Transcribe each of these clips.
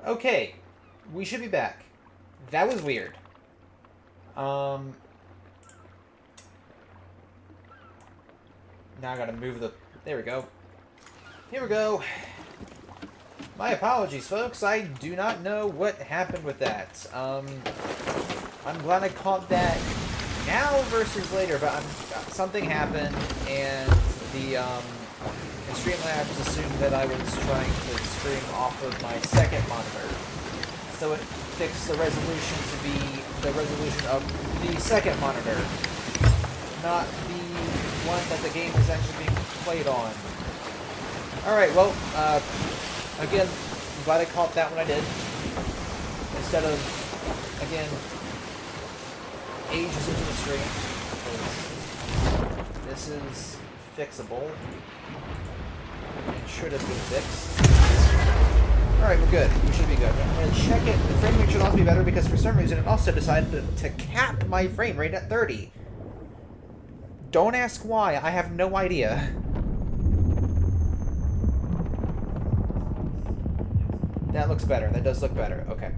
Okay, we should be back. That was weird. Now I gotta move the... There we go. Here we go. My apologies, folks. I do not know what happened with that. I'm glad I caught that now versus later, but something happened, and the Streamlabs assumed that I was trying to stream off of my second monitor. So it fixed the resolution to be the resolution of the second monitor, not the one that the game is actually being played on. Alright, well, again, I'm glad I caught that when I did. Instead of, again, ages into the stream. This is fixable. It should have been fixed. Alright, we're good. We should be good. I'm going to check it. The frame rate should also be better because for some reason it also decided to cap my frame rate at 30. Don't ask why. I have no idea. That looks better. That does look better. Okay.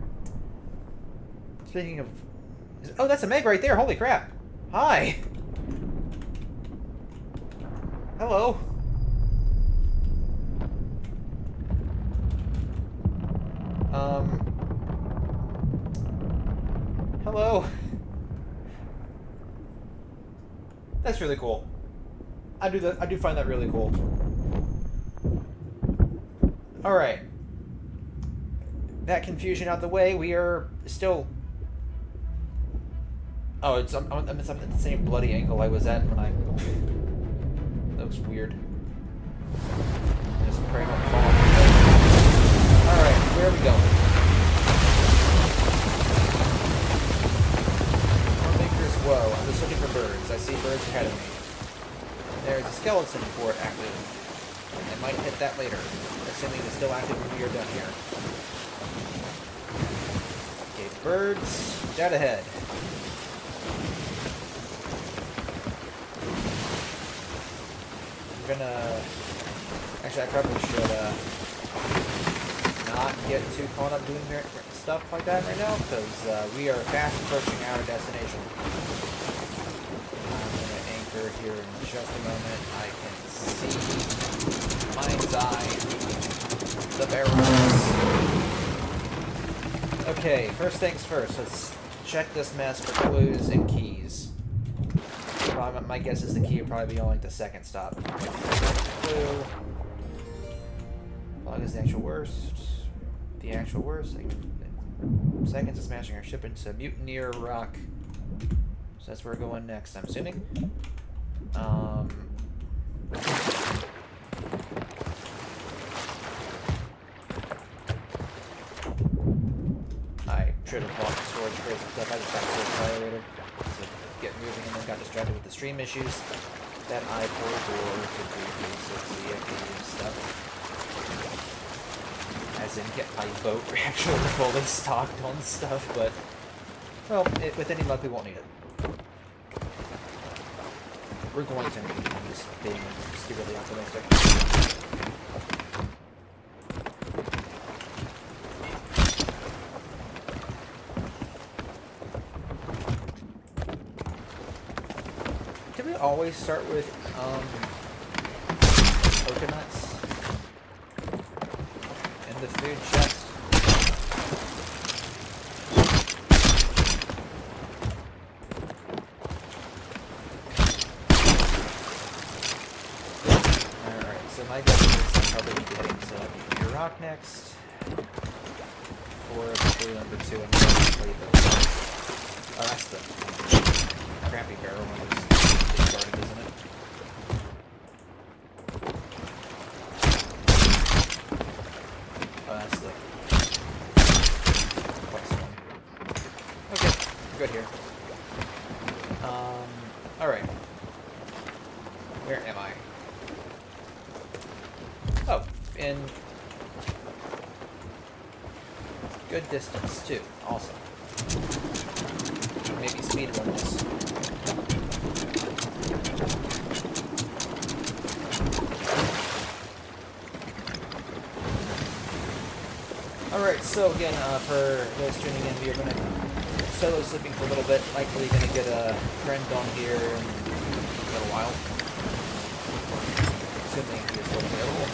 Speaking of... Oh, that's a Meg right there. Holy crap. Hi. Hello. Hello. That's really cool. I do find that really cool. Alright. That confusion out the way, we are still... Oh, I'm at the same bloody angle I was at when I... That was weird. Just praying on fall. Alright, where are we going? Maker's Woe. I'm just looking for birds. I see birds ahead of me. There's a skeleton fort active. I might hit that later, assuming it's still active when we are done here. Okay, birds, dead ahead. I'm gonna... Actually, I probably should not get too caught up doing stuff like that right now, because we are fast approaching our destination. I'm gonna anchor here in just a moment. I can see mind's eye the barrels. Okay, first things first, let's check this mess for clues and keys. My guess is the key will probably be on like the second stop. Clue. Fog is the actual worst. The actual worst. Seconds is smashing our ship into Mutineer Rock. So that's where we're going next, I'm assuming. I should have bought the storage crates and stuff. I just got to the later to get moving and then got distracted with the stream issues that I pulled for to do stuff. As in get my boat actually fully stocked on stuff, but well, with any luck we won't need it. We're going to need it. I'm just being stupidly optimistic. Did we always start with coconuts in the food chest? Alright, so my guess is I'm probably getting some your rock next. For clue number 2, I'm going to play those. Oh, that's the crappy barrel one that's started, isn't it? Oh, that's the quest one. Okay, we're good here. Alright. Where am I? Oh, in good distance, too. Awesome. Maybe speed run this. Alright, so again, for those tuning in, we are going to solo slipping for a little bit. Likely going to get a friend on here in a little while. Assuming he is still available.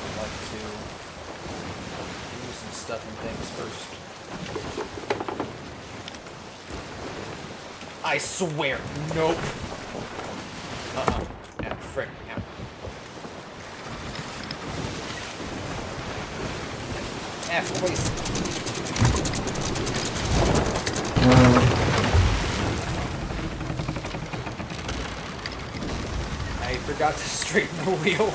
I'd like to do some stuff and things first. I swear, nope. Yeah, frick, yeah. F, please. I forgot to straighten the wheel.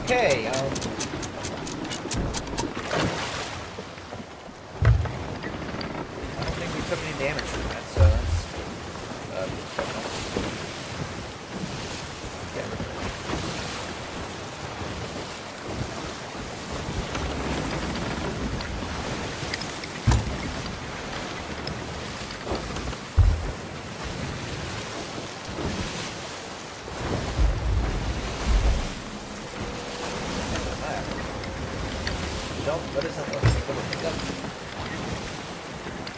Okay, took any damage from that, so that's don't let us know.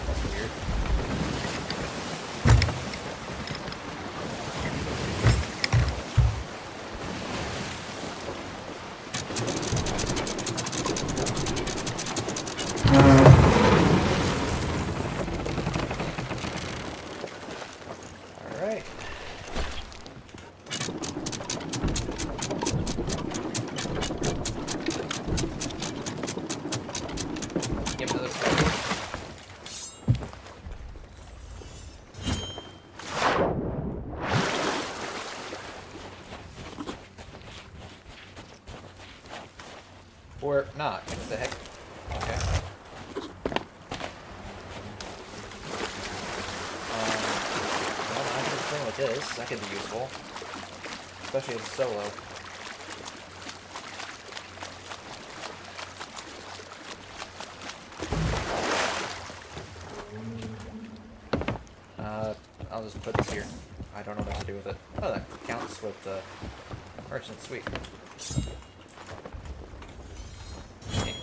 That's weird. Alright. Give another second. Or not. What the heck? Okay. Well, I'm just playing with this. That could be useful. Especially as a solo. I'll just put this here. I don't know what to do with it. Oh, that counts with the merchant. Sweet. Okay.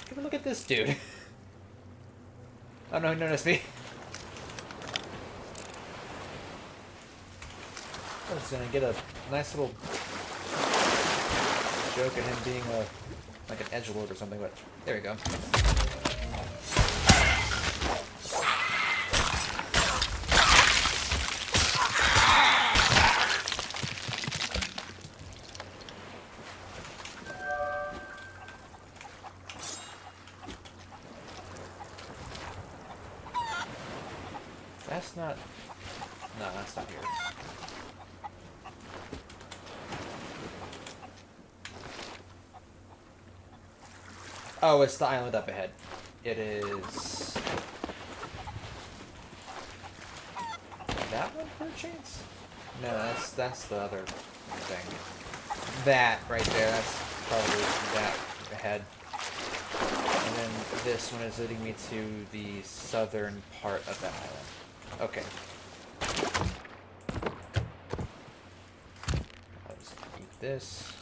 Give a look at this dude. Oh no, he noticed me. I was gonna get a nice little joke at him being like an edgelord or something, but there we go. That's not... No, that's not here. Oh, it's the island up ahead. It is... that one, for a chance? No, that's the other thing. That right there, that's probably that ahead. And then this one is leading me to the southern part of that island. Okay. I'll just eat this.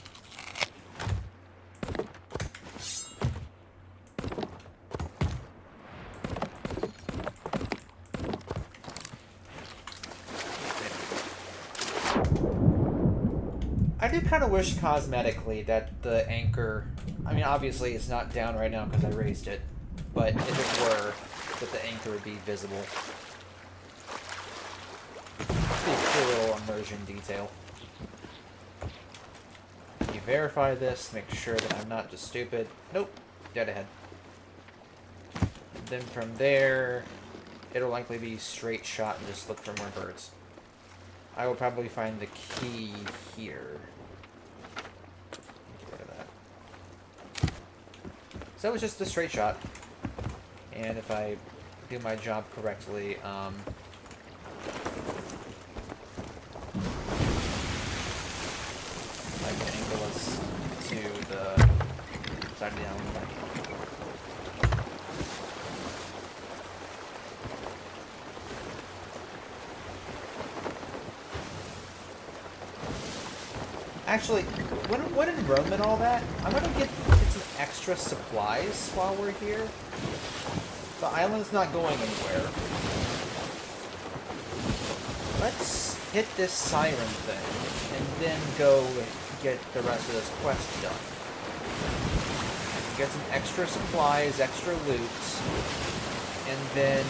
I do kind of wish cosmetically that the anchor, I mean obviously it's not down right now because I raised it, but if it were, that the anchor would be visible. Cool little immersion detail. You verify this, make sure that I'm not just stupid. Nope, dead ahead. And then from there, it'll likely be straight shot and just look for more birds. I will probably find the key here. Get rid of that. So it was just a straight shot. And if I do my job correctly, side of the island. Actually, when in Rome and all that, I'm gonna get some extra supplies while we're here. The island's not going anywhere. Let's hit this siren thing, and then go get the rest of this quest done. Get some extra supplies, extra loot, and then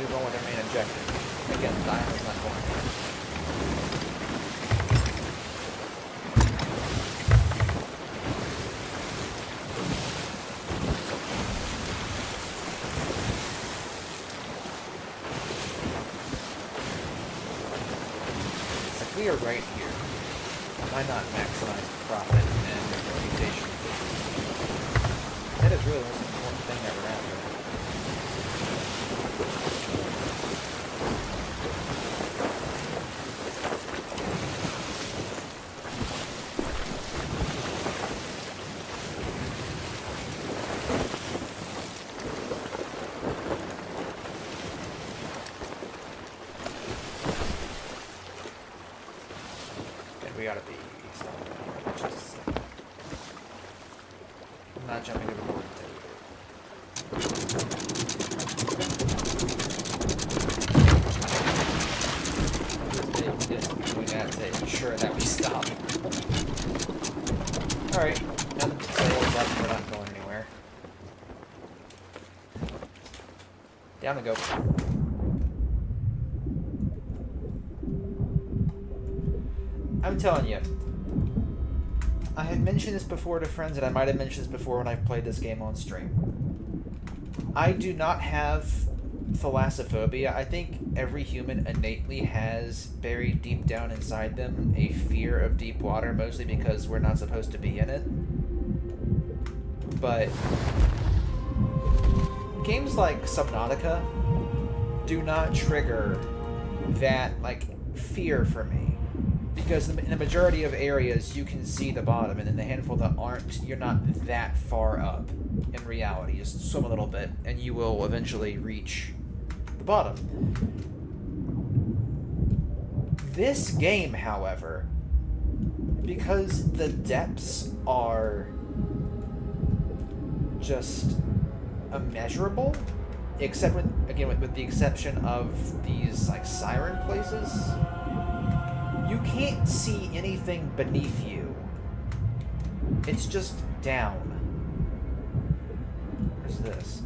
move on with our main objective. Again, the island's not going anywhere. We are right here. Why not maximize profit and reputation? That is really the most important thing that we're after. We gotta be just a second. I'm not jumping overboard until we do. We have to ensure that we stop. Alright, now that the sail's up, we're not going anywhere. Down we go. I'm telling you, I had mentioned this before to friends, and I might have mentioned this before when I've played this game on stream. I do not have thalassophobia. I think every human innately has, buried deep down inside them, a fear of deep water, mostly because we're not supposed to be in it. But games like Subnautica do not trigger that, like, fear for me. Because in the majority of areas, you can see the bottom, and in the handful that aren't, you're not that far up in reality. Just swim a little bit, and you will eventually reach the bottom. This game, however, because the depths are just immeasurable, except with the exception of these like siren places. You can't see anything beneath you. It's just down. Where's this?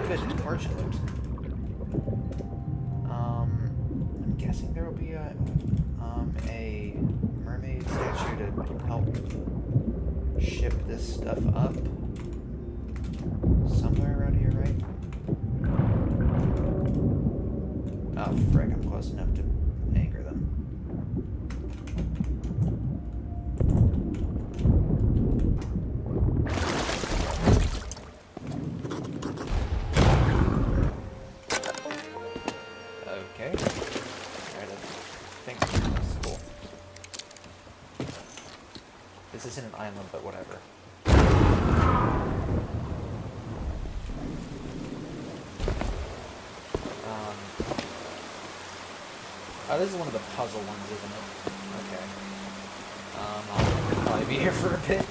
Good, merchant loot. I'm guessing there will be a mermaid statue to help ship this stuff up. Somewhere around here, right? Oh, frick, I'm close enough to anger them. Okay. Alright, I think that's cool. This isn't an island, but whatever. Oh, this is one of the puzzle ones, isn't it? Okay. I'll probably be here for a bit.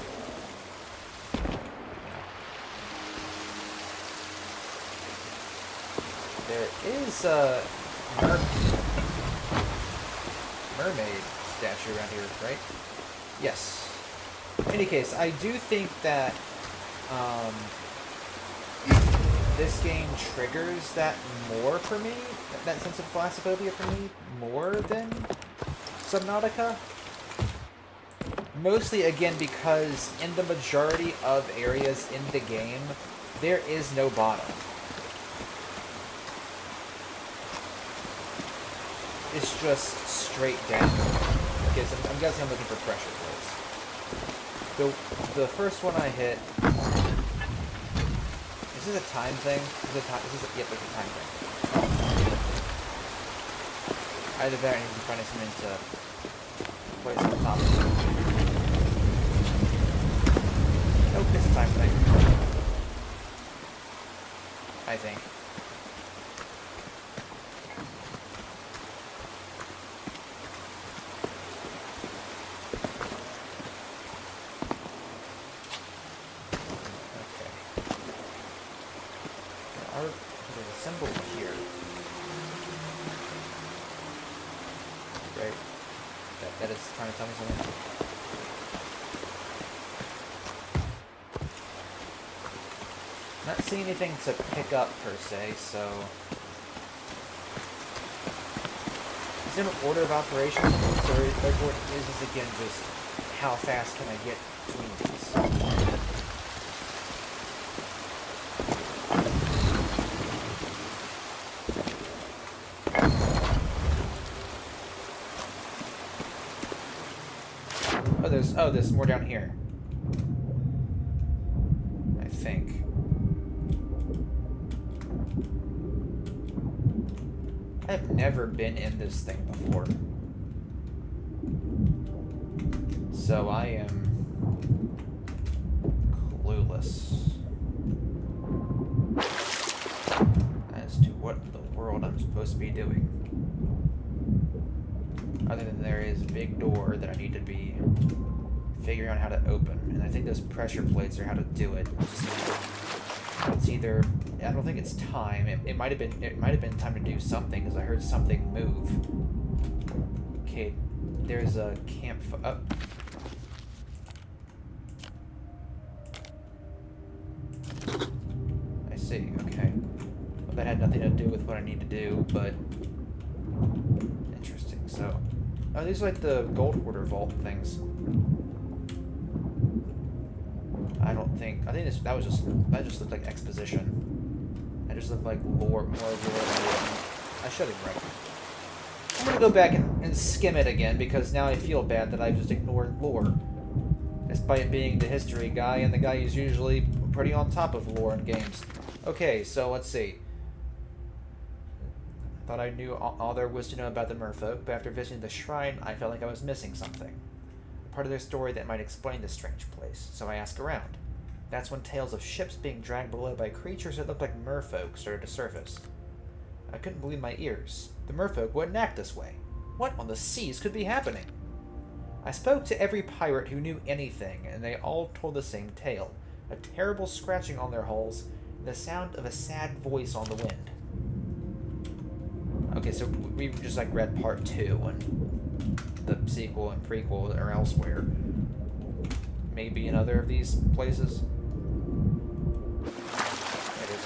There is a mermaid statue around here, right? Yes. In any case, I do think that this game triggers that more for me, that sense of thalassophobia for me, more than Subnautica. Mostly, again, because in the majority of areas in the game, there is no bottom. It's just straight down. Okay, so I'm guessing I'm looking for pressure plates. The first one I hit... Is this a time thing? Yep, it's a time thing. Either that or I need to find something to place on top of it. Nope, it's a time thing. I think. There's a symbol here. Right. That is trying to tell me something. Not seeing anything to pick up per se, so. Is there an order of operations? Or is this again just how fast can I get between these? There's more down here. I think. I've never been in this thing before. So I am clueless as to what in the world I'm supposed to be doing. Other than there is a big door that I need to be figuring out how to open, and I think those pressure plates are how to do it. It's either, I don't think it's time. It might have been time to do something because I heard something move. Okay, there's a camp. Oh. I see. Okay. Well, that had nothing to do with what I need to do, but interesting. So, oh, these are like the gold hoarder vault things. I think that just looked like exposition. That just looked like more lore. I should have read it. I'm gonna go back and skim it again because now I feel bad that I've just ignored lore. Despite being the history guy and the guy who's usually pretty on top of lore in games. Okay, so let's see. Thought I knew all there was to know about the merfolk, but after visiting the shrine, I felt like I was missing something. Part of their story that might explain this strange place, so I asked around. That's when tales of ships being dragged below by creatures that looked like merfolk started to surface. I couldn't believe my ears. The merfolk wouldn't act this way. What on the seas could be happening? I spoke to every pirate who knew anything, and they all told the same tale. A terrible scratching on their hulls, and the sound of a sad voice on the wind. Okay, so we just like read part 2, and the sequel and prequel are elsewhere. Maybe in other of these places. It is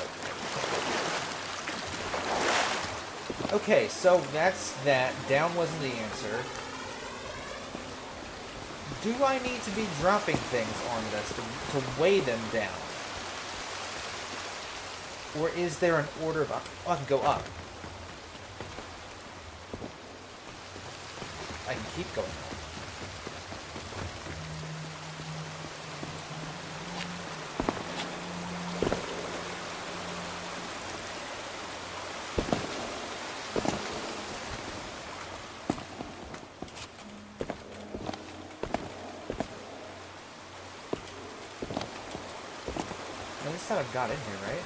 okay, so that's that. Down wasn't the answer. Do I need to be dropping things on this to weigh them down? Or is there an order of... Oh, I can go up. I can keep going up. This time I've got in here, right?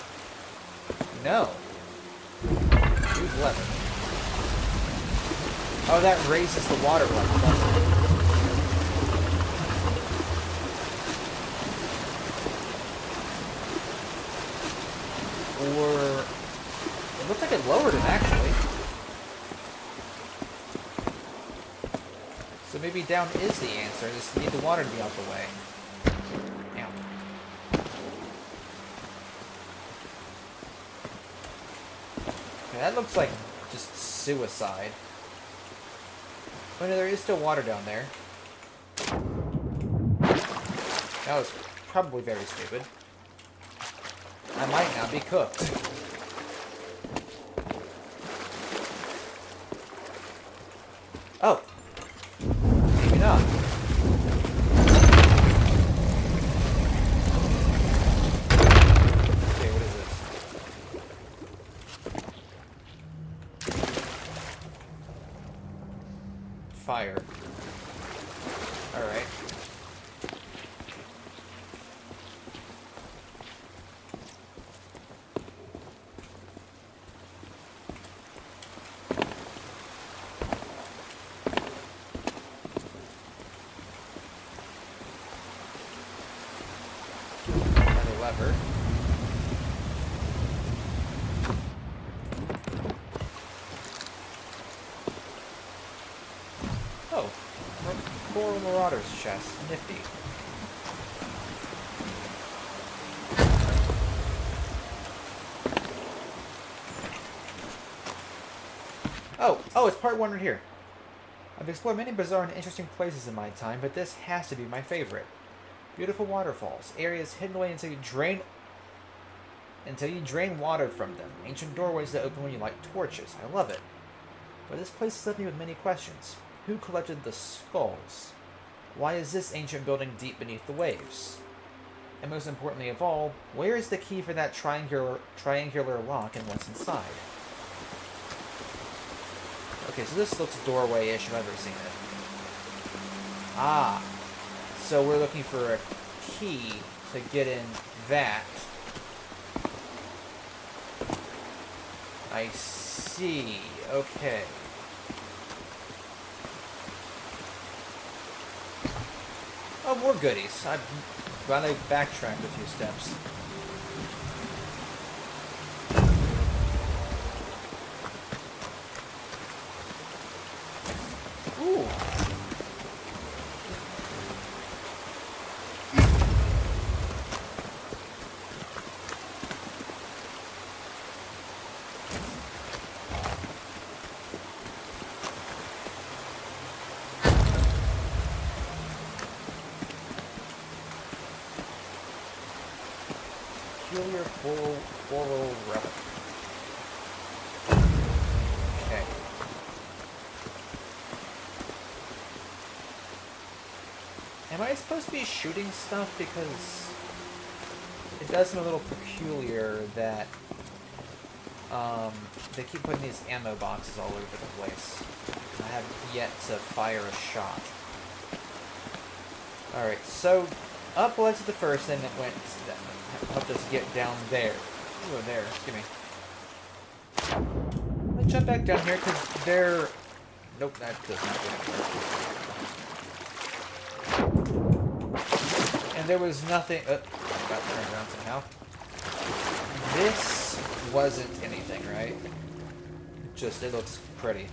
No. Use lever. Oh, that raises the water level, doesn't it? Or... It looks like it lowered it, actually. So maybe down is the answer. Just need the water to be out the way. Ow. Okay, that looks like just suicide. But no, there is still water down there. That was probably very stupid. I might now be cooked. Oh. Maybe not. Okay, what is this? fire. Alright. Another lever. Oh, Coral Marauder's chest. Nifty. Oh, it's part 1 right here. I've explored many bizarre and interesting places in my time, but this has to be my favorite. Beautiful waterfalls, areas hidden away until you drain water from them. Ancient doorways that open when you light torches. I love it. But this place has left me with many questions. Who collected the skulls? Why is this ancient building deep beneath the waves? And most importantly of all, where is the key for that triangular lock and what's inside? Okay, so this looks doorway-ish if I've ever seen it. Ah, so we're looking for a key to get in that. I see. Okay. Oh, more goodies. I'm glad I backtracked a few steps. Ooh. Peculiar floral relic. Okay. Am I supposed to be shooting stuff? Because it does seem a little peculiar that they keep putting these ammo boxes all over the place. I have yet to fire a shot. Alright, so up led to the first, and it went that helped us get down there. Ooh, there, excuse me. I'm gonna jump back down here because they're... Nope, that does not work. And there was nothing... Oh, I got turned around somehow. This wasn't anything, right? Just, it looks pretty.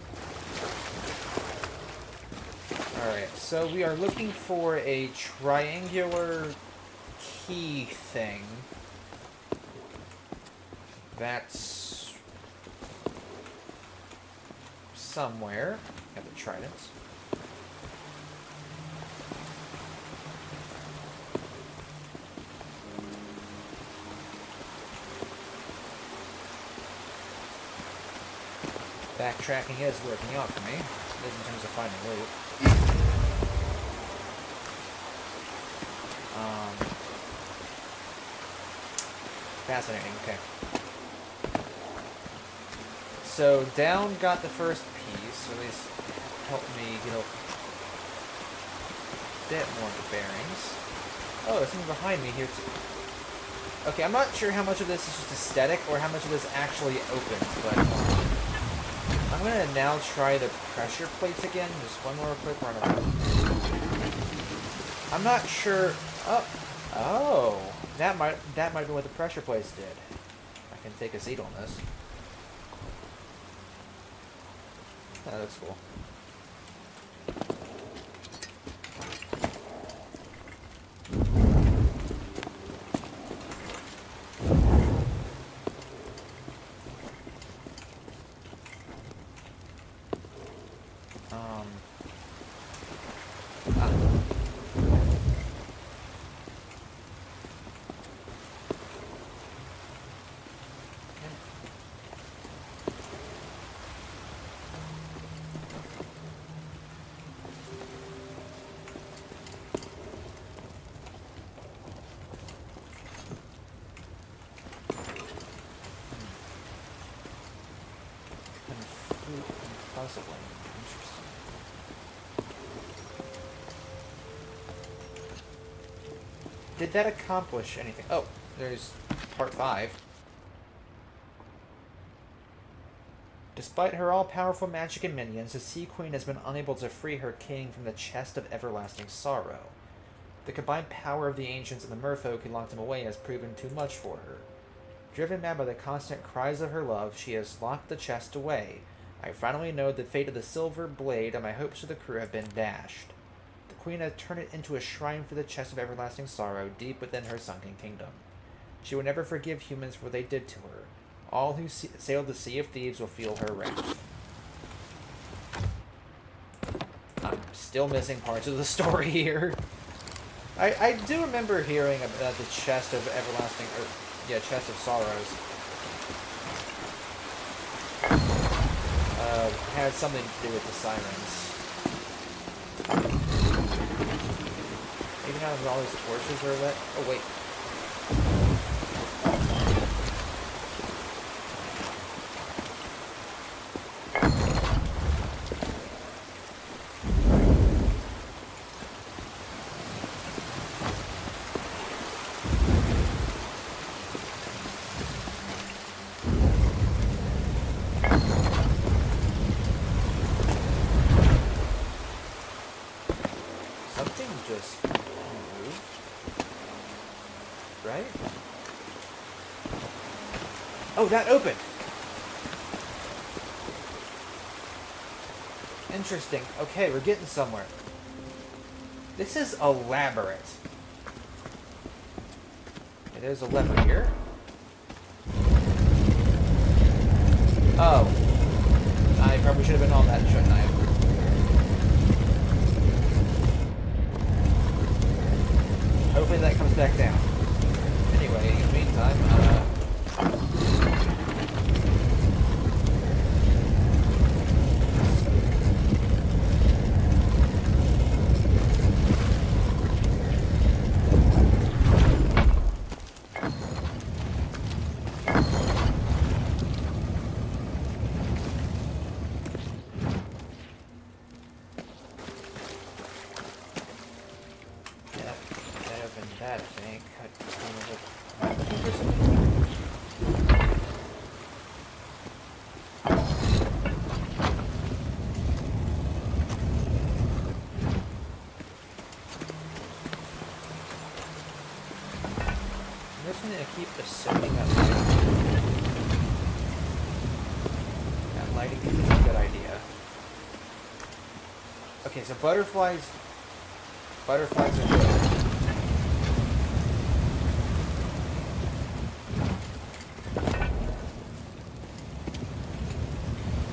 Alright, so we are looking for a triangular key thing. That's somewhere. Got the trident. Backtracking is working out for me, in terms of finding loot. Fascinating, okay. So, down got the first piece, or at least helped me get a bit more of the bearings. Oh, there's something behind me here, too. Okay, I'm not sure how much of this is just aesthetic, or how much of this actually opens, but... I'm gonna now try the pressure plates again, just one more quick run around. I'm not sure... Oh, that might be what the pressure plates did. I can take a seat on this. That looks cool. Puzzling. Interesting. did that accomplish anything? Oh, there's part 5. Despite her all-powerful magic and minions, the Sea Queen has been unable to free her king from the chest of everlasting sorrow. The combined power of the ancients and the merfolk who locked him away has proven too much for her. Driven mad by the constant cries of her love, she has locked the chest away. I finally know the fate of the silver blade, and my hopes for the crew have been dashed. The queen has turned it into a shrine for the chest of everlasting sorrow deep within her sunken kingdom. She will never forgive humans for what they did to her. All who sailed the Sea of Thieves will feel her wrath. I'm still missing parts of the story here. I do remember hearing about the chest of everlasting, chest of sorrows. Had something to do with the sirens. Maybe not with all these torches are lit. Oh wait. Oh, that opened! Interesting. Okay, we're getting somewhere. This is elaborate. It is a lever here. Oh. I probably should have been on that, shouldn't I? Hopefully that comes back down. Anyway, in the meantime, so butterflies are good.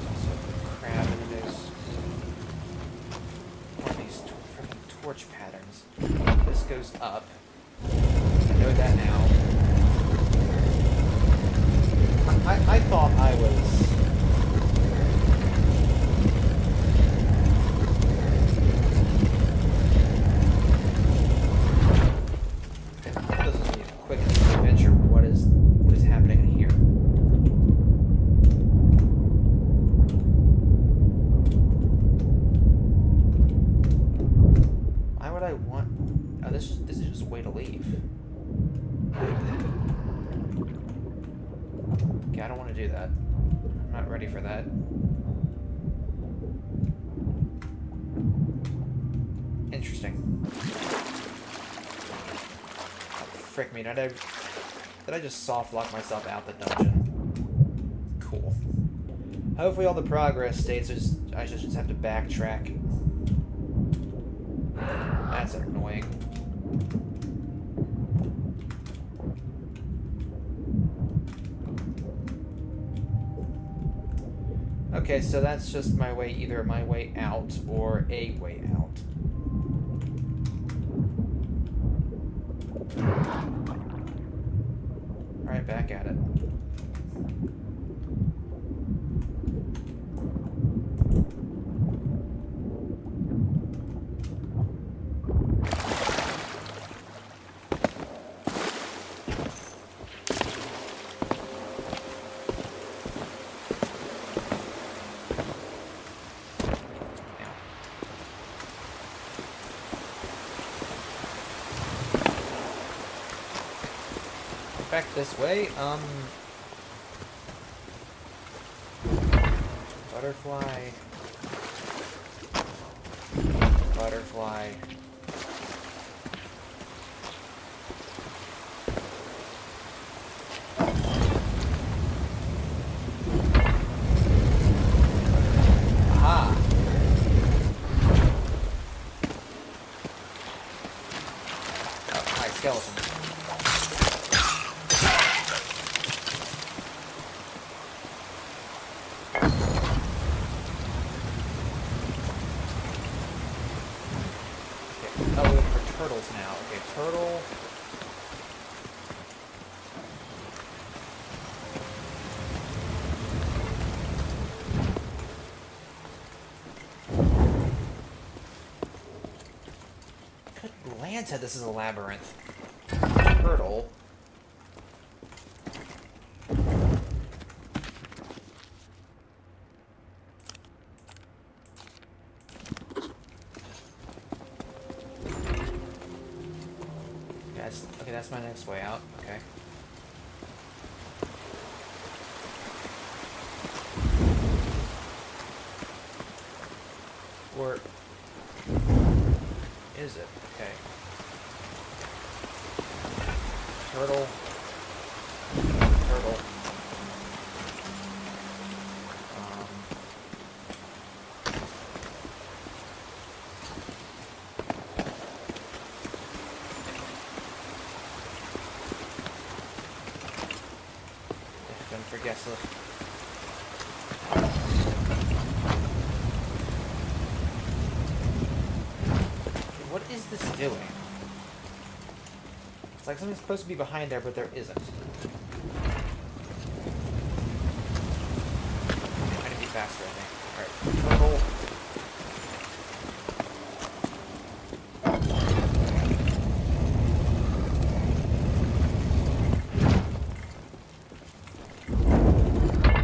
Also crab, and then there's one of these freaking torch patterns. This goes up. I know that now. I thought I was... Did I just soft lock myself out the dungeon? Cool. Hopefully all the progress states I should just have to backtrack. That's annoying. Okay, so that's just my way, either my way out or a way out. Alright, back at it. this way. Butterfly. Butterfly. Aha! Oh, hi, skeleton. Oh, we're looking for turtles now. Okay, turtle. Good Lanta, this is a labyrinth. Turtle. Okay, that's my next way out. Okay. Or is it? Okay. Turtle. Turtle. Don't forget to... What is this doing? It's like something's supposed to be behind there, but there isn't. I need to be faster, I think. Alright, turtle.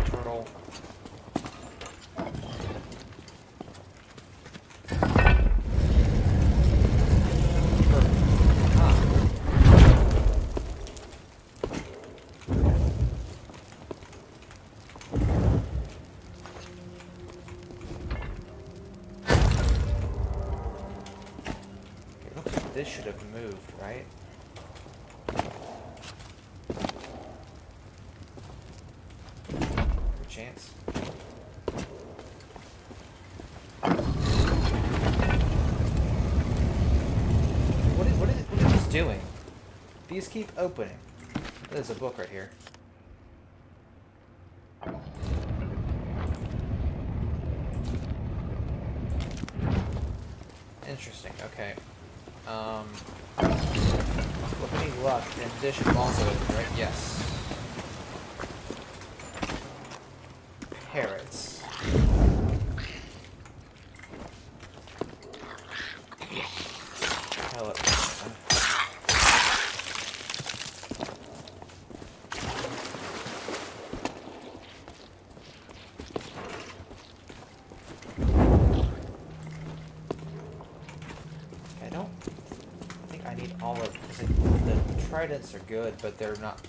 Turtle. This should have moved, right? Chance. What is this doing? These keep opening. There's a book right here. Interesting, okay. With any luck, then this should also open, right? Yes. Parrots. Hello. All of the tridents are good, but they're not.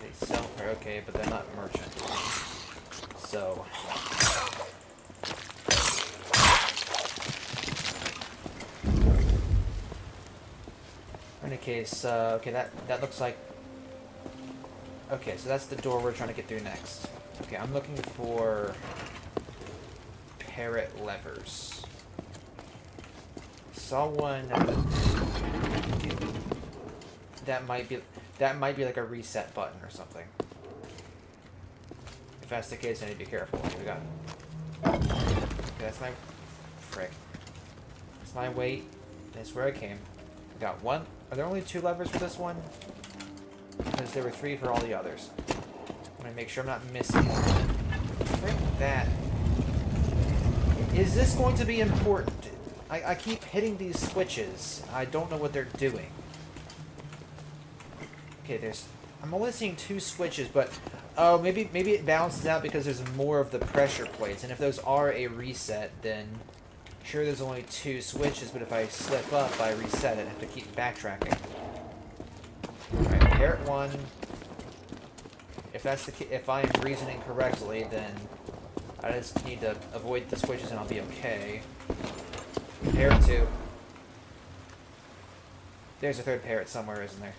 They sell for okay, but they're not merchant. So. In any case, okay, that looks like. Okay, so that's the door we're trying to get through next. Okay, I'm looking for parrot levers. Saw one. That might be like a reset button or something. If that's the case, I need to be careful. Okay, we got. Okay, that's my frick. That's my weight. That's where I came. We got one. Are there only 2 levers for this one? Because there were 3 for all the others. I'm gonna make sure I'm not missing one. Frick that. Is this going to be important? I keep hitting these switches. I don't know what they're doing. Okay, I'm only seeing 2 switches, but oh, maybe it balances out because there's more of the pressure plates, and if those are a reset, then sure there's only 2 switches, but if I slip up, I reset it. I have to keep backtracking. Alright, parrot 1. If that's if I am reasoning correctly, then I just need to avoid the switches and I'll be okay. Parrot 2. There's a third parrot somewhere, isn't there?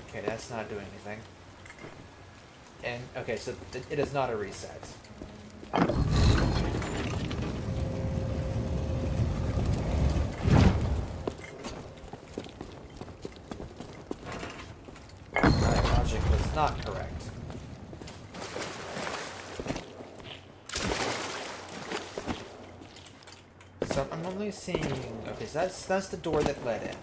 Okay, that's not doing anything. And, okay, so it is not a reset. My logic was not correct. So I'm only seeing... Okay, so that's the door that led in.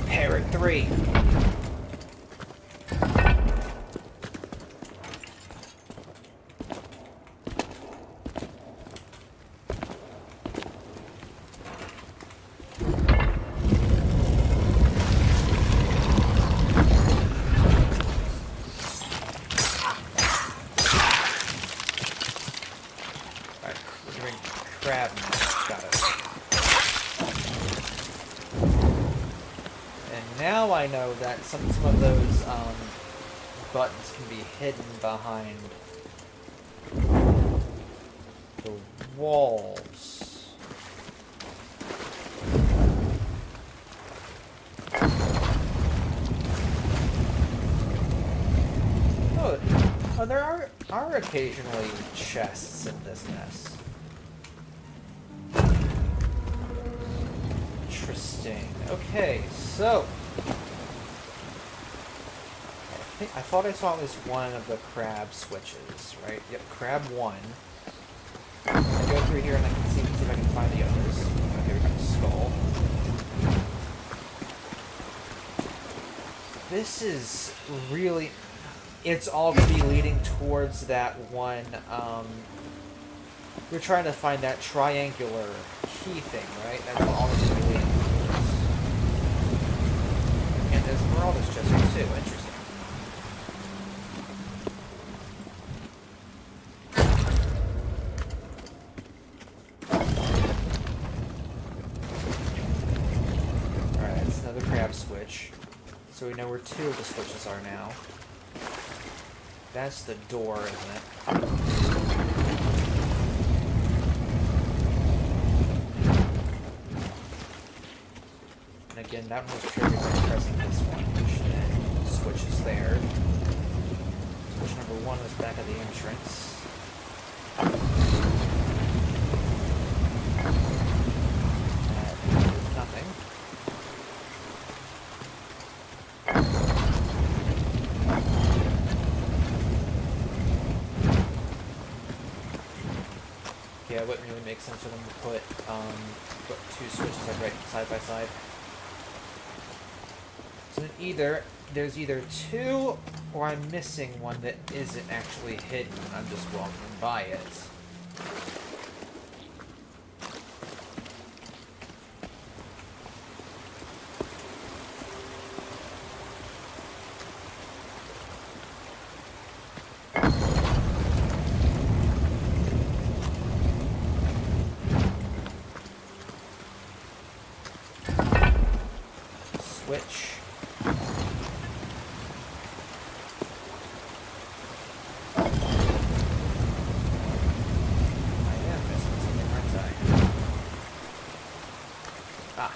Parrot 3. Crab nest. Got it. And now I know that some of those buttons can be hidden behind the walls. Oh, there are occasionally chests in this nest. Interesting. Okay, so I thought I saw at least one of the crab switches, right? Yep, crab 1. I go through here and I can see if I can find the others. Okay, we got a skull. This is really... It's all going to be leading towards that one, we're trying to find that triangular key thing, right? That's all it's going to be leading towards. And there's Esmeralda's chest here too. Interesting. Alright, that's another crab switch. So we know where 2 of the switches are now. That's the door, isn't it? And again, that one was triggered by pressing this one, which then switches there. Switch number 1 was back at the entrance. There's nothing. Yeah, it wouldn't really make sense for them to put 2 switches like right side by side. So there's either 2, or I'm missing one that isn't actually hidden. I'm just walking by it. Switch.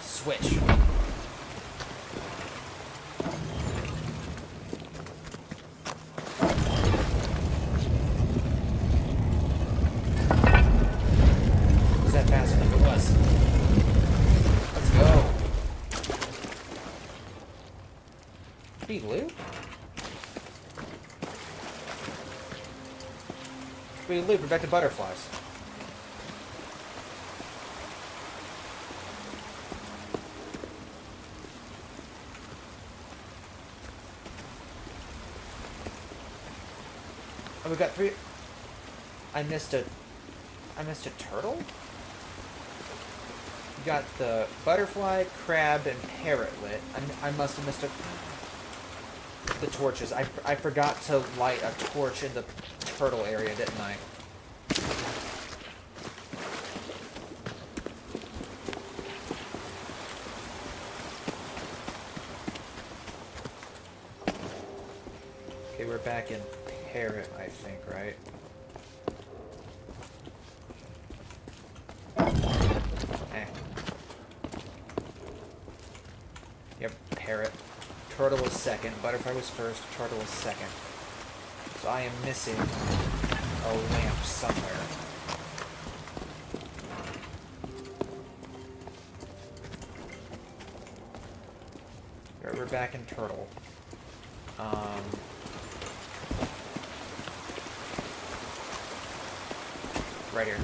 Switch. Was that fast enough? It was. Let's go. Be loot? We loot, we're back to butterflies. Oh, we got 3. I missed a turtle? We got the butterfly, crab, and parrotlet. I must have missed the torches. I forgot to light a torch in the turtle area, didn't I? we're back in Parrot, I think, right? Eh. Yep, Parrot. Turtle was second, Butterfly was first, Turtle was second. So I am missing a lamp somewhere. We're back in Turtle. Right here.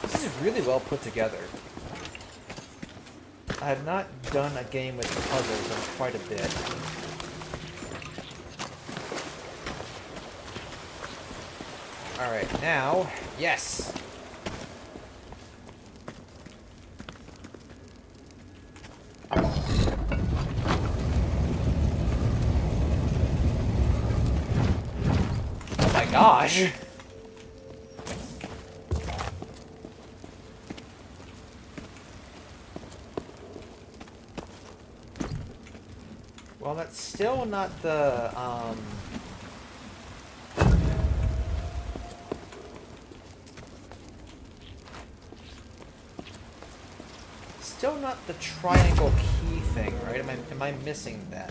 This is really well put together. I have not done a game with puzzles in quite a bit. Alright, now, yes! Oh my gosh! Well, that's still not the, still not the triangle key thing, right? Am I missing that?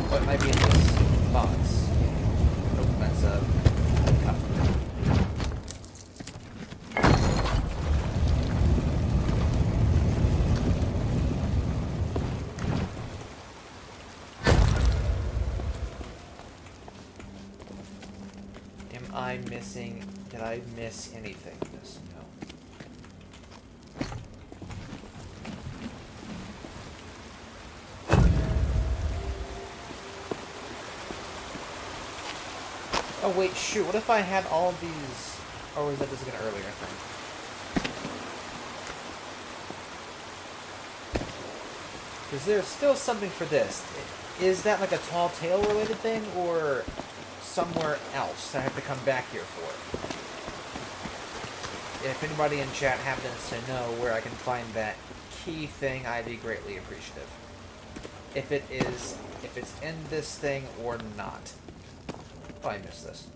What might be in this box? Nope, that's a cup. Did I miss anything in this? No. Oh wait, shoot, what if I had all of these... Or was that just again earlier, I think? Because there's still something for this. Is that like a tall tale related thing, or somewhere else that I have to come back here for? If anybody in chat happens to know where I can find that key thing, I'd be greatly appreciative. If it's in this thing or not. Oh, I missed this.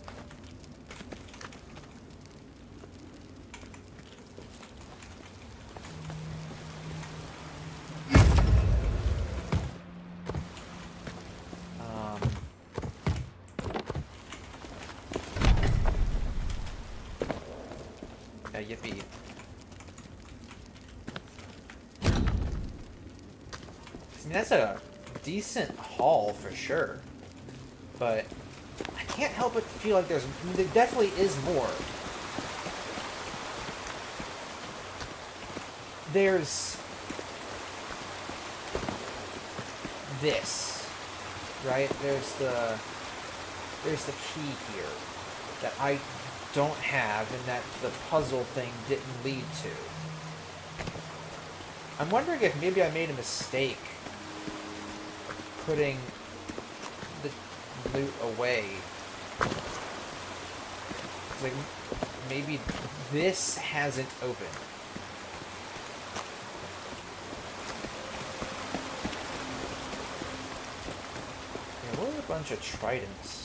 Yippee. I mean, that's a decent haul for sure. But I can't help but feel like there definitely is more. There's this, right? There's the key here that I don't have and that the puzzle thing didn't lead to. I'm wondering if maybe I made a mistake putting the loot away. Like, maybe this hasn't opened. Yeah, what are a bunch of tridents?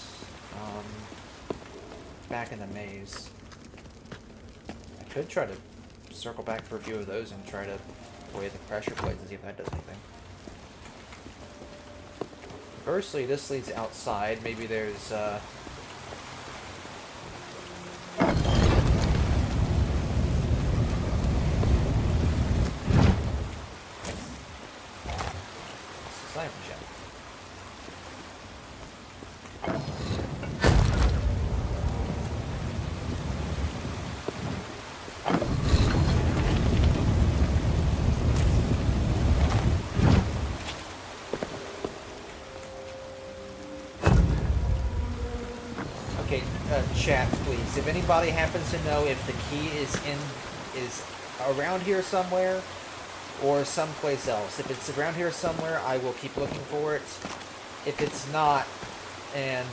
Back in the maze. I could try to circle back for a few of those and try to weigh the pressure plates and see if that does anything. Firstly, this leads outside. Maybe there's sniper shot. Chat, please. If anybody happens to know if the key is around here somewhere or someplace else. If it's around here somewhere, I will keep looking for it. If it's not, and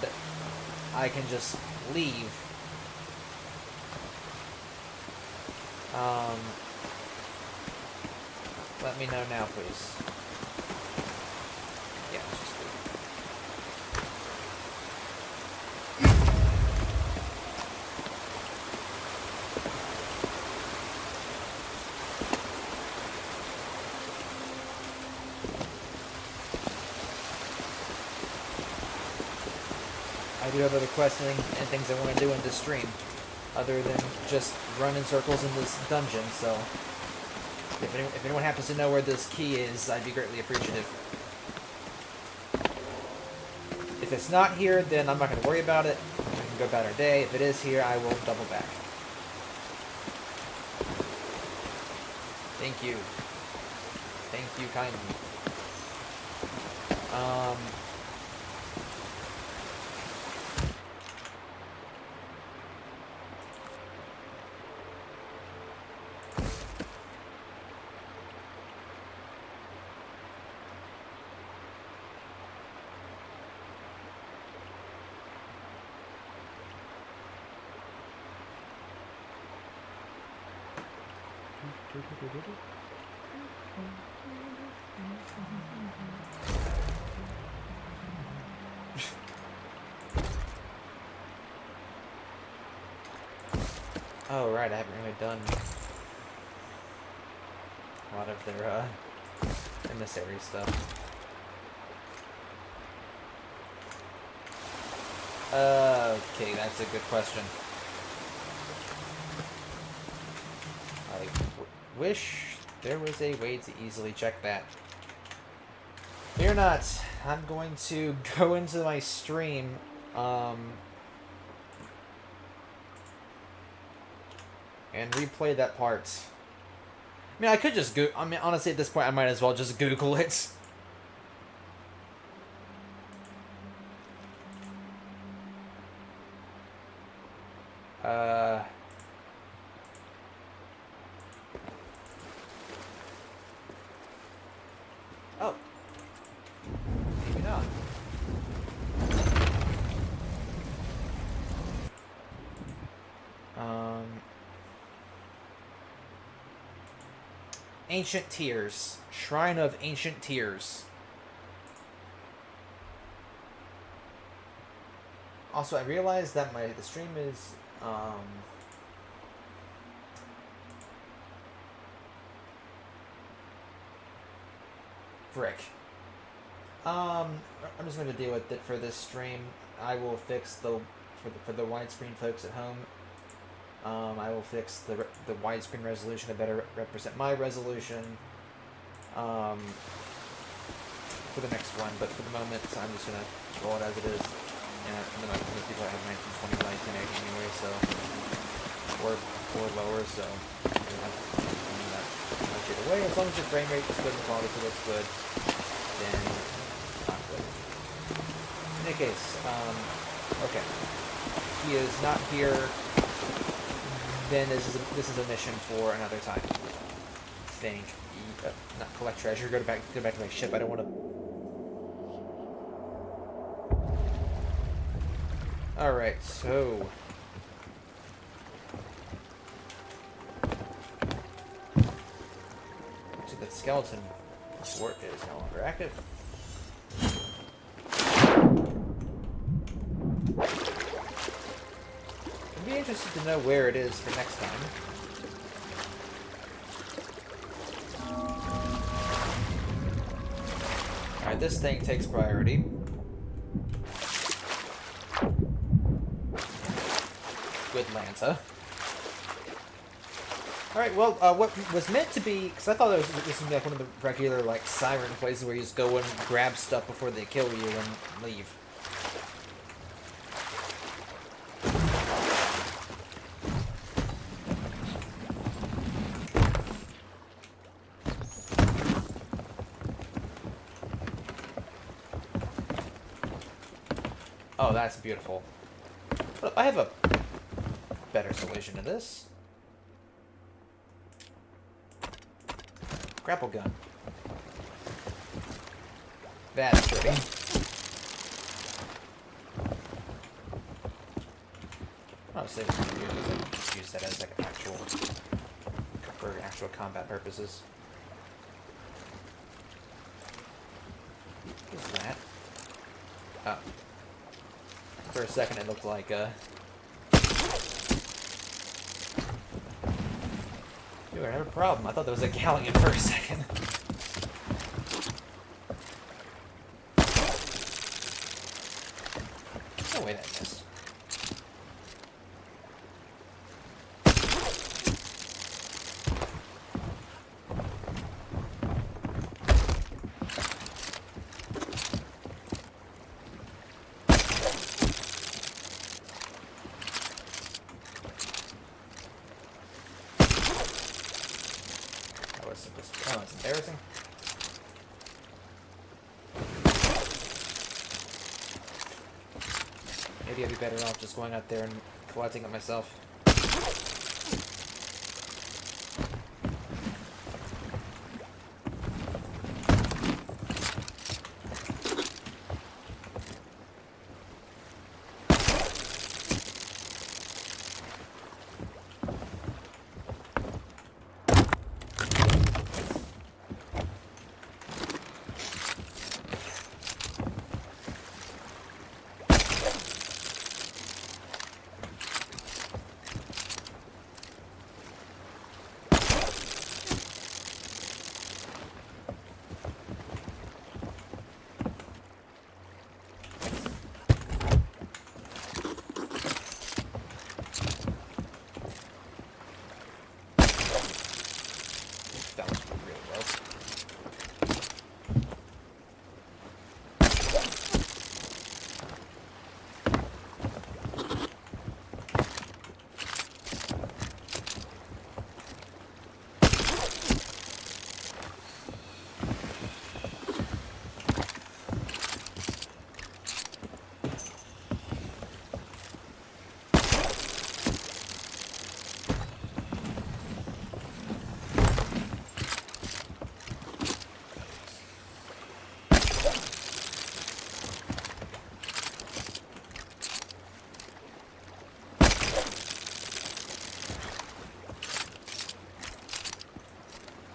I can just leave, let me know now, please. Yeah, let's just leave. I do have other questing and things I want to do in this stream, other than just run in circles in this dungeon, so if anyone happens to know where this key is, I'd be greatly appreciative. If it's not here, then I'm not going to worry about it. We can go about our day. If it is here, I will double back. Thank you. Thank you kindly. Oh, right, I haven't really done a lot of their, emissary stuff. Okay, that's a good question. I wish there was a way to easily check that. Fear not, I'm going to go into my stream, and replay that part. I mean, I could just I mean, honestly, at this point, I might as well just Google it. Oh. Maybe not. Ancient Tears. Shrine of Ancient Tears. Also, I realized that the stream is, frick. I'm just going to deal with it for this stream. I will fix for the widescreen folks at home. I will fix the widescreen resolution to better represent my resolution for the next one, but for the moment, I'm just going to roll it as it is. And most people have 1920 by 1080 anyway, so, or lower, so you don't have to that much either way. As long as your frame rate is good and the quality looks good, then not good. In any case, okay. He is not here. Then this is a mission for another time. Think, not collect treasure. Go back to my ship. I don't want to. All right, so that skeleton fort is no longer active. I'd be interested to know where it is for next time. Alright, this thing takes priority. Good Lanta. Alright, well, what was meant to be... Because I thought this was like one of the regular, like, siren places where you just go and grab stuff before they kill you and leave. Oh, that's beautiful. But I have a better solution to this. Grapple gun. That's pretty. I'll save it for here because I can just use that as like actual for actual combat purposes. What is that? Oh. For a second it looked like Dude, I have a problem. I thought there was a galleon for a second. Oh wait, I missed. Oh, it's embarrassing. Maybe I'd be better off just going out there and collecting it myself.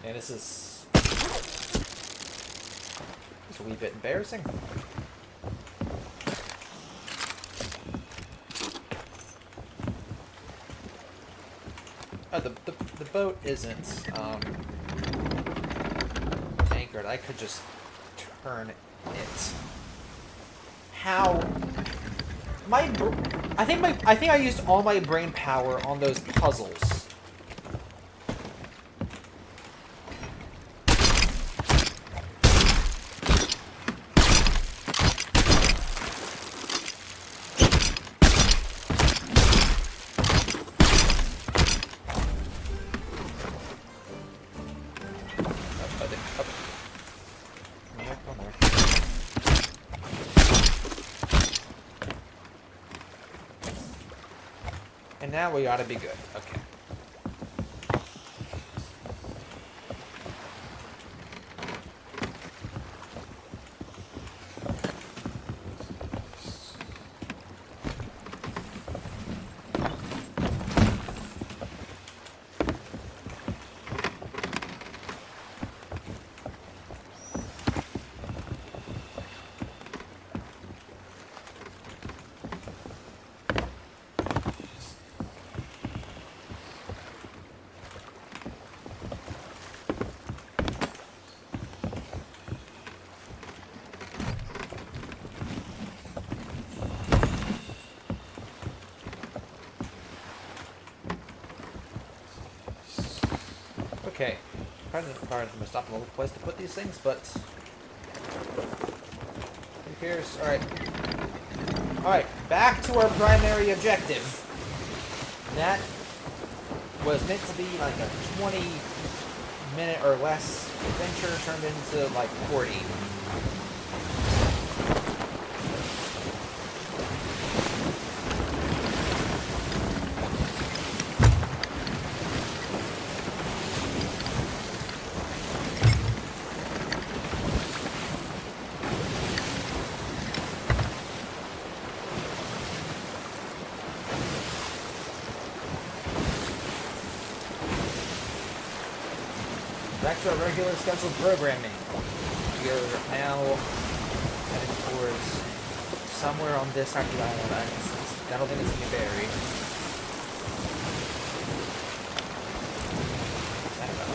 And this is a wee bit embarrassing. Oh, the boat isn't anchored. I could just turn it. How? I think I used all my brain power on those puzzles. And now we ought to be good. Okay. Okay, probably the most optimal place to put these things, but who cares? Alright, back to our primary objective. And that was meant to be like a 20-minute or less adventure turned into like 40. back to our regular scheduled programming. We are now heading towards somewhere on this active island. I don't think it's going to be buried. I don't know.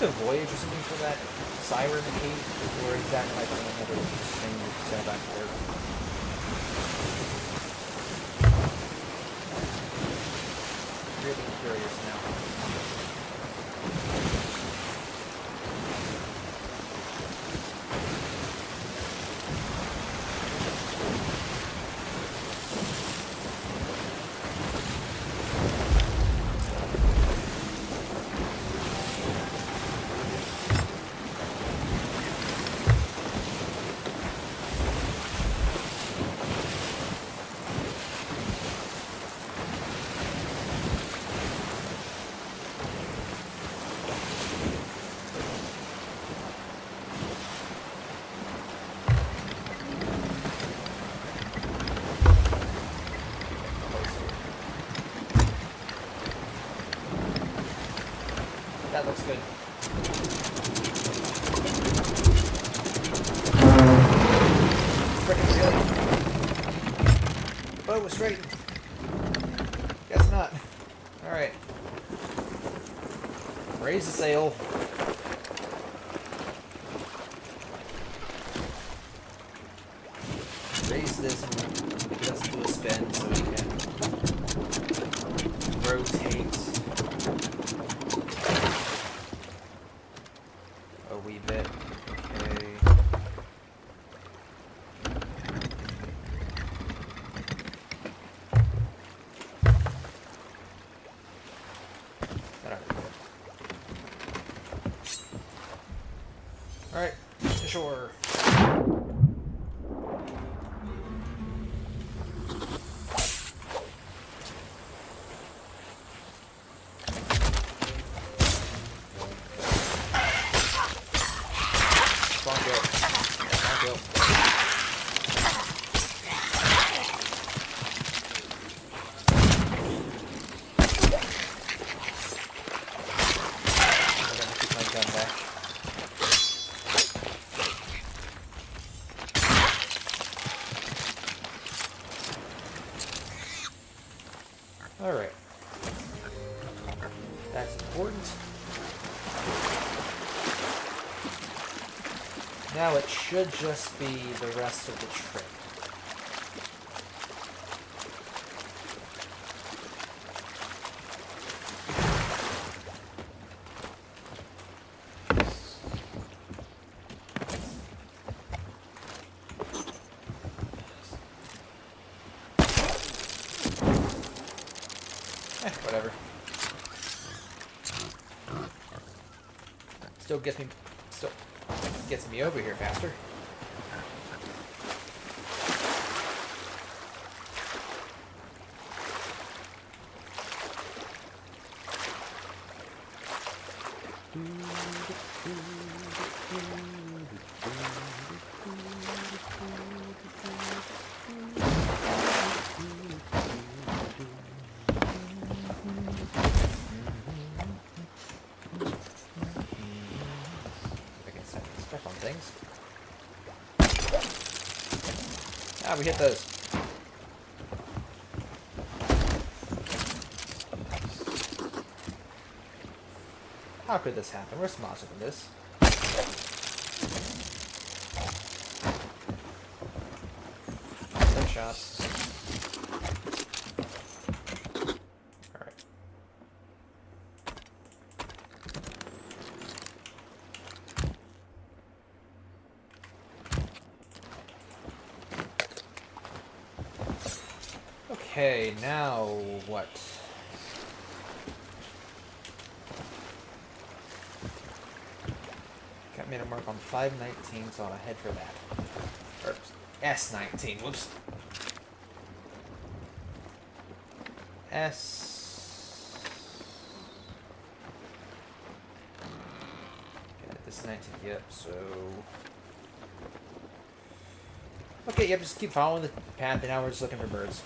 A voyage or something for that siren cape, or is that like another thing you said back there? Really curious now. That looks good. Frickin' really? The boat was straightened. Guess not. Alright. Raise the sail. Raise this and get us into a spin so we can rotate a wee bit. Okay. Alright, to shore. Alright. That's important. Now it should just be the rest of the trip. Whatever. Still gets me over here faster. On things. Ah, we hit those. How could this happen? We're smarter than this. One shot. Alright. Okay, now what? Got me to mark on 519, so I'll head for that. Or S19, whoops. Okay, this it's 19. Yep, so... Okay, yep, just keep following the path, and now we're just looking for birds.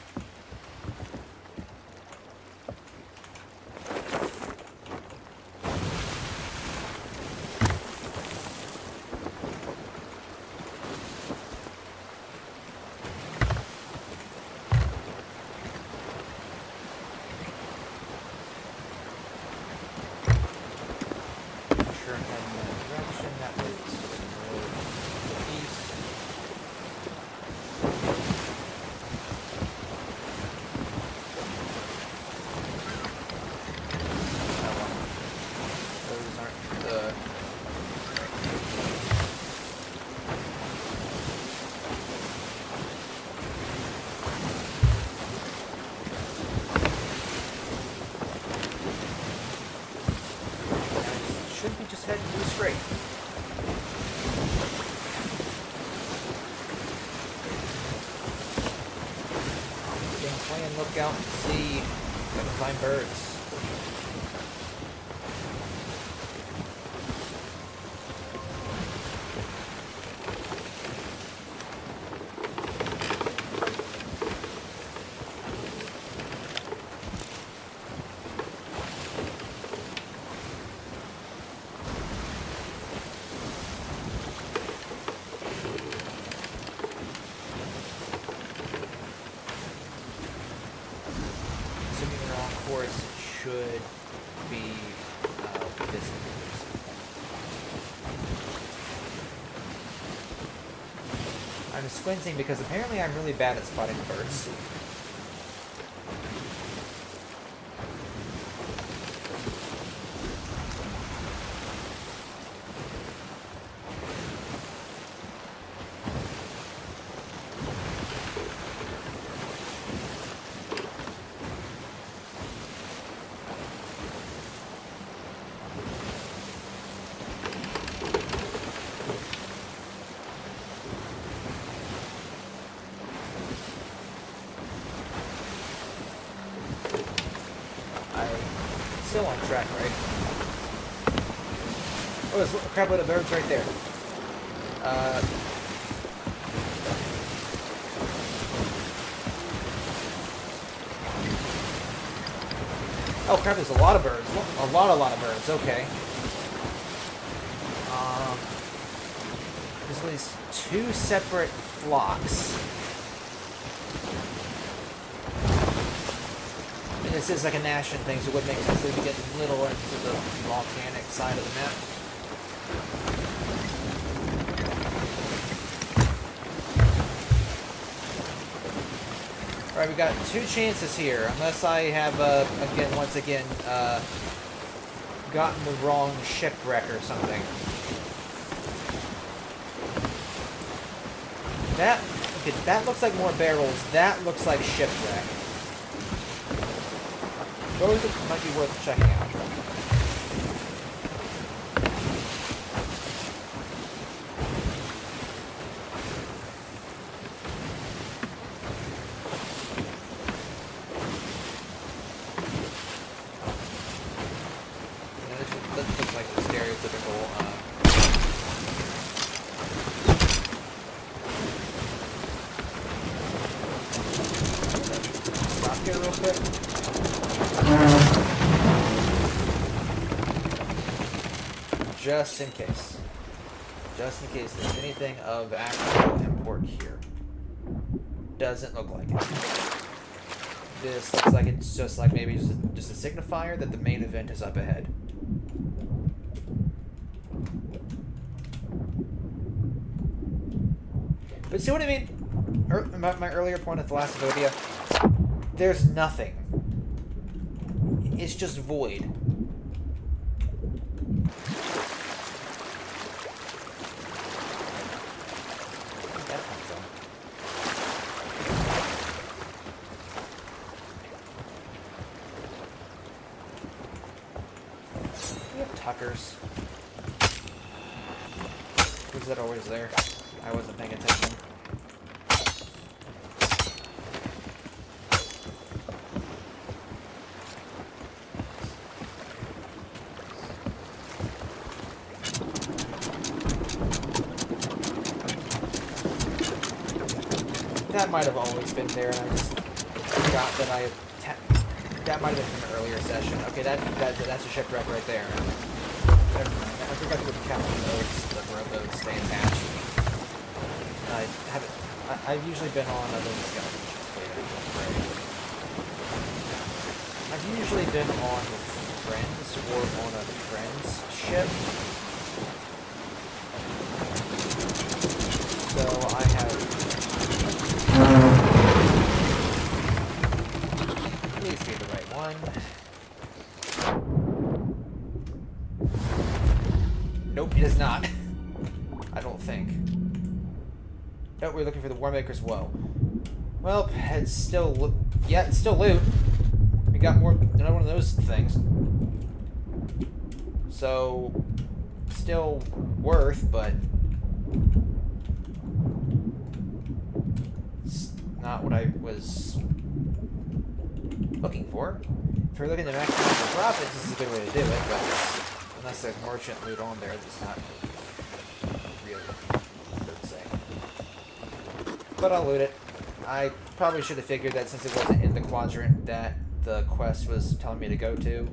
Just head due straight. Again, play and look out and see if I can find birds. Should be visitors. I'm squinting because apparently I'm really bad at spotting birds. Still on track, right? Oh, there's a crap load of birds right there. Oh crap, there's a lot of birds. A lot of birds, okay. There's at least 2 separate flocks. This is like a Nation thing, so it would make sense that we get a little into the volcanic side of the map. Alright, we got 2 chances here, unless I have, once again, gotten the wrong shipwreck or something. That looks like more barrels, that looks like shipwreck. Those might be worth checking out. Yeah, this looks like the stereotypical, stop here real quick. Just in case. Just in case there's anything of actual import here. Doesn't look like it. This looks like it's just like maybe just a signifier that the main event is up ahead. But see what I mean? My earlier point at the last video? There's nothing. It's just void. Tuckers. Was that always there? I wasn't paying attention. That might have always been there, and I just forgot that that might have been from an earlier session. Okay, that's a shipwreck right there. Never mind. I forgot to put the captain boats, the rowboats stay attached. I've usually been on other than skeleton ships. Wait, I've usually been on friends or on a friend's ship. So I have. Please be the right one. Nope, it is not. I don't think. Oh, we're looking for the Warmaker's Woe. Well, it's still it's still loot. We got another one of those things. So, still worth, but it's not what I was looking for. If you're looking to maximize your profits, this is a good way to do it, but unless there's merchant loot on there, it's not really good to say. But I'll loot it. I probably should have figured that since it wasn't in the quadrant that the quest was telling me to go to,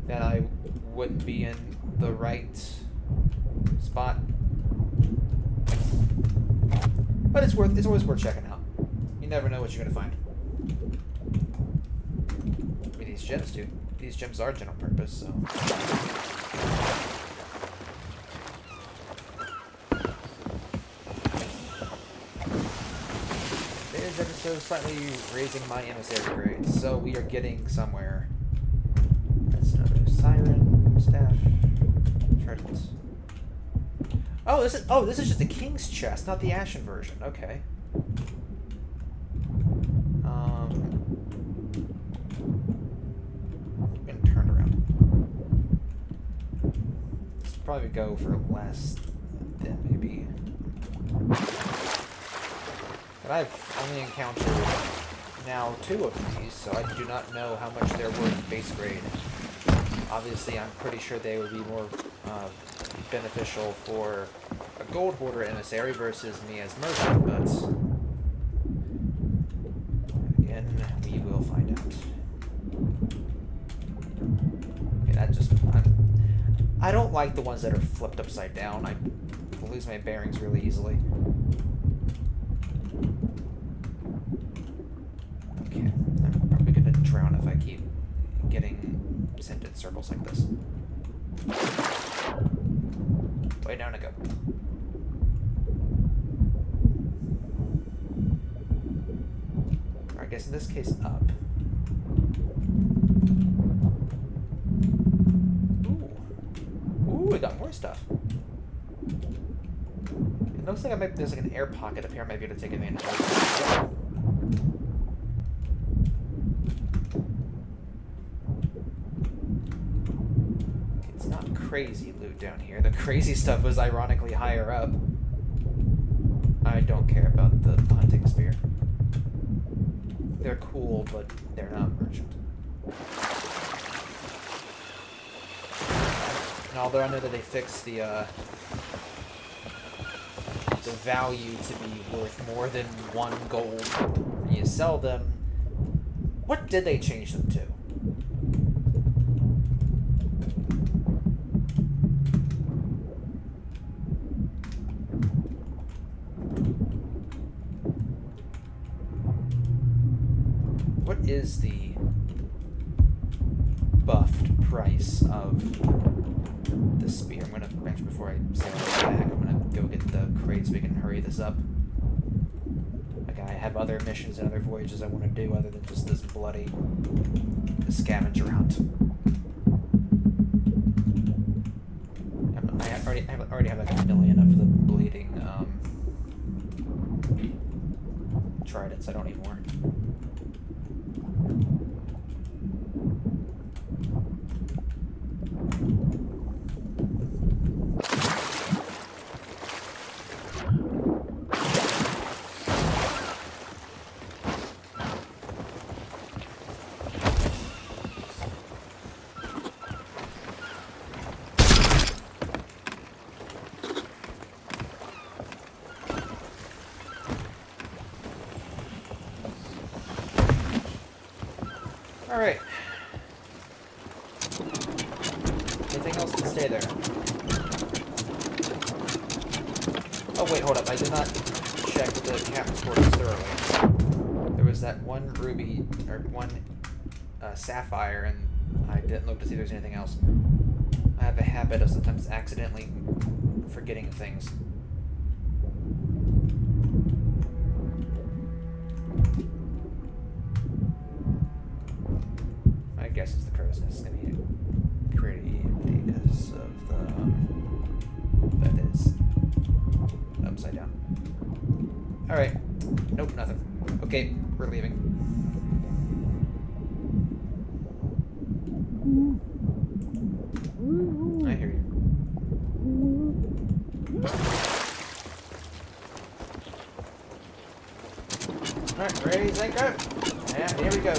that I wouldn't be in the right spot. But it's always worth checking out. You never know what you're gonna find. I mean, these gems do. These gems are general purpose, so. There's episode slightly raising my emissary grade, so we are getting somewhere. That's another siren staff. Trident. Oh, this is just the king's chest, not the ashen version. Okay. I'm gonna turn around. Let's probably go for less than maybe. But I've only encountered now 2 of these, so I do not know how much they're worth base grade. Obviously, I'm pretty sure they would be more beneficial for a gold hoarder emissary versus me as merchant, but again, we will find out. Okay, I don't like the ones that are flipped upside down. I lose my bearings really easily. Okay, I'm probably gonna drown if I keep getting sent in circles like this. Way down to go. Or I guess in this case, up. Ooh, we got more stuff. It looks like there's like an air pocket up here I might be able to take advantage of. It's not crazy loot down here. The crazy stuff was ironically higher up. I don't care about the hunting spear. They're cool, but they're not merchant. And although I know that they fixed the value to be worth more than 1 gold when you sell them, what did they change them to? What is the buffed price of the spear? I'm going to actually, before I say that back, I'm going to go get the crate so we can hurry this up. Like, I have other missions and other voyages I want to do other than just this bloody scavenger hunt. I already have like 1 million of the bleeding tridents. I don't need more. Alright. Anything else to stay there? Oh wait, hold up. I did not check the captain's quarters thoroughly. There was that one ruby, or one sapphire, and I didn't look to see if there's anything else. I have a habit of sometimes accidentally forgetting things. My guess is the crow's nest is going to be pretty empty because of the that is upside down. Alright. Nope, nothing. Okay, we're leaving. I hear you. Alright, raise anchor. And here we go.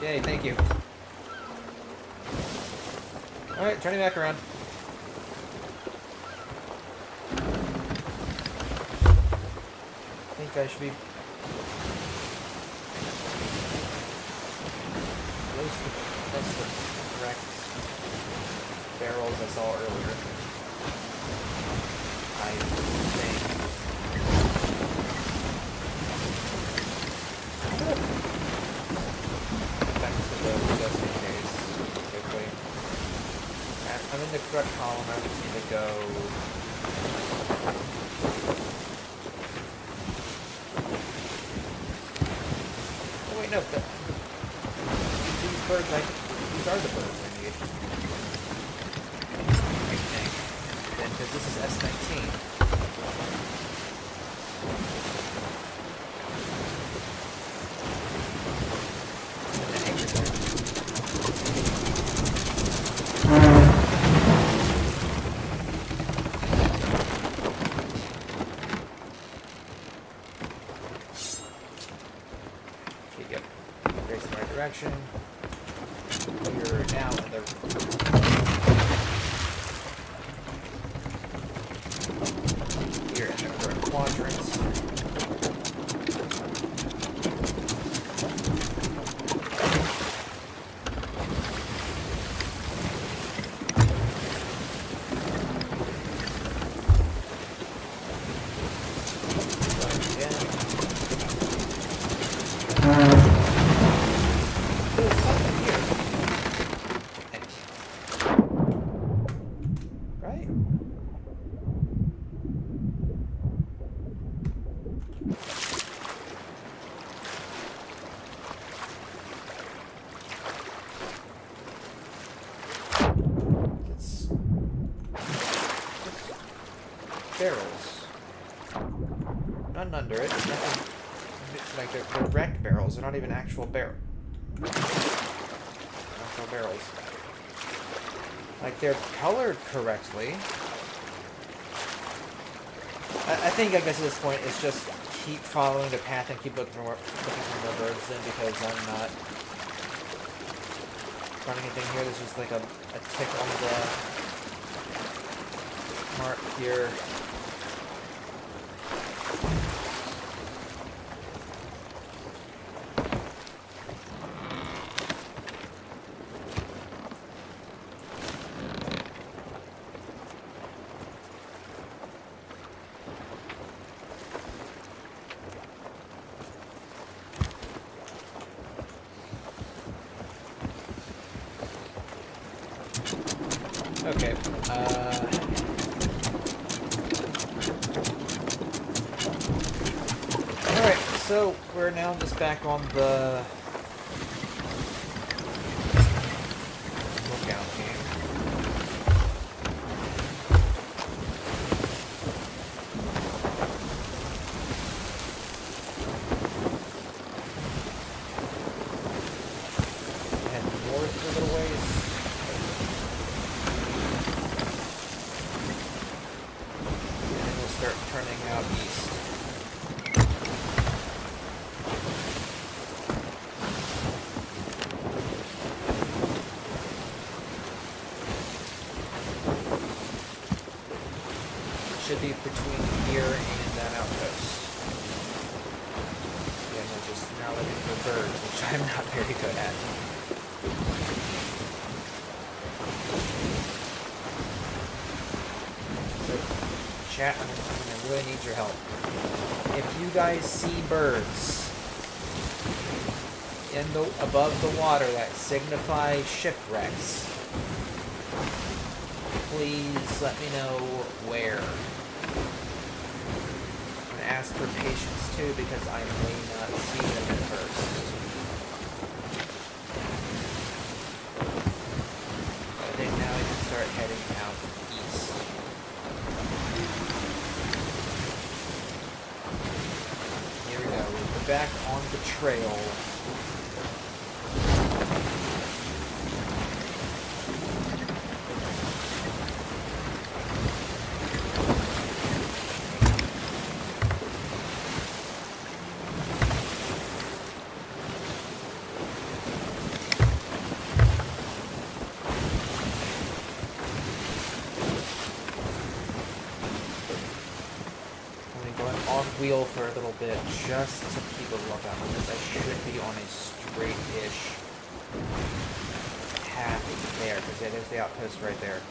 Yay, thank you. Alright, turning back around. I think I should be that's the correct barrels I saw earlier. I think. Back to the just in case, quickly. I'm in the correct column. I just need to go. Oh wait, no. These birds, these are the birds I need. I think. Then, because this is S19. Direction. We're now in the correct quadrants. Barrels. Nothing under it. Nothing. Like they're wrecked barrels. They're not even actual barrels. Like they're colored correctly. I think I guess at this point it's just keep following the path and keep looking for more birds then, because I'm not finding anything here. There's just like a tick on the mark here. Okay, alright, so we're now just back on the lookout team. Head north a little ways. Start turning out east. for birds, which I'm not very good at. So, chat, I really need your help. If you guys see birds above the water that signify shipwrecks, please let me know where. I'm going to ask for patience too, because I may not see them at first. I think now I can start heading out east. Here we go. We're back on the trail. Wheel for a little bit just to keep a lookout, because I should be on a straight-ish path there, because yeah, there's the outpost right there.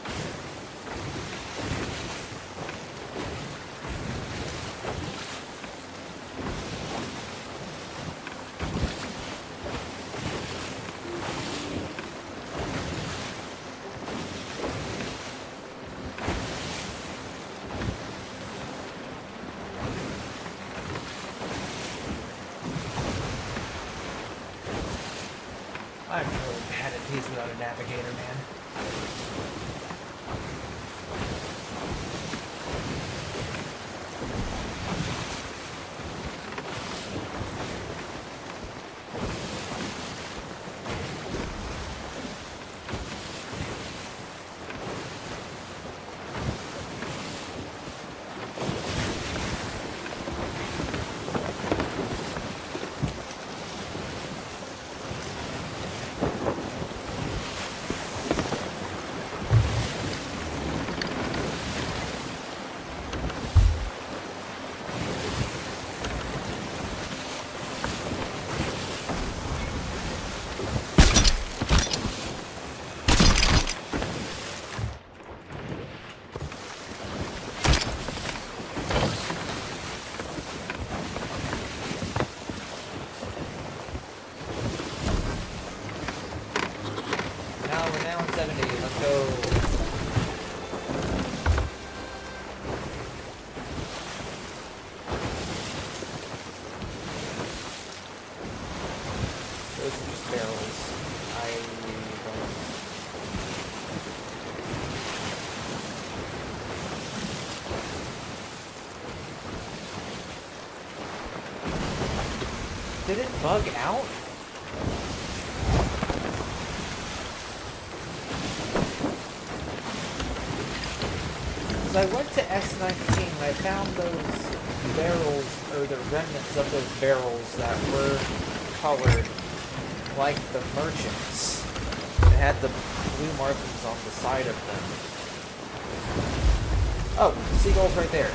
I'm really bad at these without a navigator, man. Did it bug out? Because I went to S19 and I found those barrels, or the remnants of those barrels that were colored like the merchants. It had the blue markings on the side of them. Oh, the seagull's right there.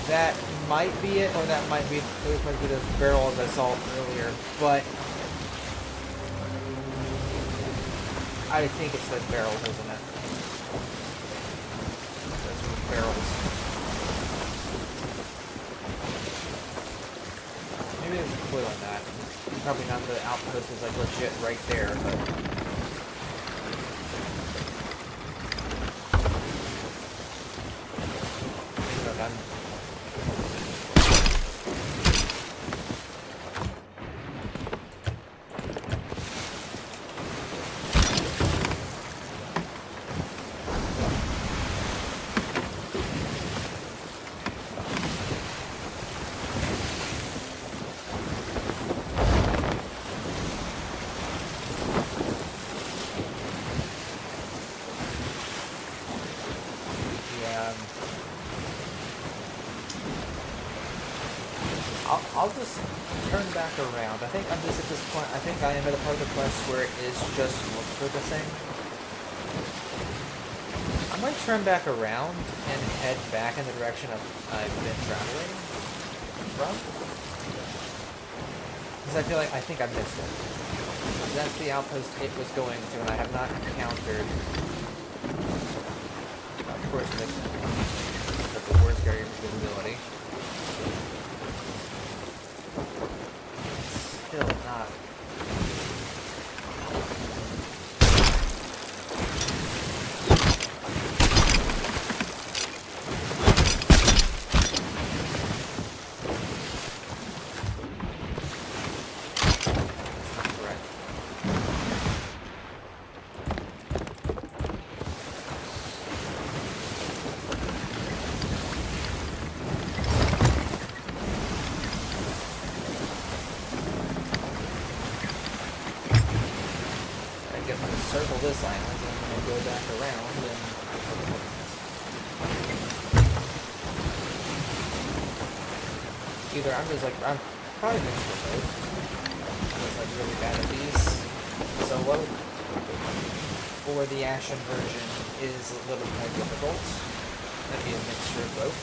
That might be it, or that might be those barrels I saw earlier, but I think it's those barrels, isn't it? Those barrels. Maybe there's a clue on that. Probably not the outpost is like legit right there, but I'll just turn back around. I think I'm just at this point, I think I am at a part of the quest where it is just look for the thing. I might turn back around and head back in the direction I've been traveling. from? Because I think I missed it. That's the outpost it was going to, and I have not encountered. Of course, but the worst area of visibility. Still not. Circle this island and then go back around and either I'm probably mixed with both. I was like really bad at these. So what for the Ashen version is a little more difficult. That'd be a mixture of both.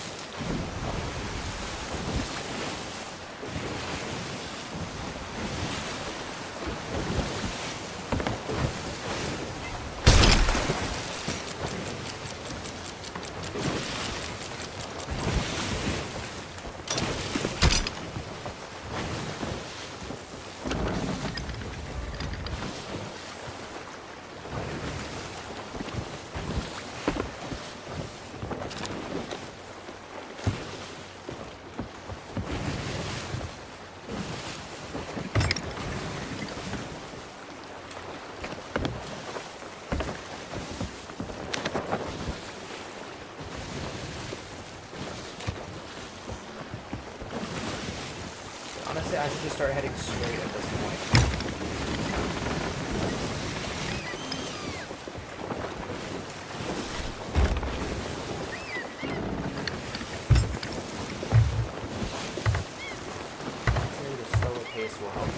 Honestly, I should just start heading straight at this point. Maybe the slower pace will help me.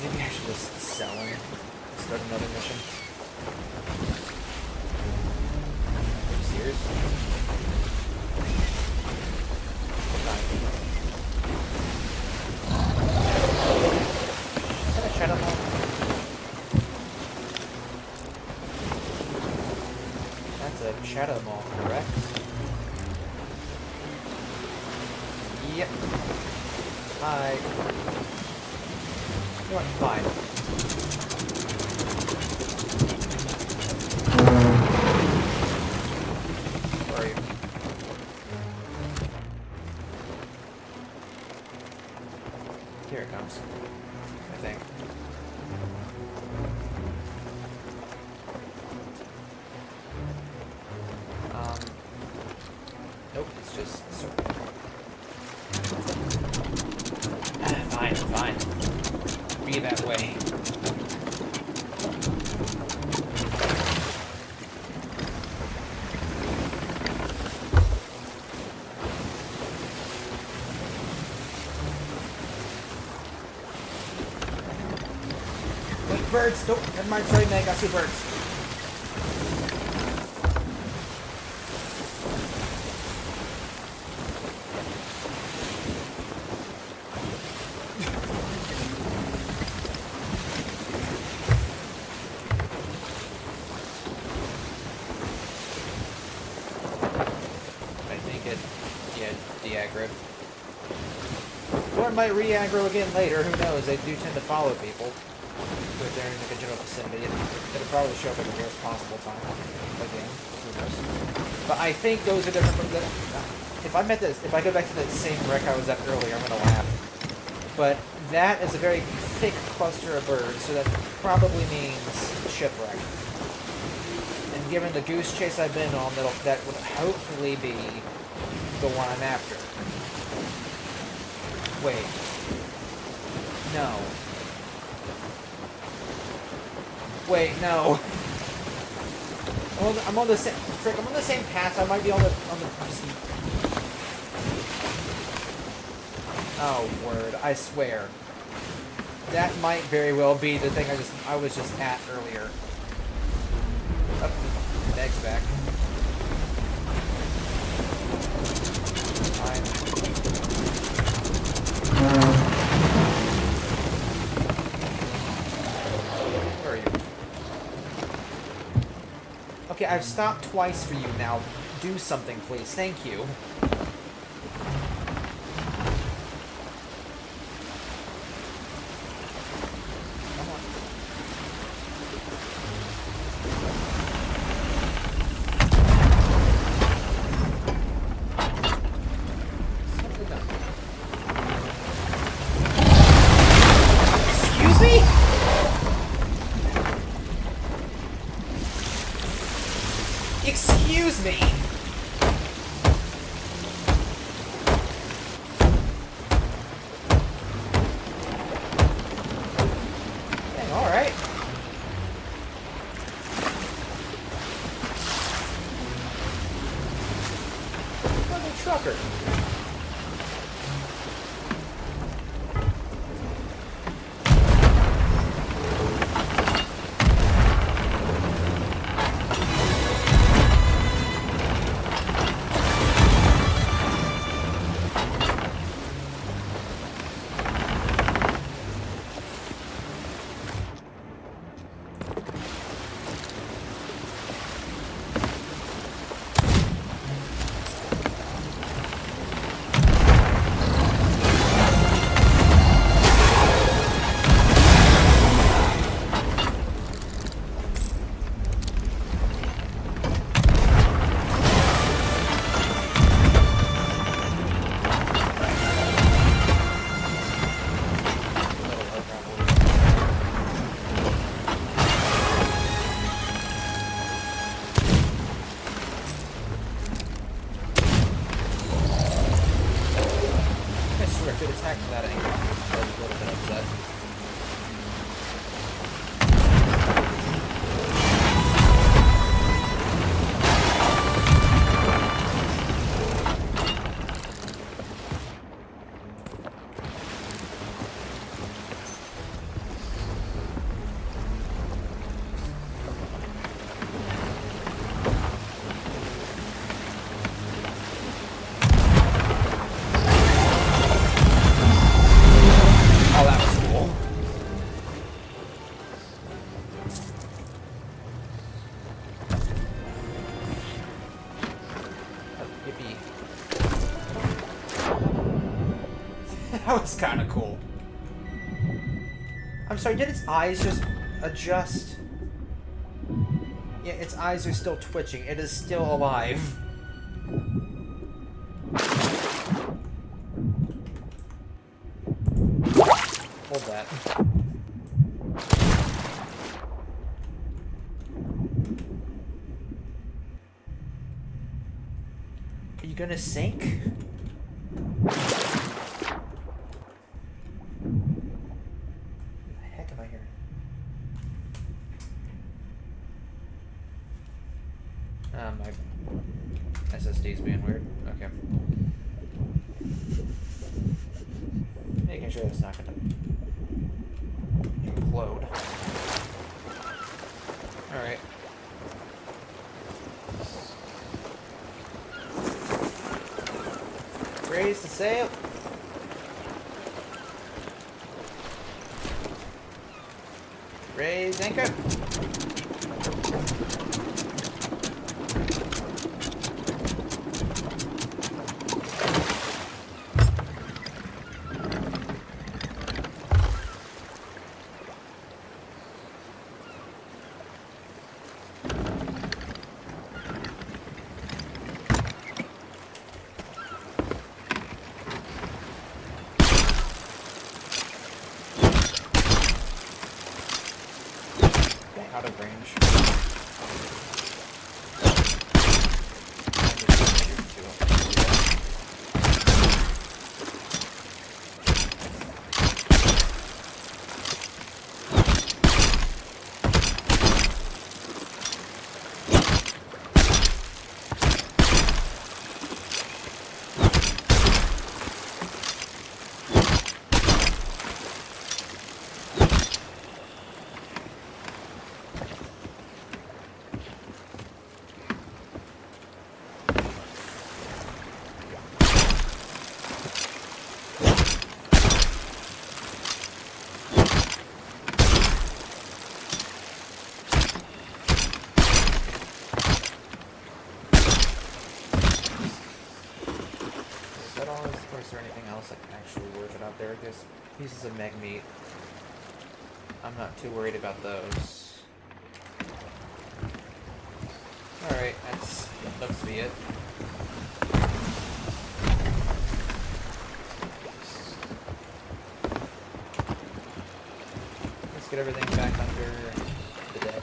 Maybe I should just sell him. Start another mission. Is that a shadow ball? That's a shadow ball, correct? Yep. Hi. You know what? Fine. Here it comes, I think. Nope, it's just circle. Fine, fine. Be that way. Birds! Nope, never mind, sorry, Meg, I see birds. I think it, yeah, de-aggroed. Or it might re-aggro again later, who knows, they do tend to follow people. If they're in the general vicinity, it'll probably show up at the worst possible time. Again, who knows. But I think those are different from the... if I go back to that same wreck I was at earlier, I'm gonna laugh. But that is a very thick cluster of birds, so that probably means shipwreck. And given the goose chase I've been on, that would hopefully be the one I'm after. Wait. No. Wait, no. I'm on the same. Frick, I'm on the same path. I might be on the. Oh word! I swear. That might very well be the thing I was just at earlier. Okay, I've stopped twice for you now. Do something, please. Thank you. Excuse me! Dang, alright. Fucking trucker. If it attacked from that angle, I would have been upset. That was kind of cool. I'm sorry, did its eyes just adjust? Yeah, its eyes are still twitching. It is still alive. Hold that. Are you gonna sink? My SSD's being weird. Okay. Making sure that's not gonna implode. Alright. Raise the sail. Raise anchor. Out of range. like actually worth it out there. There's pieces of meg meat. I'm not too worried about those. Alright, that looks to be it. Let's get everything back under the deck.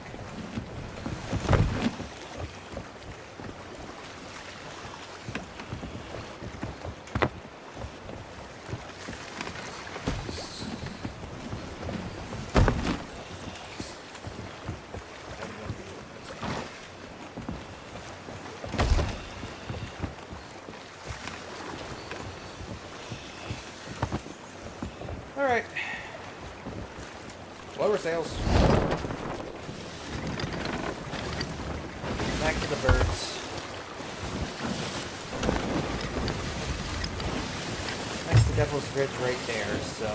Alright. Lower sails. Back to the birds. That's the Devil's Bridge right there, so...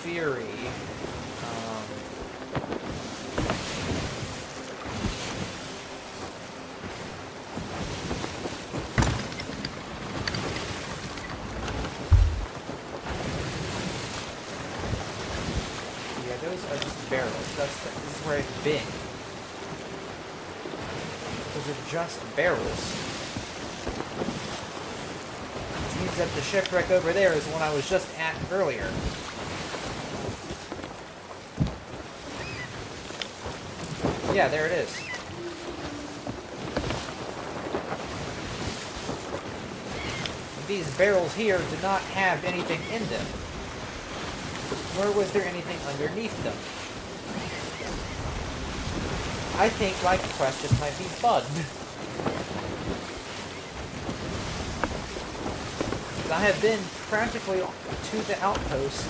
Theory... those are just barrels. This is where I've been. Those are just barrels. Which means that the shipwreck over there is one I was just at earlier. Yeah, there it is. These barrels here did not have anything in them. Nor was there anything underneath them. I think my quest just might be bugged. I have been practically to the outpost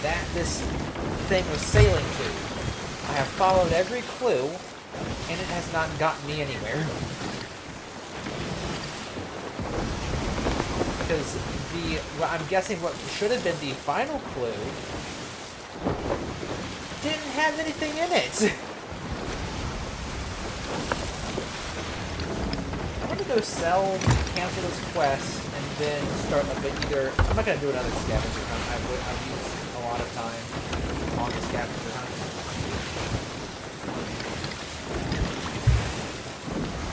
that this thing was sailing to. I have followed every clue, and it has not gotten me anywhere. Because I'm guessing what should have been the final clue didn't have anything in it. I'm gonna go sell, cancel this quest, and then start up either. I'm not gonna do another scavenger hunt. I've used a lot of time on the scavenger hunt.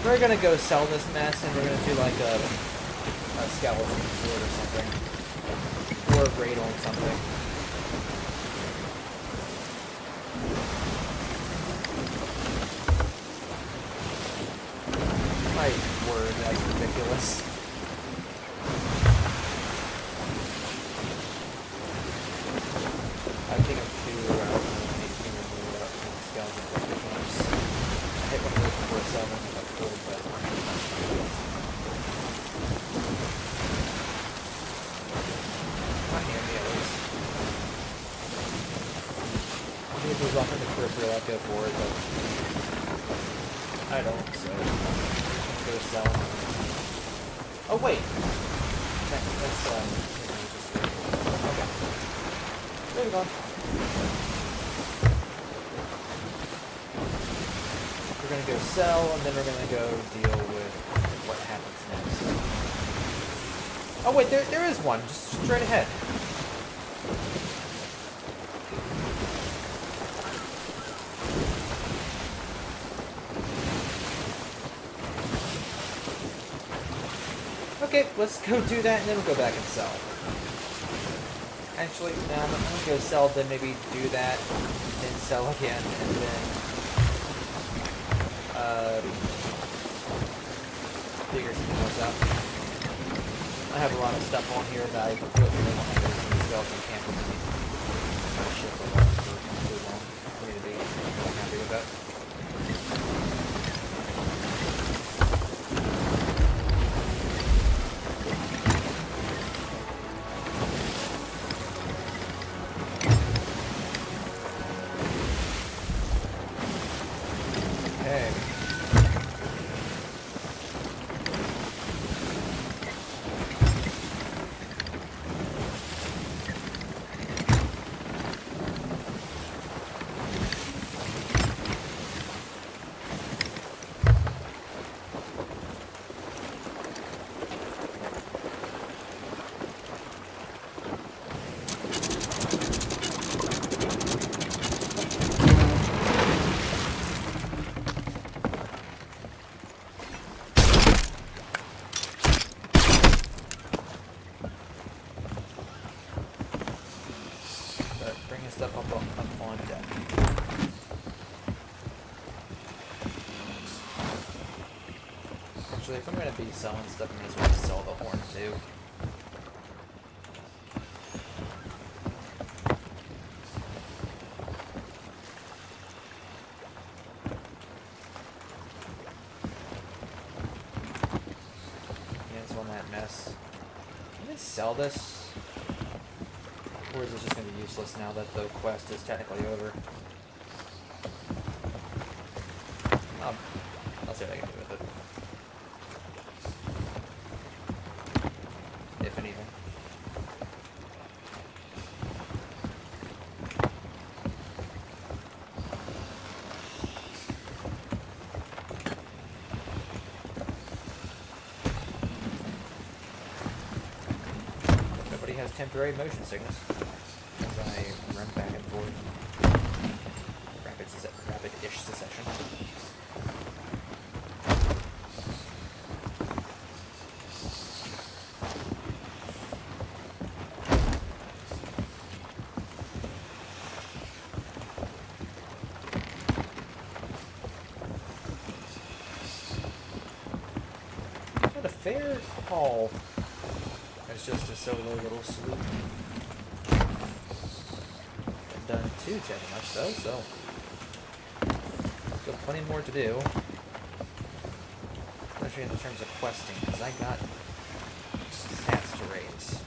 We're gonna go sell this mess, and we're gonna do like a skeleton sword or something. Or a great on something. My word, that's ridiculous. I think I'm too make me remove skeleton performance. I hit one of those before 7, that's cool, but not handy at least. If it was off in the peripheral, I'd go for it, but I don't, so let's go sell them. Oh wait! That's okay. There we go. We're gonna go sell, and then we're gonna go deal with what happens next. Oh wait, there is one, just straight ahead. Okay, let's go do that, and then we'll go back and sell. Actually, no, I'm gonna go sell, then maybe do that, then sell again, and then figure something else out. I have a lot of stuff on here that I really want to do some skeleton camp with me. My ship alone for too long for me to be happy with that. on deck. Actually, if I'm going to be selling stuff, I may as well sell the horn too. Cancel that mess. Can I sell this? Or is it just going to be useless now that the quest is technically over? I'll see what I can do with it. If anything. Nobody has temporary motion sickness. As I run back and forth. Rapid-ish succession. Not a fair haul. It's just a solo little sloop. I've done too much though, so still plenty more to do. Especially in terms of questing, because I got stats to raise.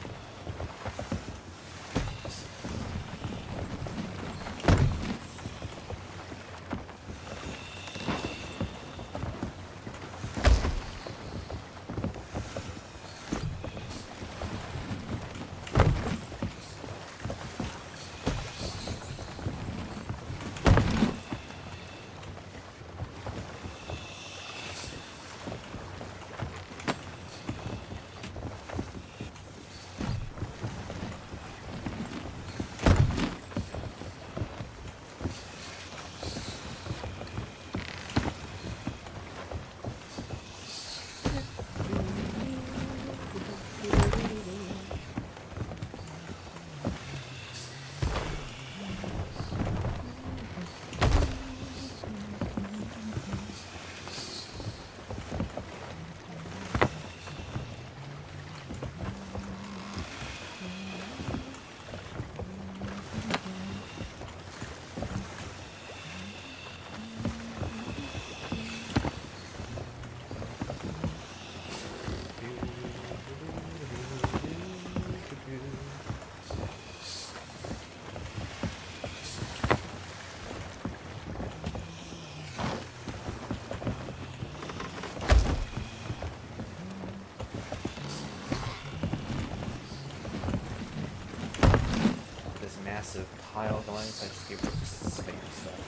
Massive pile going, so I just give it just spam stuff.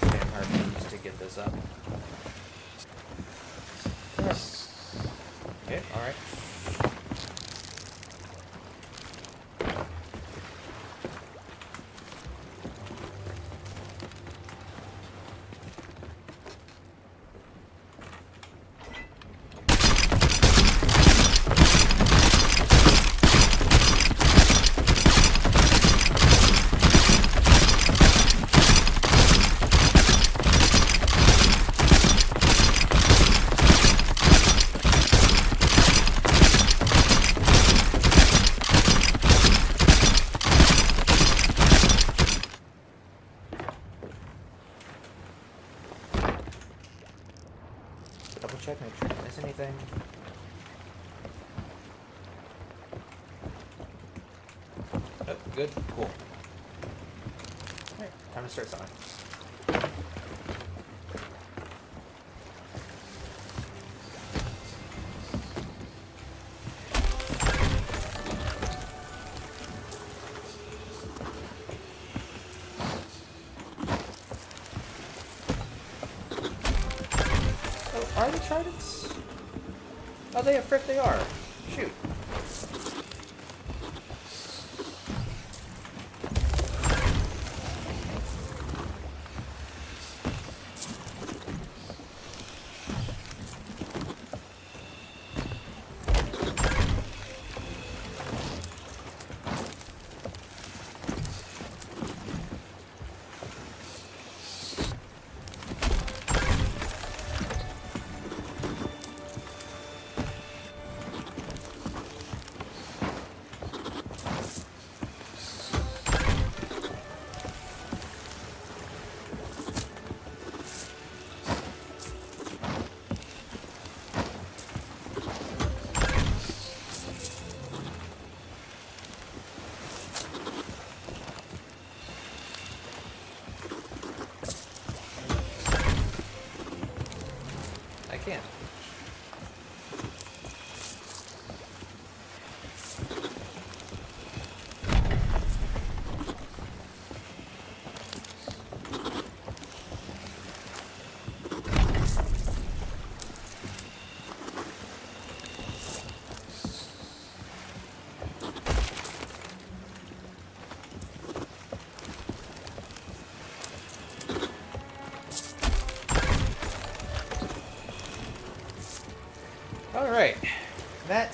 Damn hard moves to get this up. Okay, alright. Double check, make sure I didn't miss anything. Oh, good, cool. Alright, time to start selling. Are they tridents? Oh, they have frick, they are. Shoot.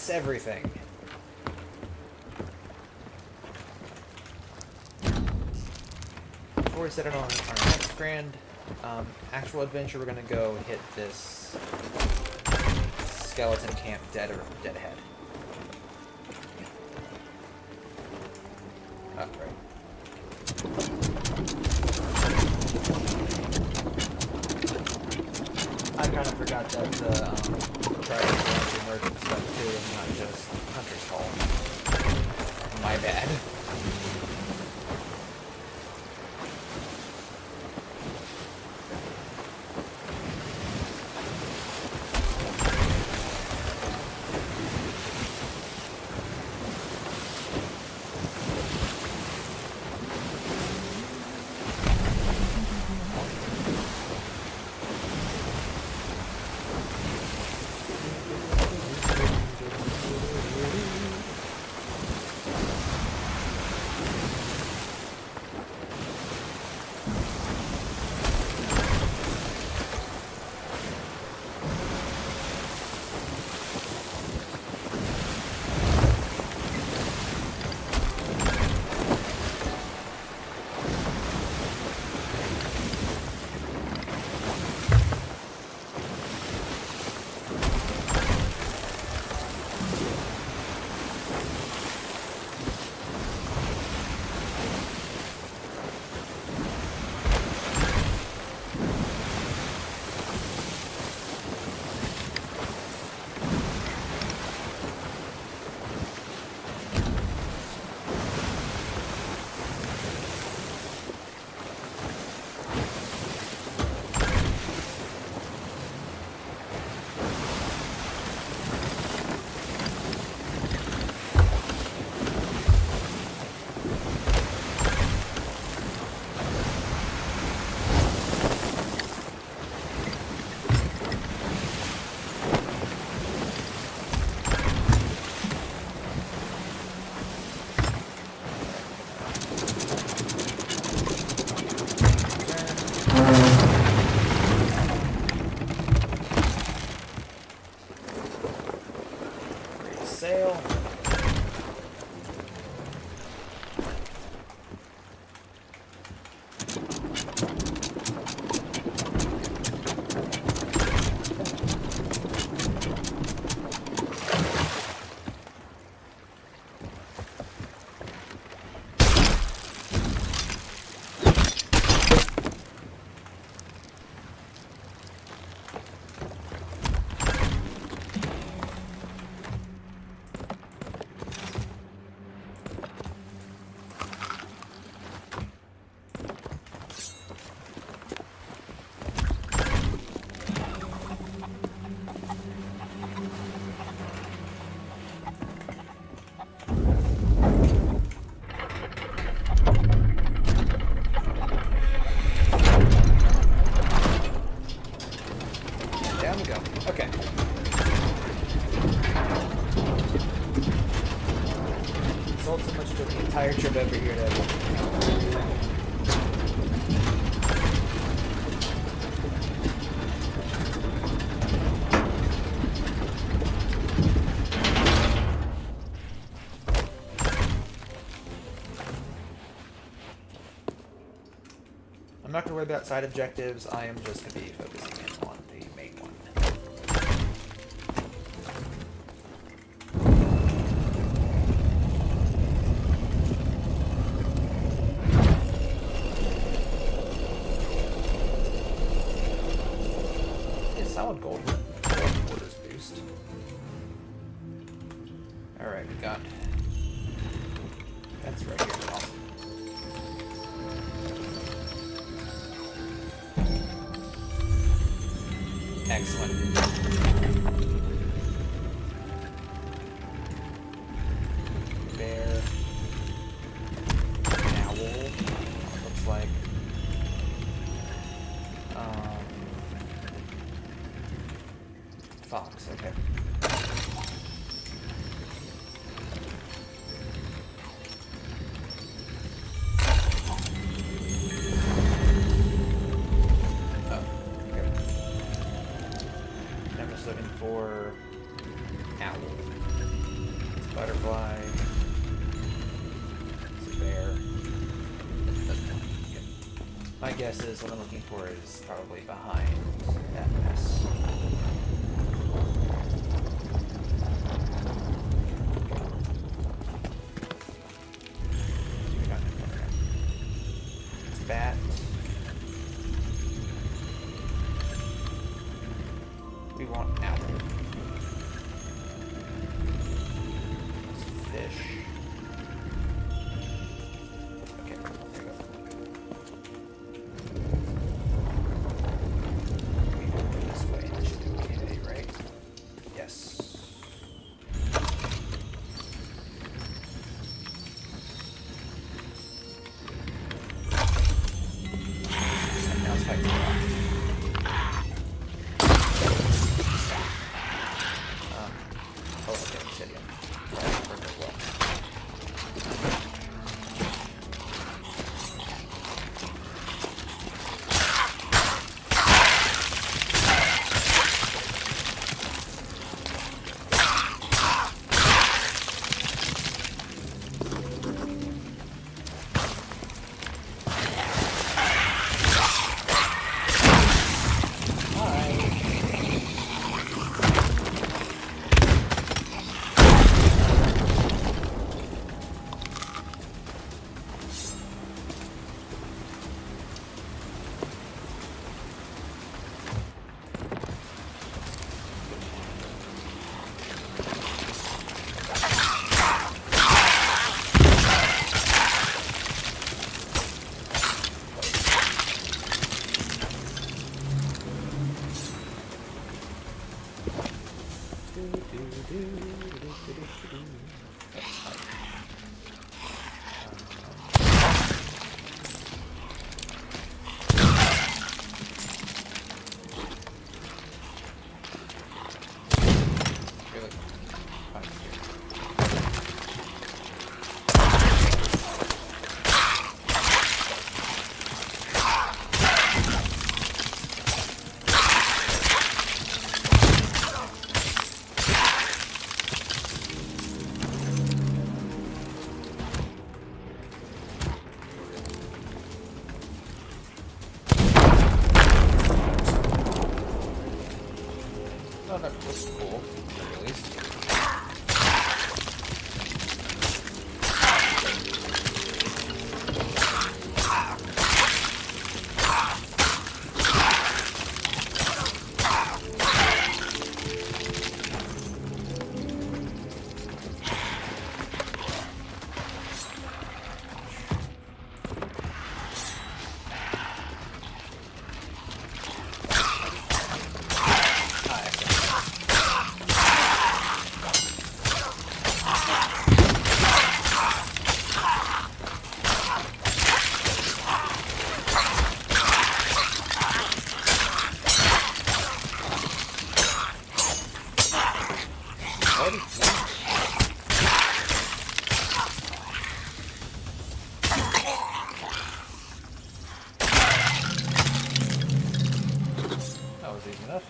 fix everything. Before we set it on our next grand actual adventure, we're gonna go hit this skeleton camp dead ahead. Oh, right. I kind of forgot that the Trident was emergent stuff too, and not just Hunter's Call. My bad. Sail. Down we go. Okay. Sold so much to the entire trip over here to... I'm not going to worry about side objectives. I am just going to be focusing in on the main one. Yeah, solid gold orders boost. Alright, we got... That's right here. Awesome. Excellent. Bear. Owl. Looks like. Fox, okay. Looking for owl. My guess is what I'm looking for is probably behind that mess. It's bat. We want apple. Fish. Okay, there we go. We go this way. That should be okay, right? Yes. Now let's fight the rock. Oh, okay, we said yeah. That's worked out well. Oh, that looks cool, at least. That was easy enough.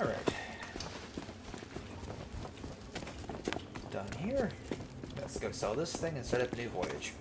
Alright. Done here. Let's go sell this thing and start up a new voyage.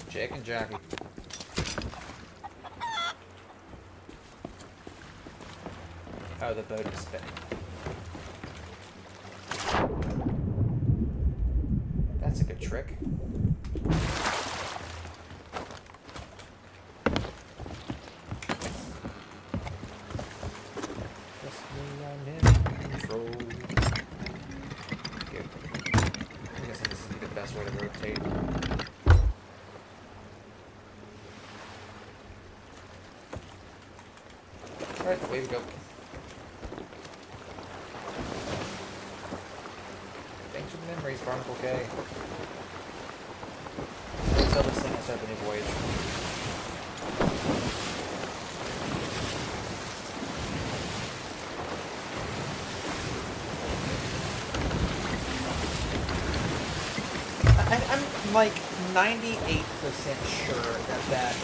Jake and Jackie. Oh, the boat is spinning. like a trick. Just me, I'm in control. Here. I'm guessing this would be the best way to rotate. Alright, away we go. Thanks for the memories, Barnacle K. Let's sell this thing and start the new voyage. I'm like 98% sure that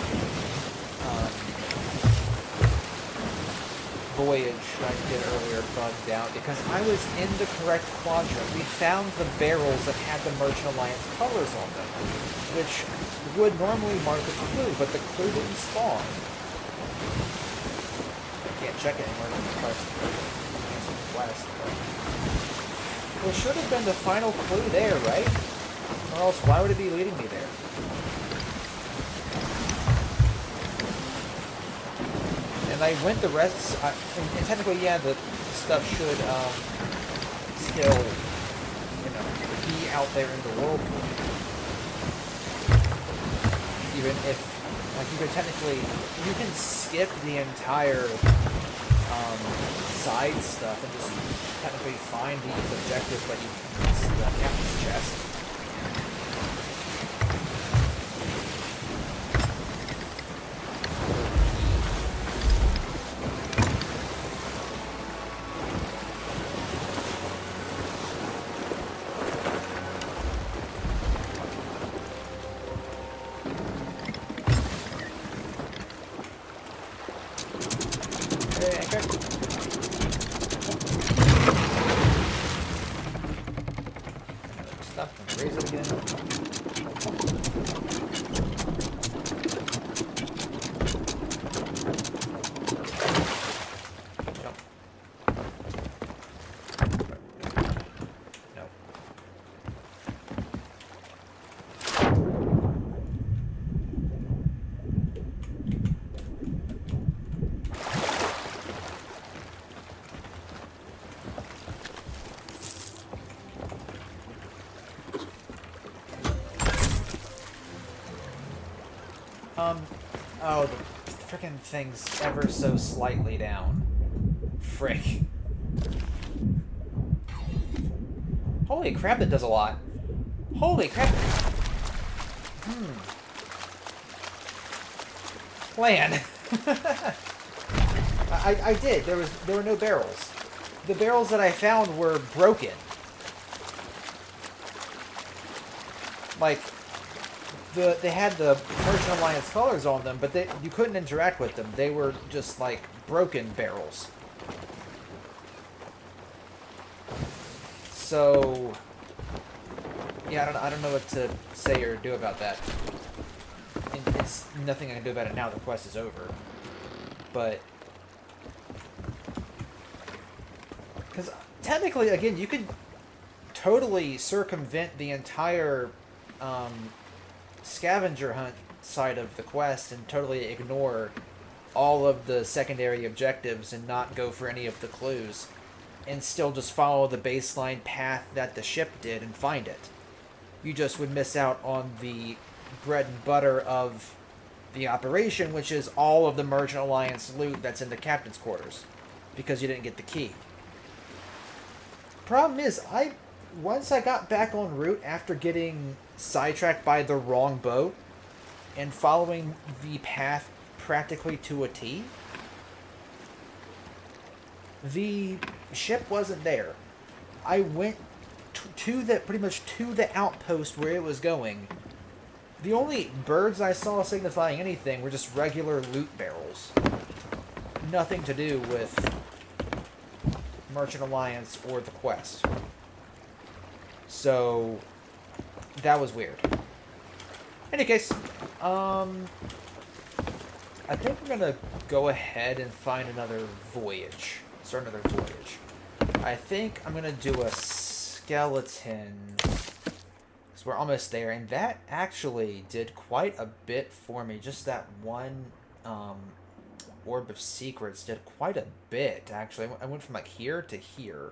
voyage I did earlier bugged out because I was in the correct quadrant. We found the barrels that had the Merchant Alliance colors on them, which would normally mark the clue, but the clue didn't spawn. I can't check it anymore than the quest. Well, it should have been the final clue there, right? Or else why would it be leading me there? And I went the rest, and technically, yeah, the stuff should still, you know, be out there in the world. Even if, like, you could technically, you can skip the entire side stuff and just technically find the objective that you can the captain's chest. Oh, the frickin' thing's ever so slightly down. Frick. Holy crap, that does a lot. Holy crap. Plan. I did. There were no barrels. The barrels that I found were broken. Like, they had the Merchant Alliance colors on them, but you couldn't interact with them. They were just, like, broken barrels. So, yeah, I don't know what to say or do about that. It's nothing I can do about it now. The quest is over. But, because technically, again, you could totally circumvent the entire scavenger hunt side of the quest and totally ignore all of the secondary objectives and not go for any of the clues and still just follow the baseline path that the ship did and find it. You just would miss out on the bread and butter of the operation, which is all of the Merchant Alliance loot that's in the captain's quarters, because you didn't get the key. Problem is, once I got back en route after getting sidetracked by the wrong boat and following the path practically to a T, the ship wasn't there. I went pretty much to the outpost where it was going. The only birds I saw signifying anything were just regular loot barrels. Nothing to do with Merchant Alliance or the quest. So that was weird. In any case, I think we're gonna go ahead and find another voyage. Start another voyage. I think I'm gonna do a skeleton. Because So we're almost there, and that actually did quite a bit for me. Just that one Orb of Secrets did quite a bit, actually. I went from like here to here.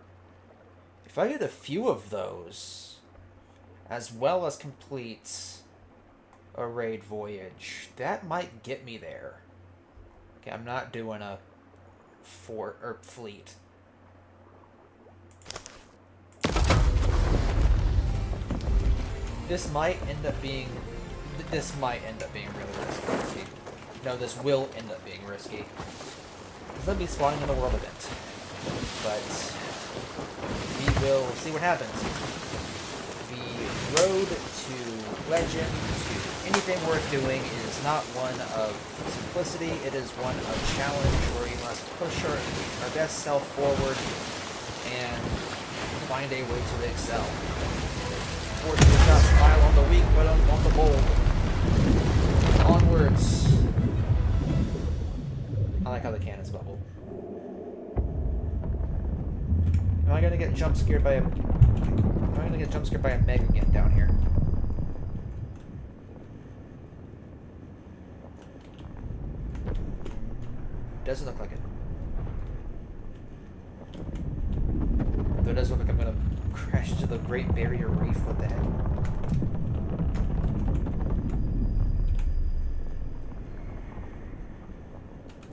If I get a few of those, as well as complete a raid voyage, that might get me there. Okay, I'm not doing a fort or fleet. This might end up being really risky. No, this will end up being risky. It's going to be spawning in the world event. But we will see what happens. The road to legend, to anything worth doing, is not one of simplicity. It is one of challenge, where we must push our best self forward and find a way to excel. Fortune does not smile on the weak, but on the bold. Onwards. I like how the cannons bubble. Am I gonna get jump scared by a Meg again down here? Doesn't look like it. Though it does look like I'm gonna crash into the Great Barrier Reef. What the heck?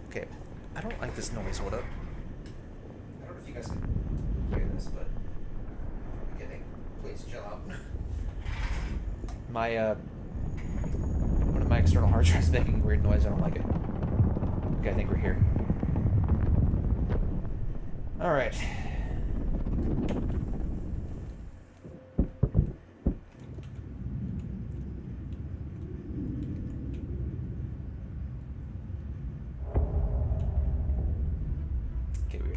Okay, I don't like this noise. Hold up. I don't know if you guys can hear this, but I'm kidding. Please chill out. My one of my external hard drives is making weird noise. I don't like it. Okay, I think we're here. All right.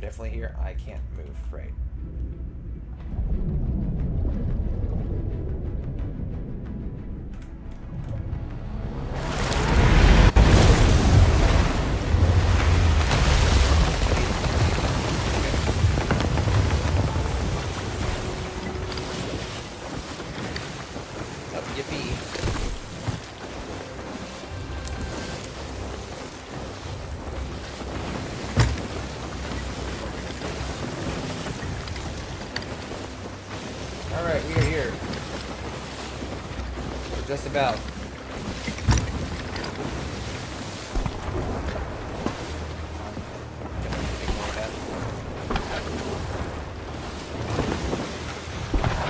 Definitely here. I can't move, right? Oh, yippee. Alright, we are here. Just about.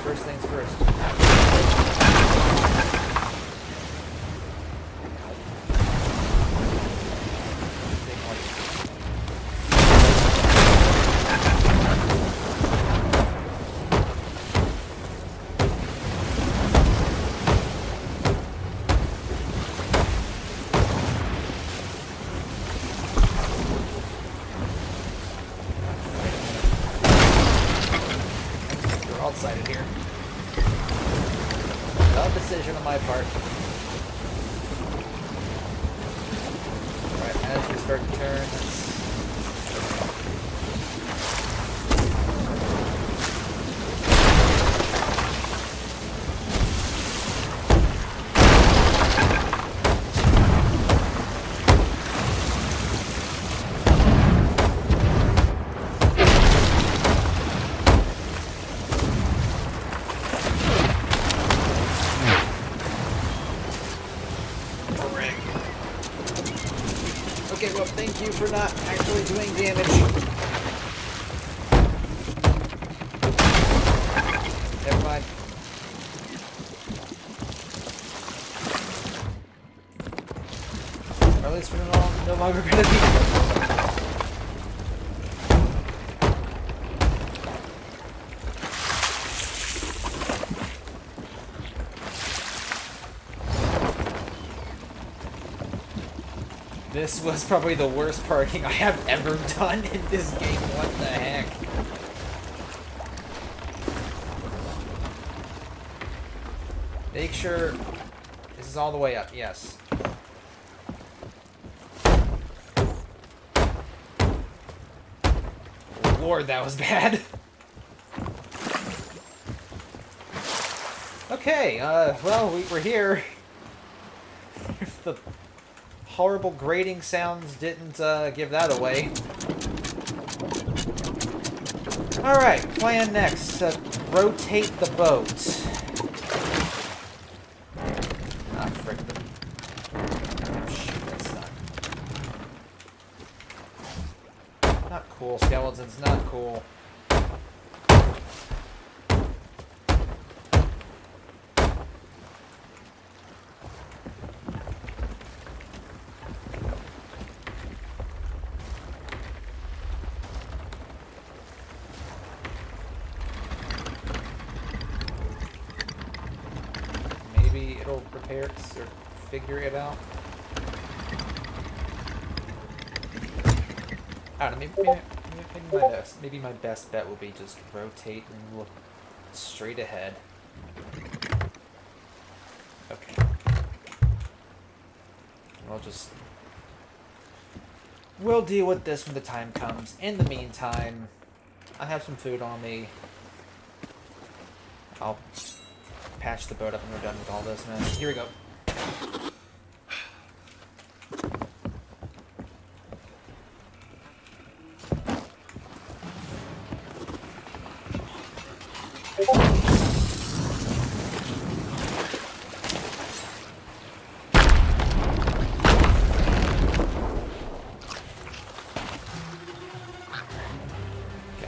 First things first. Outside here. Dumb decision on my part. Alright, as we start to turn, okay, well, thank you for not actually doing damage. Never mind. Or at least we're no longer gonna be. This was probably the worst parking I have ever done in this game. What the heck? Make sure this is all the way up. Yes. Lord, that was bad. Okay, well, we're here. If the horrible grating sounds didn't give that away. Alright, plan next. Rotate the boat. Ah, frick. Oh, shoot, that's not cool. Skeletons, not cool. Maybe it'll repair it or figure it out. I don't know, maybe my best bet will be just rotate and look straight ahead. Okay. We'll deal with this when the time comes. In the meantime, I have some food on me. I'll patch the boat up when we're done with all this mess. Here we go.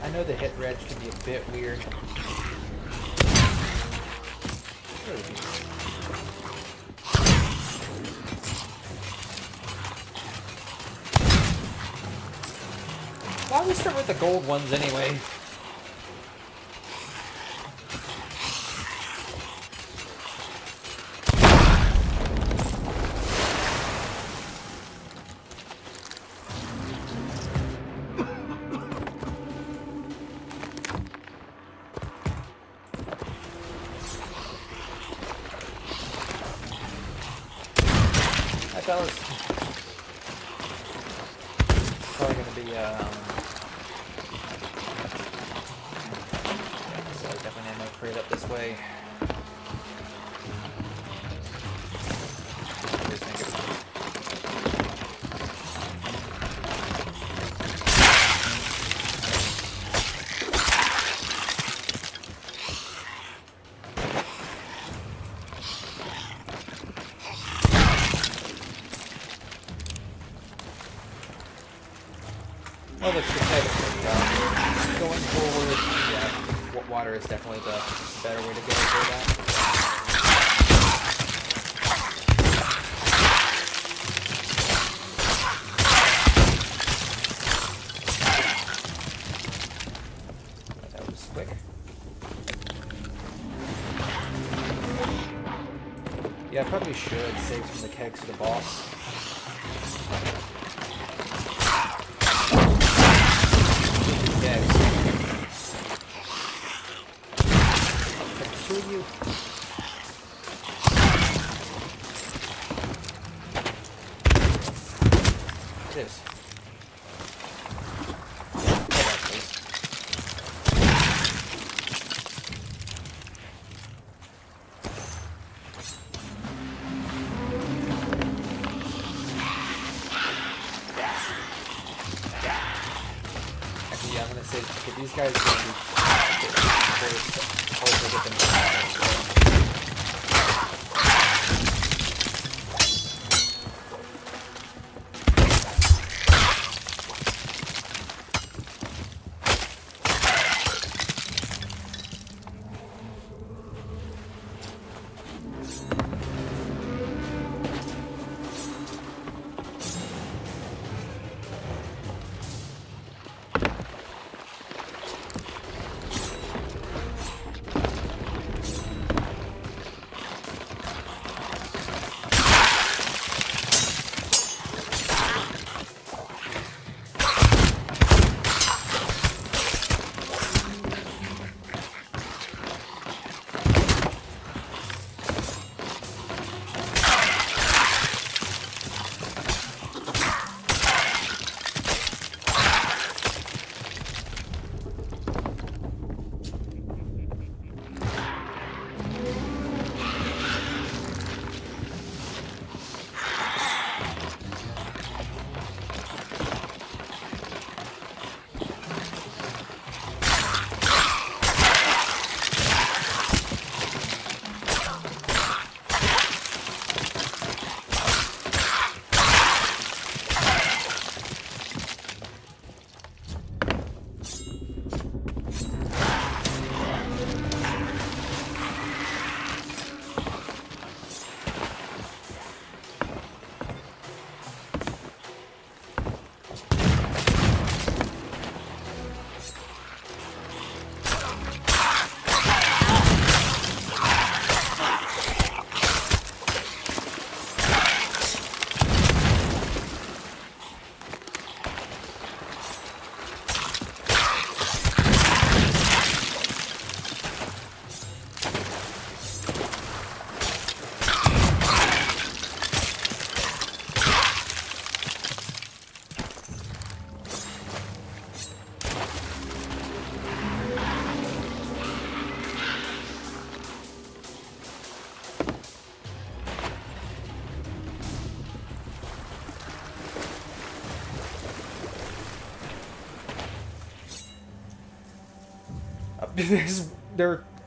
I know the hit reg can be a bit weird. Why don't we start with the gold ones anyway? That was probably going to be, so definitely ammo crate up this way. Well, that's the type of going forward, yeah, water is definitely the better way to go for that. That was quick. Yeah, I probably should save some of the kegs for the boss. You. It is. Actually, yeah, I'm gonna say these guys are gonna be hard to get them.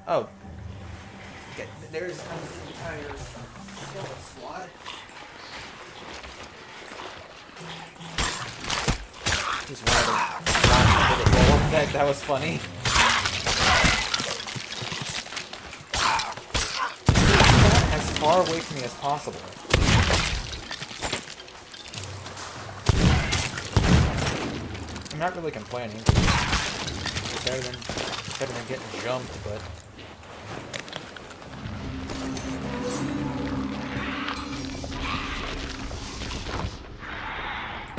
Oh. Okay, there's an entire skeleton squad. Just wanted to launch into the roll effect. That was funny. As far away from me as possible. I'm not really complaining. It's better than getting jumped, but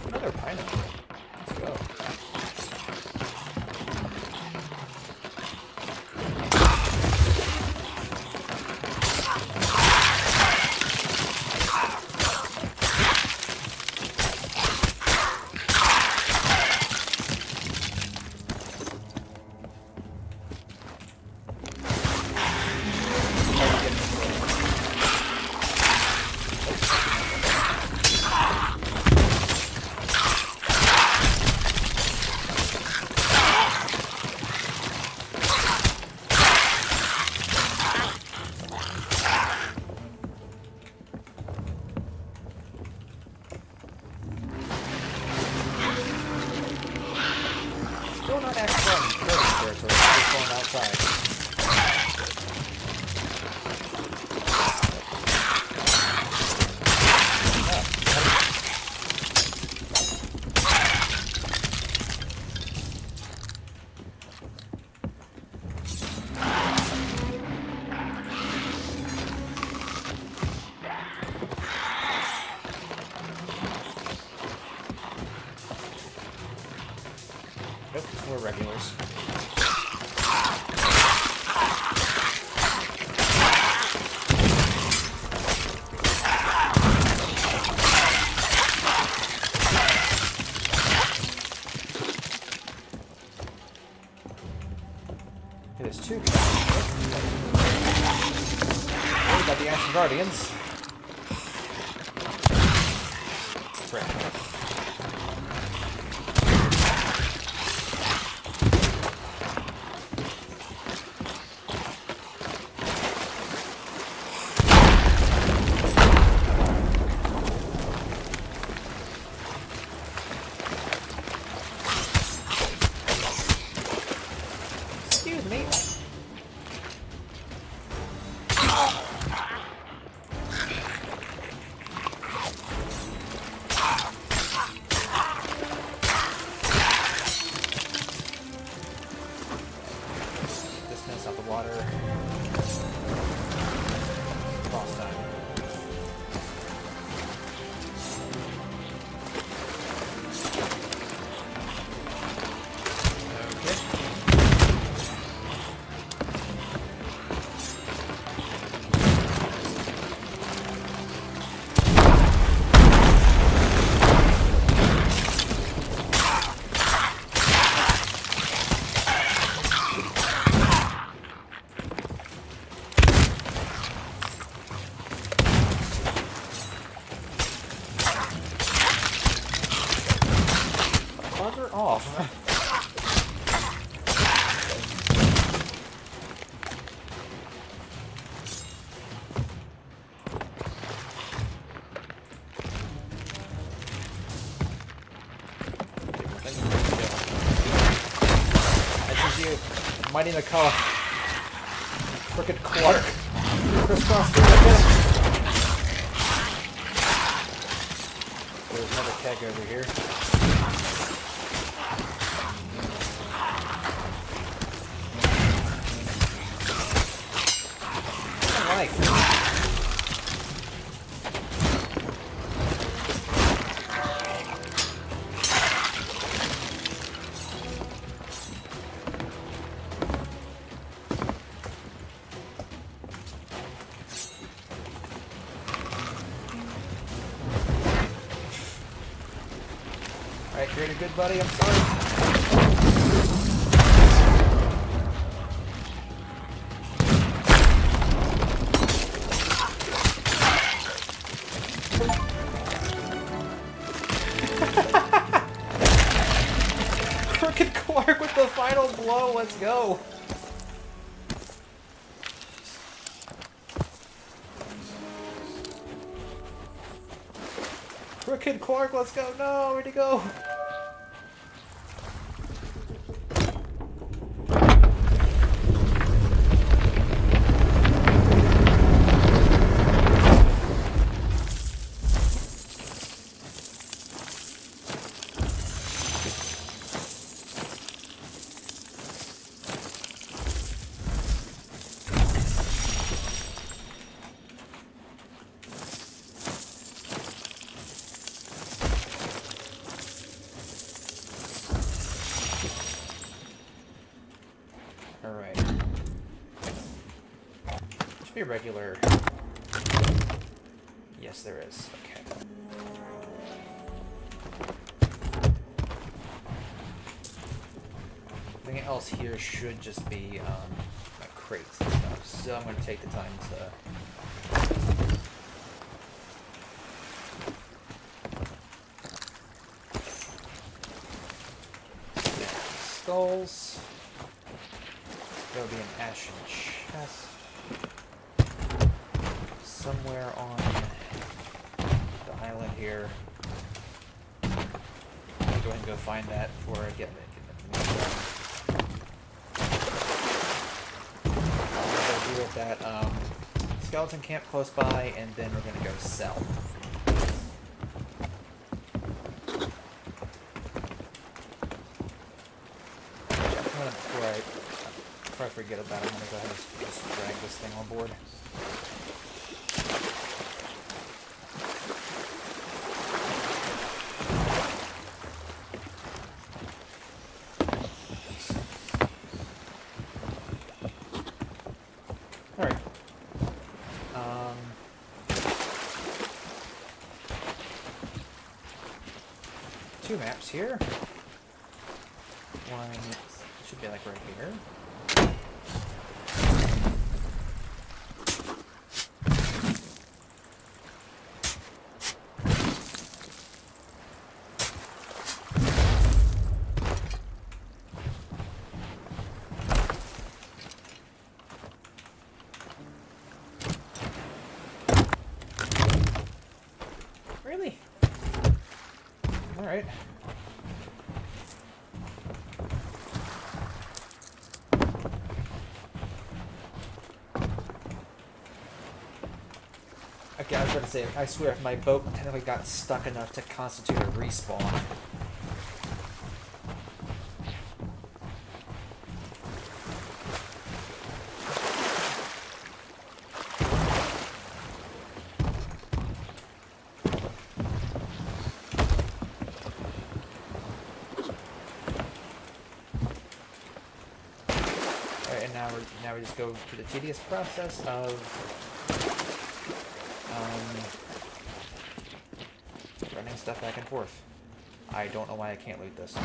another pineapple. Let's go. Still not actually on curving territory, just going outside. Nope, we're regulars. There's two. Oh, we got the Ashen Guardians. Frick. Excuse me. Distance out the water. Cross time. Bugger off. That's you. Mighty Macaw. Crooked Clark. Crisscross There's another keg over here. Life. Alright, you're a good buddy, I'm sorry. Crooked Clark with the final blow, let's go. Crooked Clark, let's go. No, where'd he go? Alright. Should be a regular... Yes, there is. Okay. Everything else here should just be crates and stuff. So I'm going to take the time to... Skulls. There'll be an ashen chest somewhere on the island here. I'm gonna go ahead and go find that before I get the meat done. I'm gonna go deal with that skeleton camp close by, and then we're gonna go sell. Before I forget about it, I'm going to go ahead and just drag this thing on board. Alright. 2 maps here. One should be like right here. Really? Alright. Okay, I was going to say, I swear if my boat technically got stuck enough to constitute a respawn. Alright, and now we just go through the tedious process of running stuff back and forth. I don't know why I can't loot this.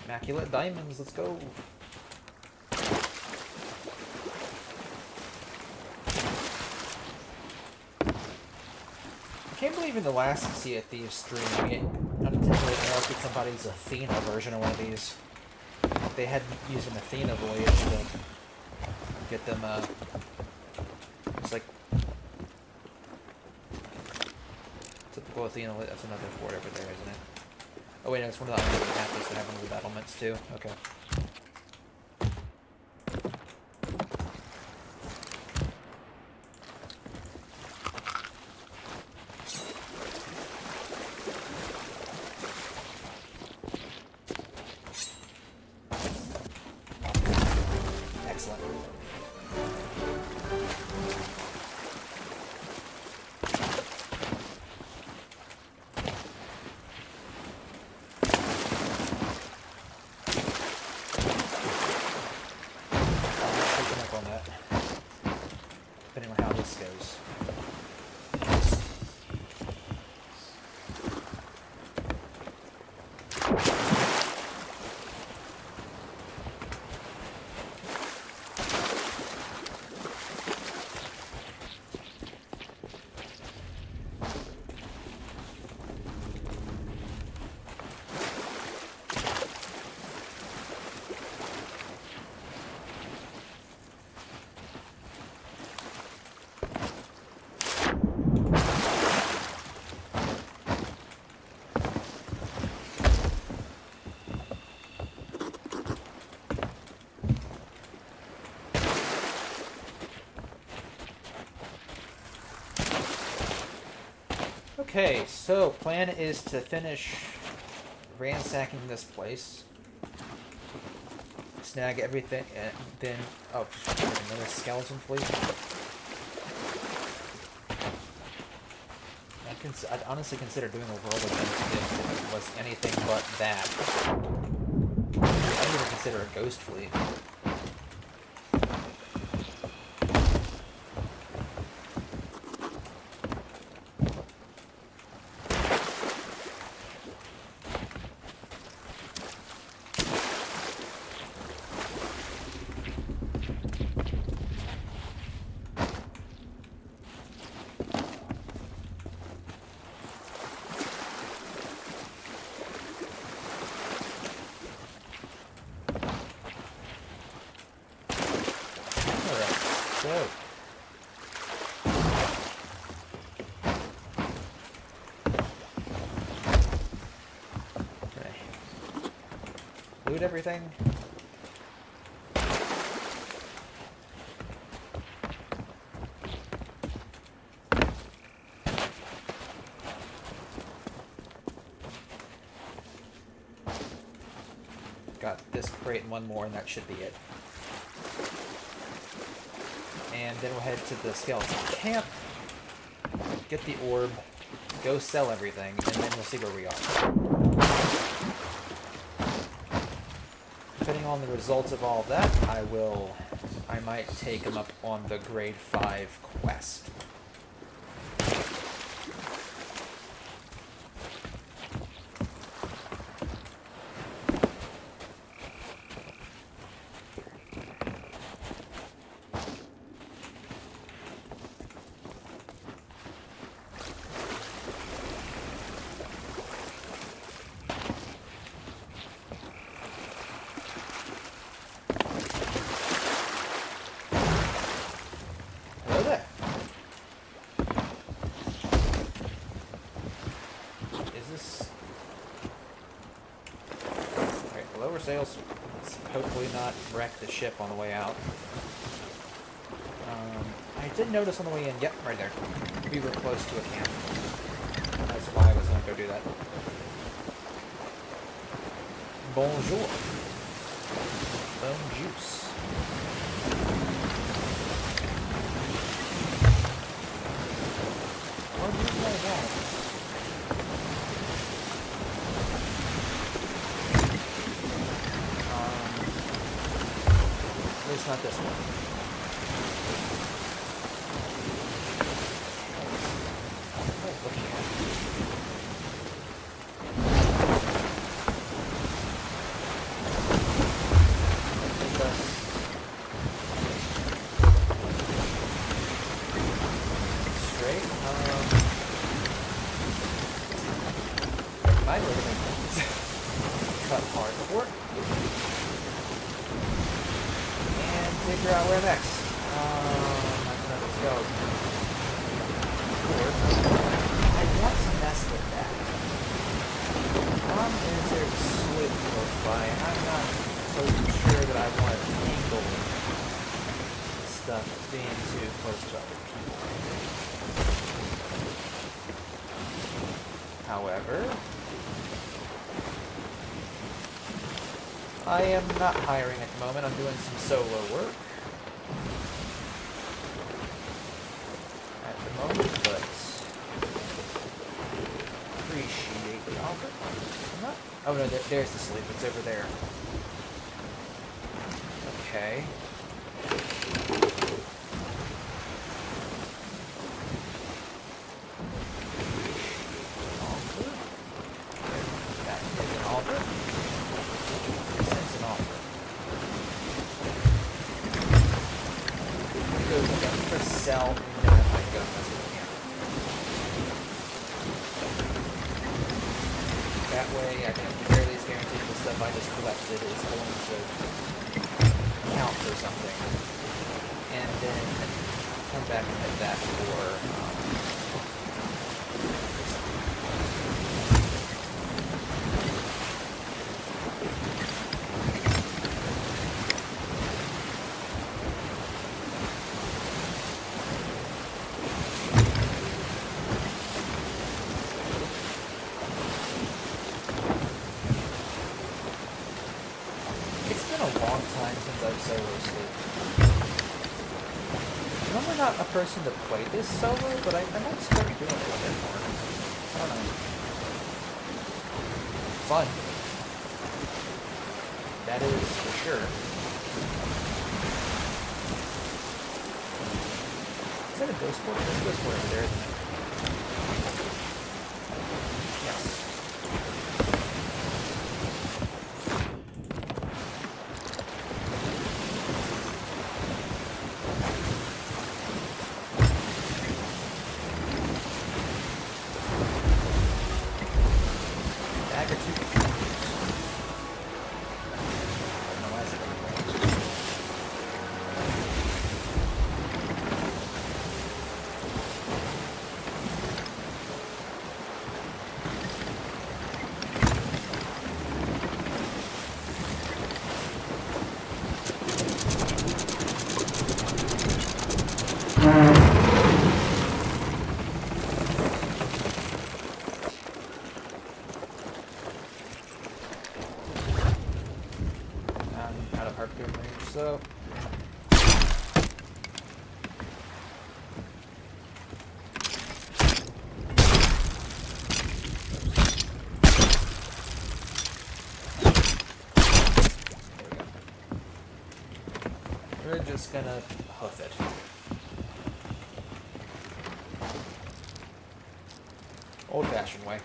Immaculate diamonds, let's go. I can't believe in the last Sea of Thieves stream, it unintentionally interrupted somebody's Athena version of one of these. They had used an Athena voyage to get them, it's like typical Athena, that's another fort over there, isn't it? Oh wait, no, it's one of the islands that have one of the battlements too. Okay. Excellent. Okay, so plan is to finish ransacking this place. Snag everything, and then... Oh, another skeleton fleet. I'd honestly consider doing a world event if it was anything but that. I'd even consider a ghost fleet. Loot everything. Got this crate and one more, and that should be it. And then we'll head to the skeleton camp, get the orb, go sell everything, and then we'll see where we are. Depending on the results of all of that, I might take him up on the grade 5 quest. Sails, hopefully not wreck the ship on the way out. I did notice on the way in, yep, right there. We were close to a camp. That's why I was going to go do that. Bonjour. Bone juice. What do you know that? At least not this one. What am I looking at? Straight? Might have been cut hard before. Figure out where next. Another skeleton. I want to mess with that. The problem is there's a slip close by, and I'm not so sure that I want to tangle stuff being too close to other people. However, I am not hiring at the moment. I'm doing some solo work at the moment, but appreciate the offer. I'm not. Oh no, there's the sleep. It's over there. Okay. Altar. That is an altar. Sell, and then I might go mess with him. That way I can at the very least guarantee the stuff I just collected is going to count for something. And then come back and hit that for been a long time since I've solo sleep. I'm normally not a person to play this solo, but I might start doing it a bit more. I don't know. Fun. That is for sure. Is that a ghost port? There's a ghost port over there, isn't it? Yes. Dagger 2. Out of harpoon range, so we're just gonna hoof it. Old-fashioned way.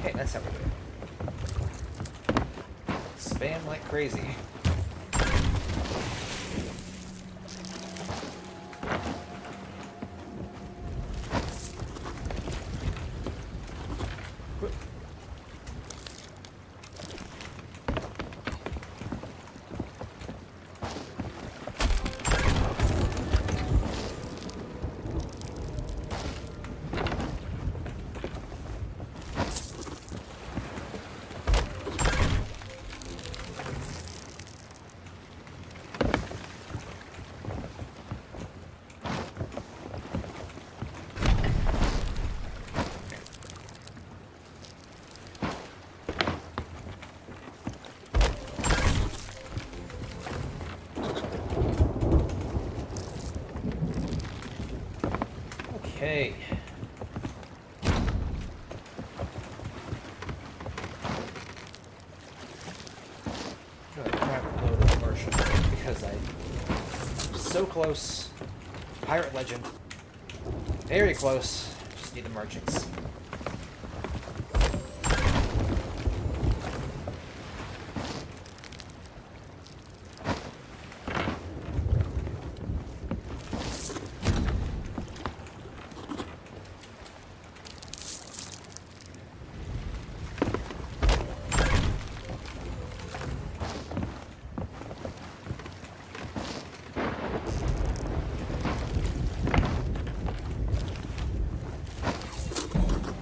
Okay, that's how we do it. Spam like crazy. Okay. I'm gonna grab a load of Martian because I'm so close. Pirate Legend. Very close. Just need the merchants.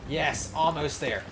Yes, almost there.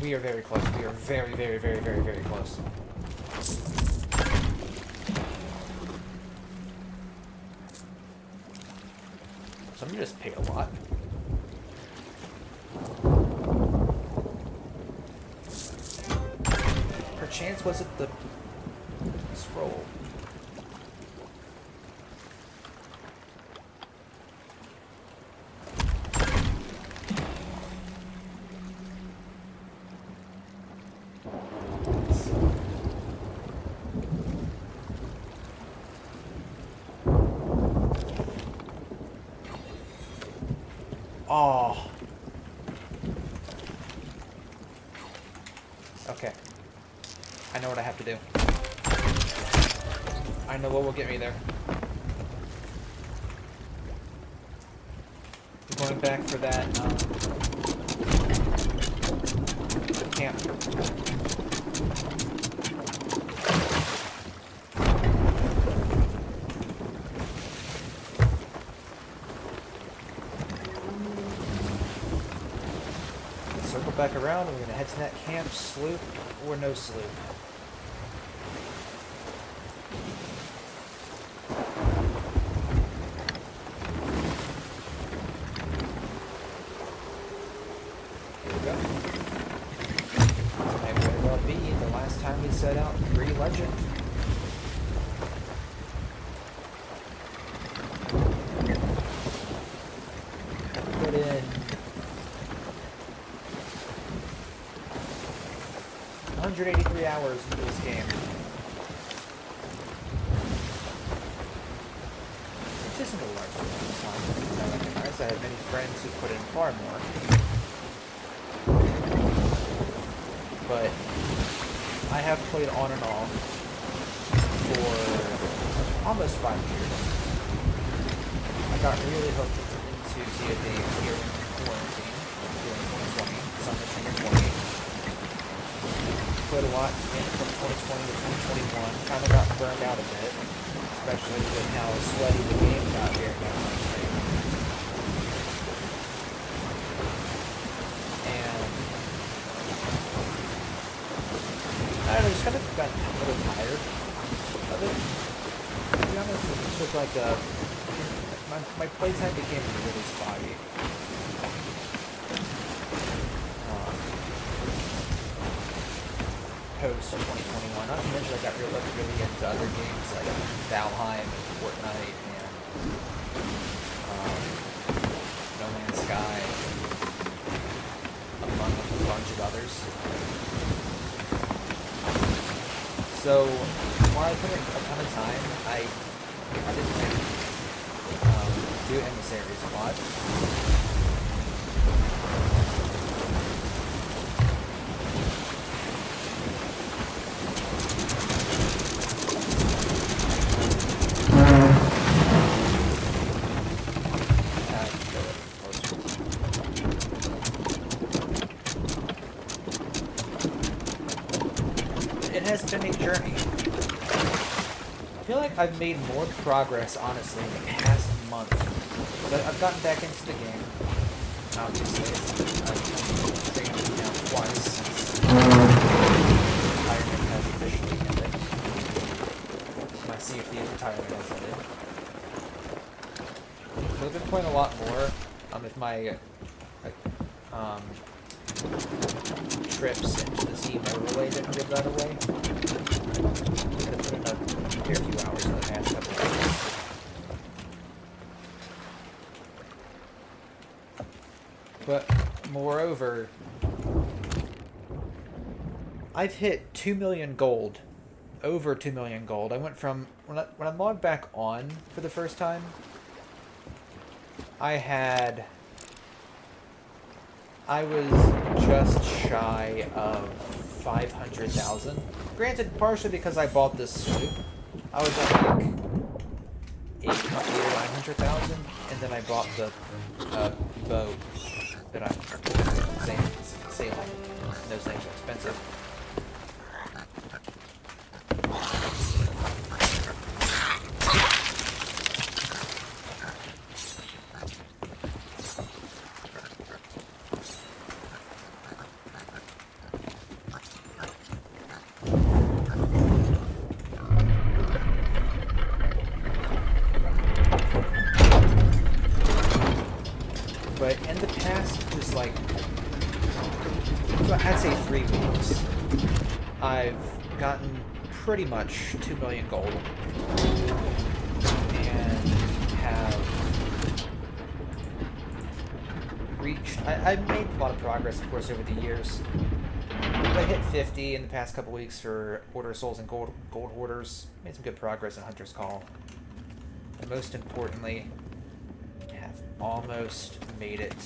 We are very close. We are very, very, very, very, very close. So I'm gonna just pay a lot. chance was it the scroll? Oh. Okay. I know what I have to do. I know what will get me there. We're going back for that, camp. Circle back around, and we're gonna head to that camp, sloop, or no sloop. Here we go. This may very well be the last time we set out pre-legend. Put in 183 hours into this game. Which isn't a large amount of time. I recognize I have many friends who put in far more. But I have played on and off for almost 5 years. I got really hooked into Sea of Thieves here in quarantine during 2020, summer 2020. Played a lot from 2020 to 2021. Kind of got burned out a bit, especially with how sweaty the game got here in that country. And I don't know, just kind of got a little tired of it. To be honest, it just looked like my playtime became really spotty. Post 2021. Not to mention I got really into other games like Valheim and Fortnite and No Man's Sky, among a bunch of others. So while I put in a ton of time, I didn't do emissaries a lot. It has been a journey. I feel like I've made more progress, honestly, in the past month. But I've gotten back into the game. Obviously, I've taken it down twice since retirement has officially ended. My Sea of Thieves retirement has ended. So I've been playing a lot more. If my trips into the sea motorway didn't give that away. I'm gonna put in a fair few hours in the past couple of days. But moreover, I've hit 2 million gold. Over 2 million gold. I went from when I logged back on for the first time, I was just shy of 500,000. Granted, partially because I bought this sloop. I was at like 800 or 900,000, and then I bought the boat that I'm sailing. Those things are expensive. But in the past, just like, I'd say 3 weeks, I've gotten pretty much 2 million gold. And have reached... I've made a lot of progress, of course, over the years. I hit 50 in the past couple weeks for Order of Souls and Gold Hoarders. Made some good progress in Hunter's Call. And most importantly, have almost made it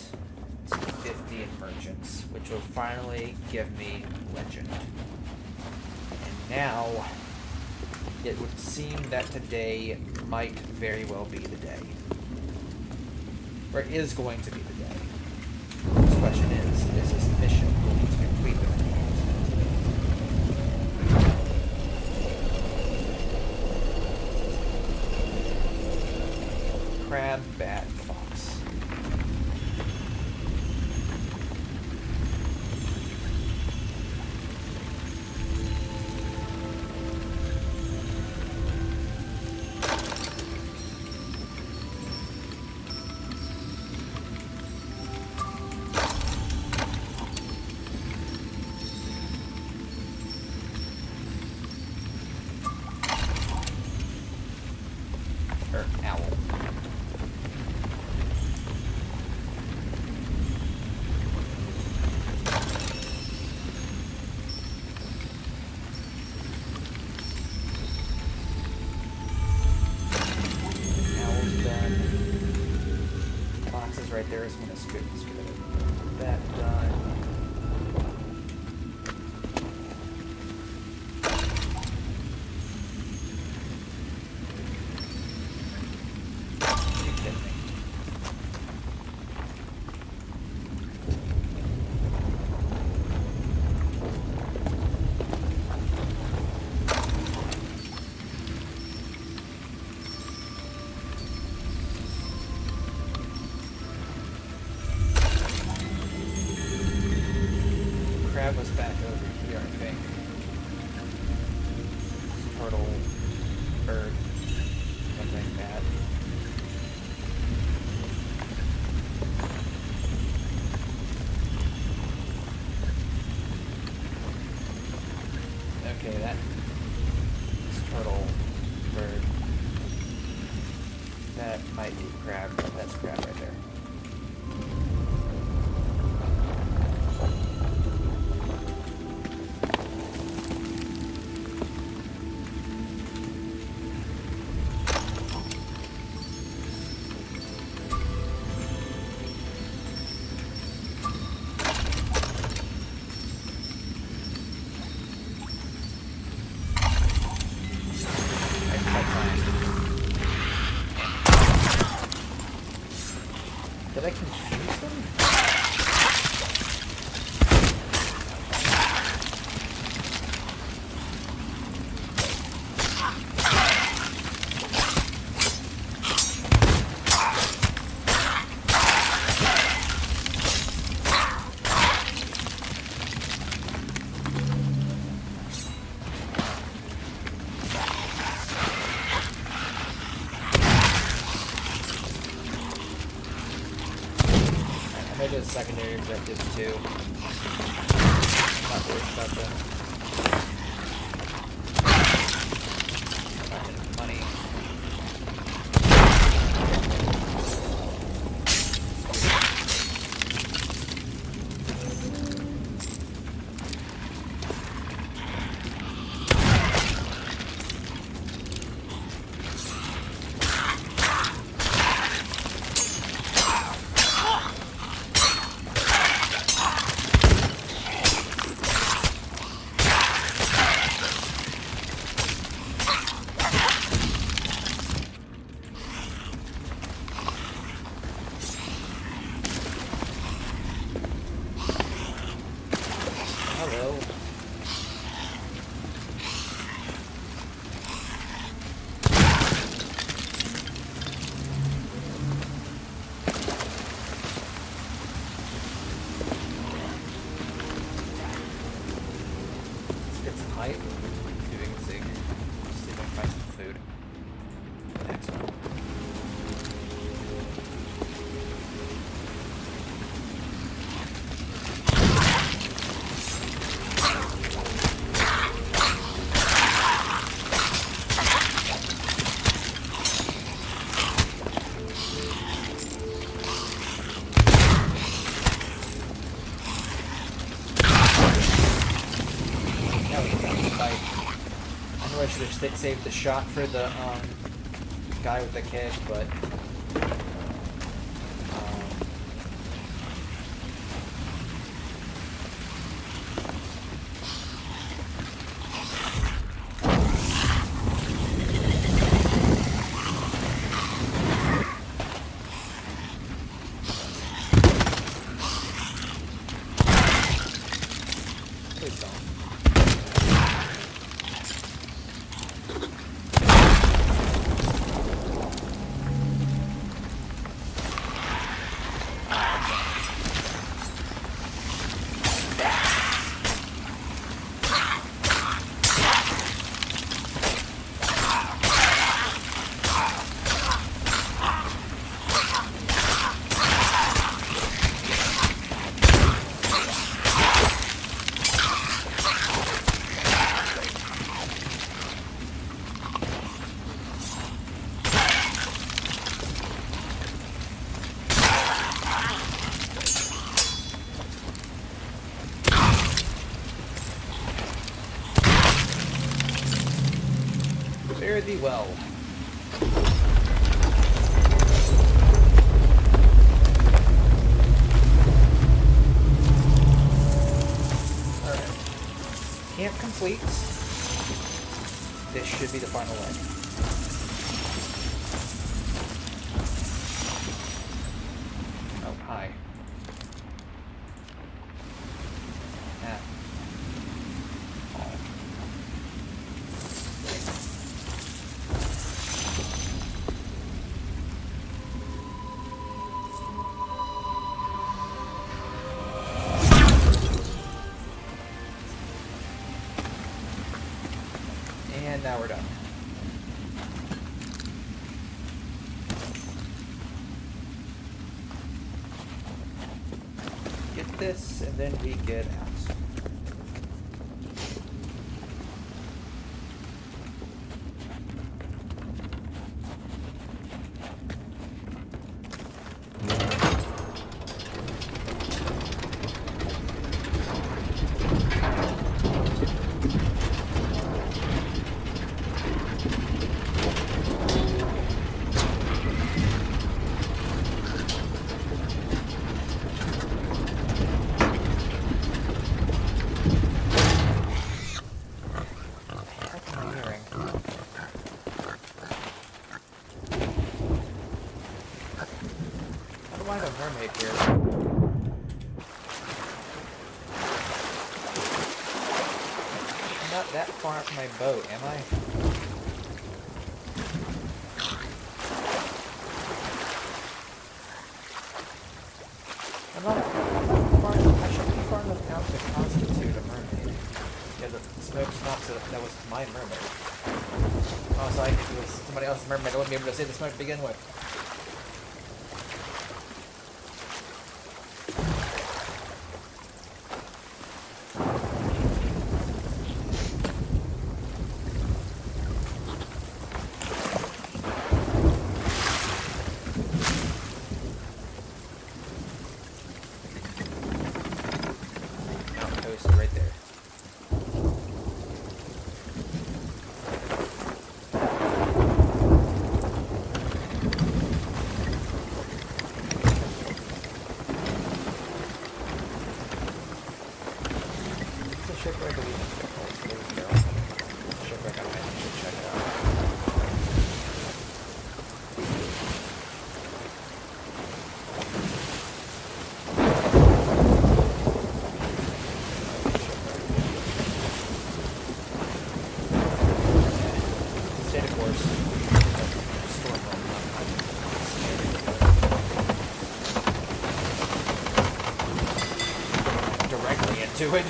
to 50 in Merchants, which will finally give me Legend. And now, it would seem that today might very well be the day. Or it is going to be the day. The question is this mission going to complete the mission? Crab, bat, fox. Or owl. Right there is going to skip that done. You kidding me? Crab was back over here, I think. Turtle, bird, something like that. Okay, that is turtle, bird. That might be crab. That's crab right there. Did I confuse them? I did secondary objectives too. Not worried about them. Money. Hello. Let's get some height. Doing a zig. See if I can find some food. Excellent. Probably should have saved the shot for the guy with the kid, but please don't. Fare thee well. Alright. Camp complete. This should be the final one. Oh, hi. Ah. Oh. And now we're done. Get this, and then we get out. I have a mermaid here. I'm not that far from my boat, am I? I'm not far enough. I should be far enough out to constitute a mermaid. Yeah, the smoke's not so that was my mermaid. Oh, so if it was somebody else's mermaid, I wouldn't be able to see the smoke to begin with. Right there. It's a shipwreck of even difficult. There we go. Shipwreck, I might should check it out. To it.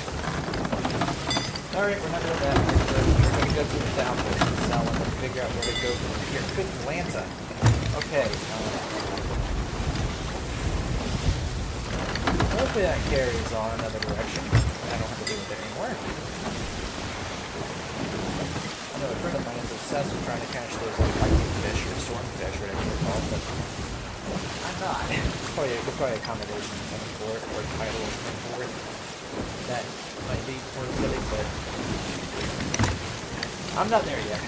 Alright, we're not doing that. We're going to go through the town and sell and figure out where to go from here. Good Atlanta. Okay. Hopefully that carries on another direction. I don't have to deal with it anymore. I know a friend of mine is obsessed with trying to catch those like lightning fish or stormfish, whatever they're called, but I'm not. There's probably a combination of something for it, or a title or something for it. That might be more silly, but I'm not there yet.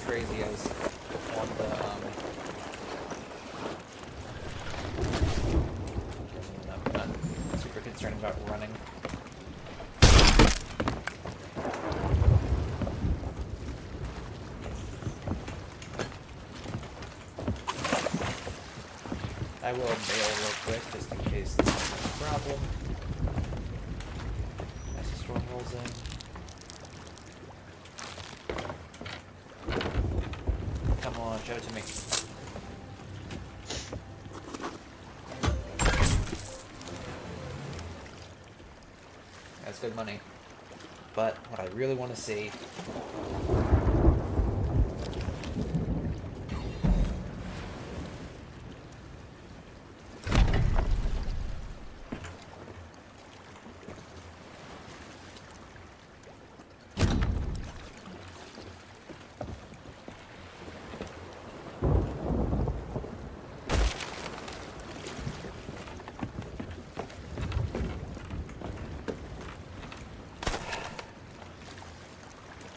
Crazy as on the I'm not super concerned about running. I will bail real quick just in case there's a problem. As the storm rolls in. Come on, show it to me. That's good money. But what I really want to see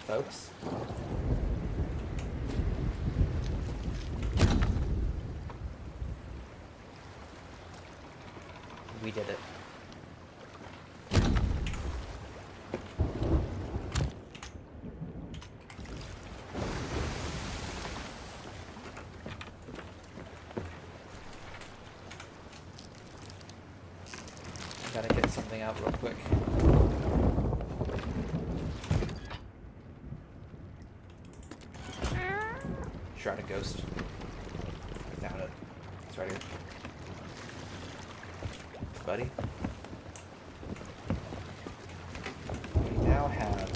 folks. We did it. Gotta get something out real quick. Shroud of Ghost. I found it. It's right here. Buddy. We now have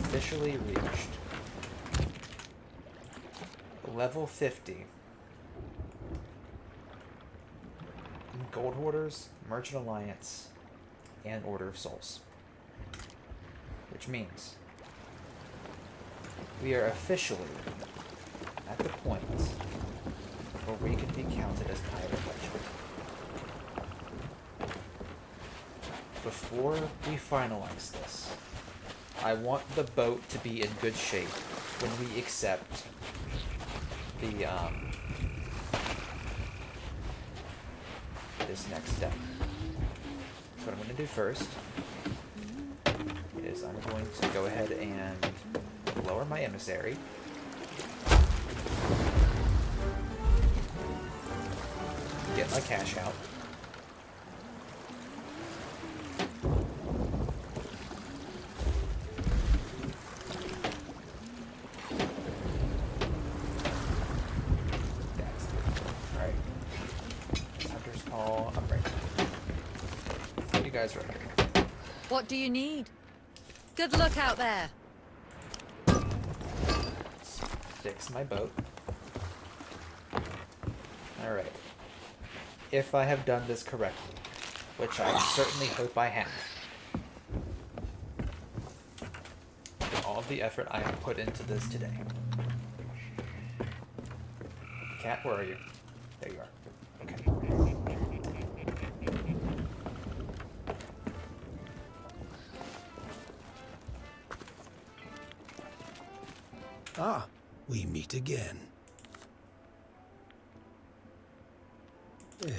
officially reached level 50 in Gold Hoarders, Merchant Alliance, and Order of Souls. Which means we are officially at the point where we can be counted as Pirate Legend. Before we finalize this, I want the boat to be in good shape when we accept the this next step. So what I'm going to do first is I'm going to go ahead and lower my emissary. Get my cash out. Alright. Hunter's Call. I'm ready. You guys ready? What do you need? Good luck out there. Fix my boat. Alright. If I have done this correctly, which I certainly hope I have. All of the effort I have put into this today. Cat, where are you? There you are. Okay. Ah, we meet again. Yeah.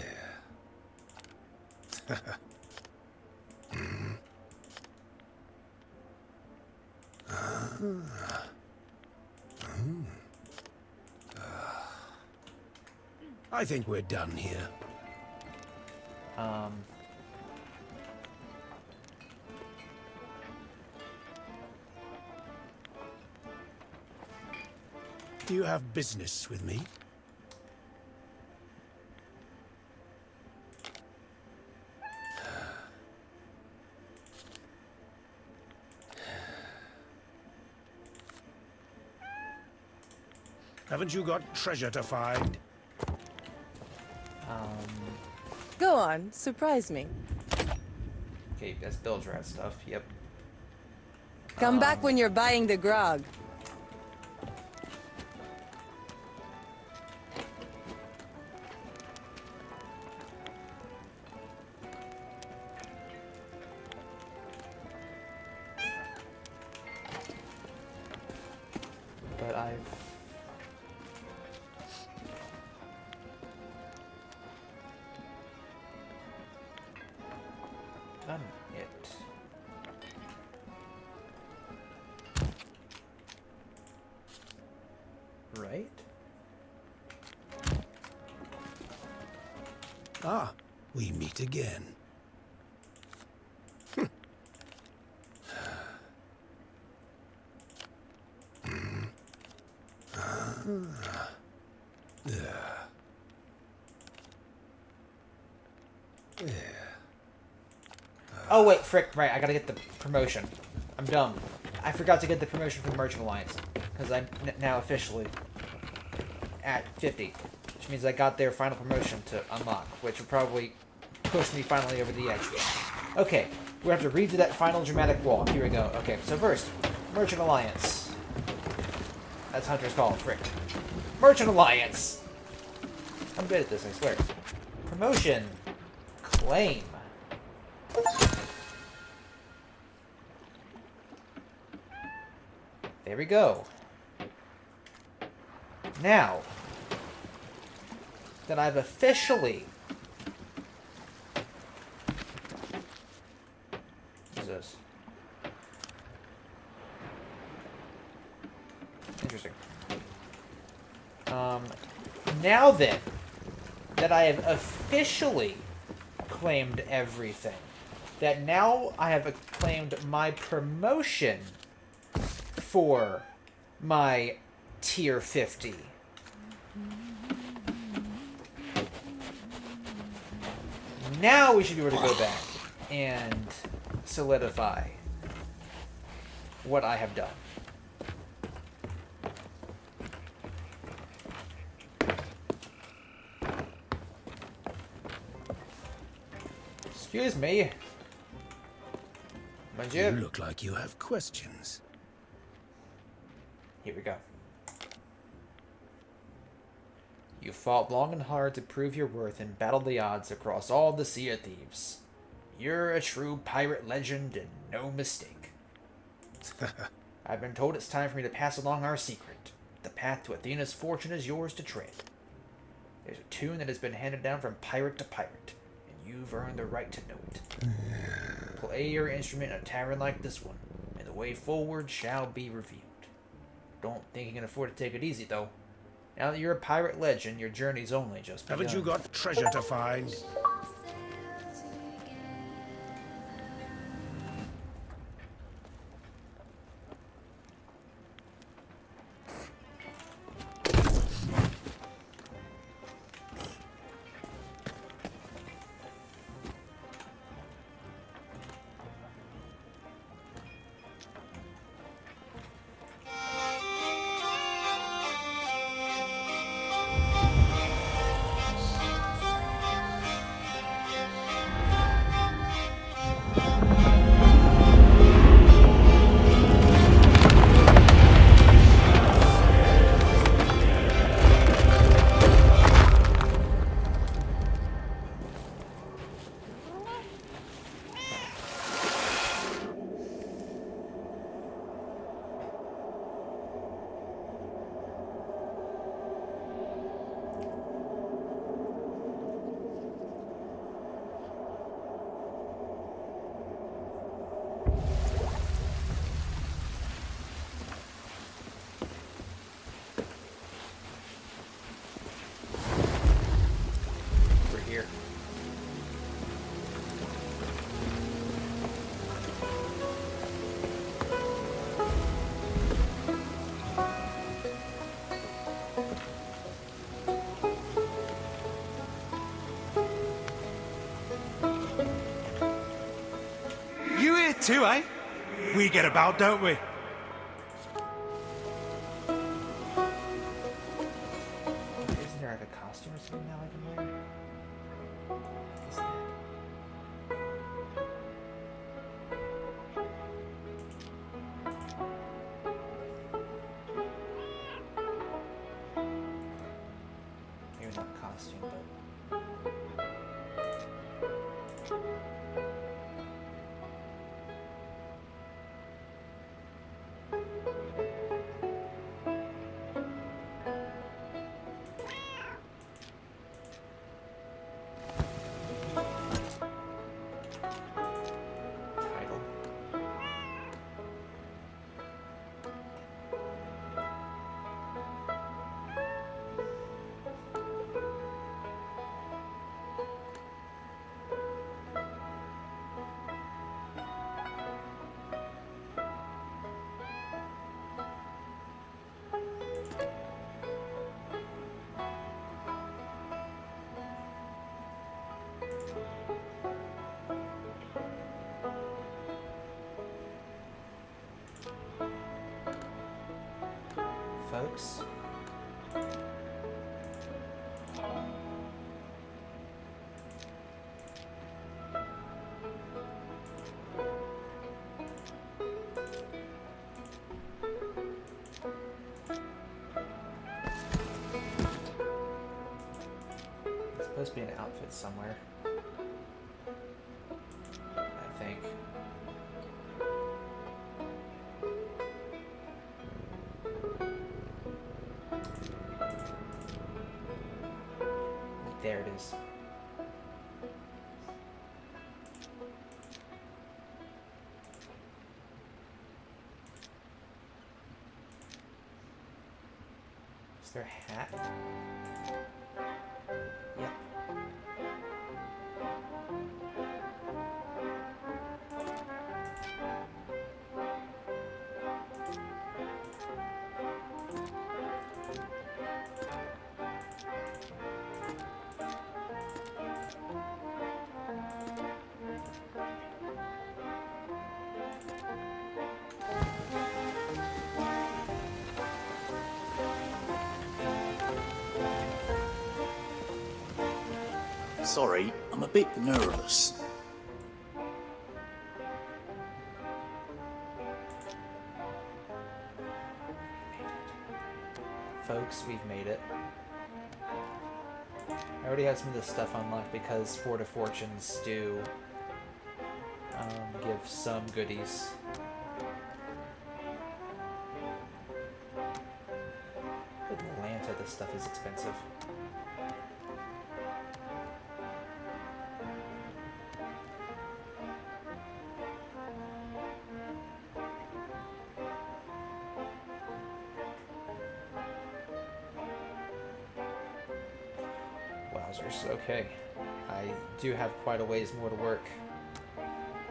I think we're done here. Do you have business with me? Haven't you got treasure to find? Go on, surprise me. Okay, that's Bill's rat stuff. Yep. Come back when you're buying the grog. But I've done it. Right? Ah, we meet again. Oh wait, frick, right, I gotta get the promotion. I'm dumb. I forgot to get the promotion from Merchant Alliance, because I'm now officially at 50, which means I got their final promotion to unlock, which will probably push me finally over the edge. Okay, we have to redo that final dramatic wall. Here we go. Okay, so first, Merchant Alliance. That's Hunter's Call, frick. Merchant Alliance! I'm good at this, I swear. Promotion. Claim. There we go. Now that I've officially... What is this? Interesting. Now then, that I have officially claimed everything, that now I have claimed my promotion for my tier 50. Now we should be able to go back and solidify what I have done. Excuse me. You look like you have questions. Here we go. You fought long and hard to prove your worth and battled the odds across all the Sea of Thieves. You're a true pirate legend and no mistake. I've been told it's time for me to pass along our secret. The path to Athena's fortune is yours to tread. There's a tune that has been handed down from pirate to pirate, and you've earned the right to know it. Play your instrument in a tavern like this one, and the way forward shall be revealed. Don't think you can afford to take it easy, though. Now that you're a pirate legend, your journey's only just begun. Haven't you got treasure to find? you here too, eh? We get about, don't we? Isn't there like a costume or something now I can wear? Is that? Maybe not costume, but. Title. Folks. There's supposed to be an outfit somewhere. I think. There it is. Is there a hat? Yep. Sorry, I'm a bit nervous. Folks, we've made it. I already have some of this stuff unlocked because Fort of Fortunes do give some goodies. Good Lanta, this stuff is expensive. Wowzers, okay. I do have quite a ways more to work.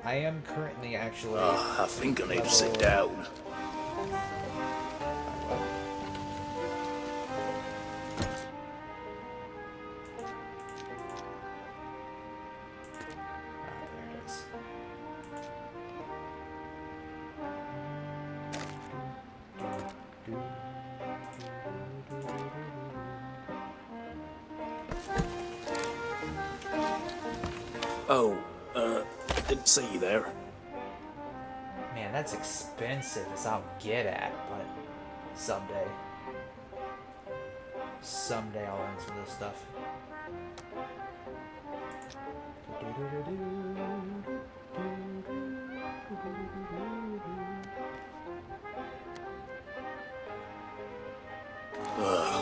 I am currently actually... I think I need to sit down. There it is. Oh, didn't see you there. Man, that's expensive as I'll get at, but someday. Someday I'll earn some of this stuff.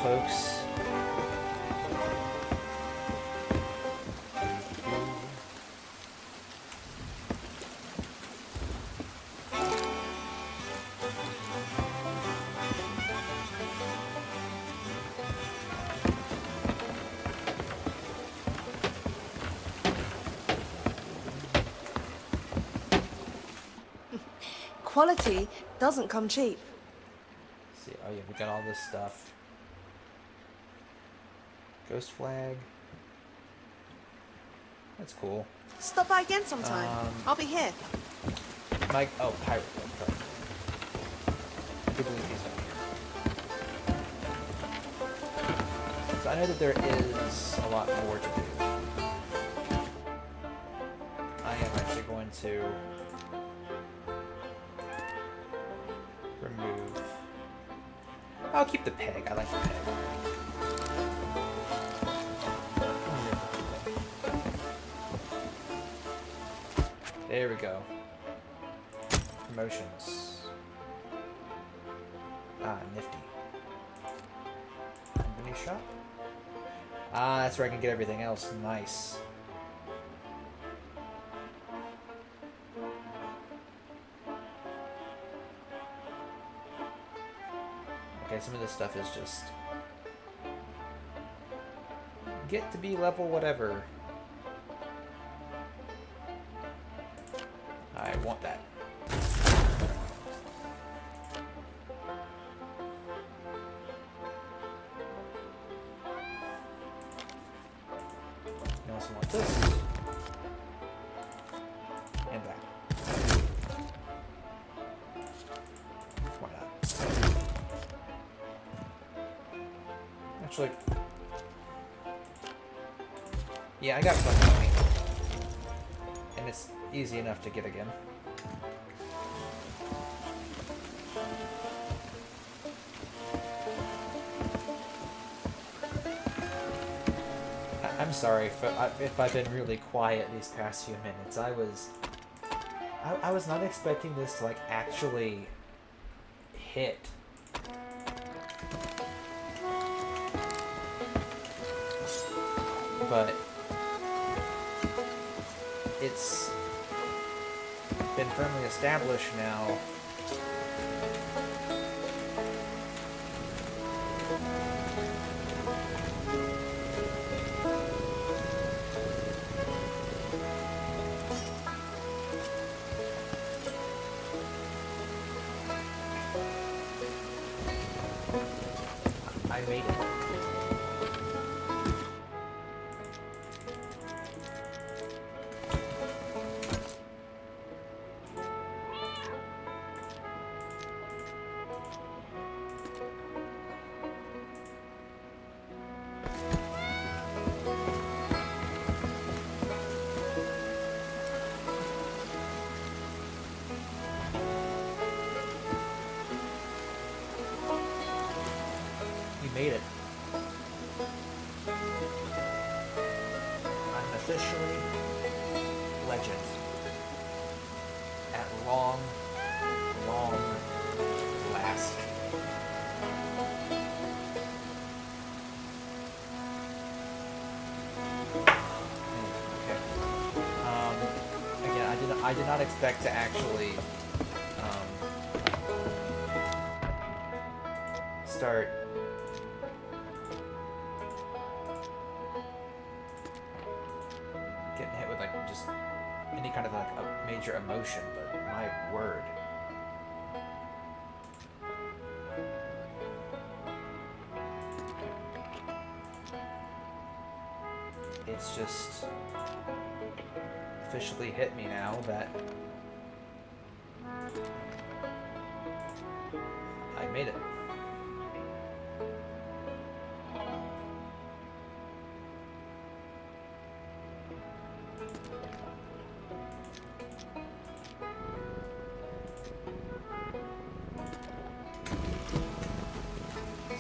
Folks. Quality doesn't come cheap. See, oh yeah, we got all this stuff. Ghost flag. That's cool. Stop by again sometime. I'll be here. My oh, pirate. Sorry. I do believe he's down here. So I know that there is a lot more to do. I am actually going to remove. I'll keep the peg. I like the peg. There we go. Promotions. Ah, nifty. Company shop? Ah, that's where I can get everything else. Nice. Okay, some of this stuff is just... get to be level whatever. I want that. I also want this. And that. Why not? Actually... yeah, I got plenty of money. And it's easy enough to get again. I'm sorry if I've been really quiet these past few minutes. I was not expecting this to like actually hit. But it's been firmly established now. I made it. Made it. I'm officially legend. At long, long last. Okay. Again, I did not expect to actually start getting hit with like just any kind of like a major emotion, but my word. It's just officially hit me now that I made it.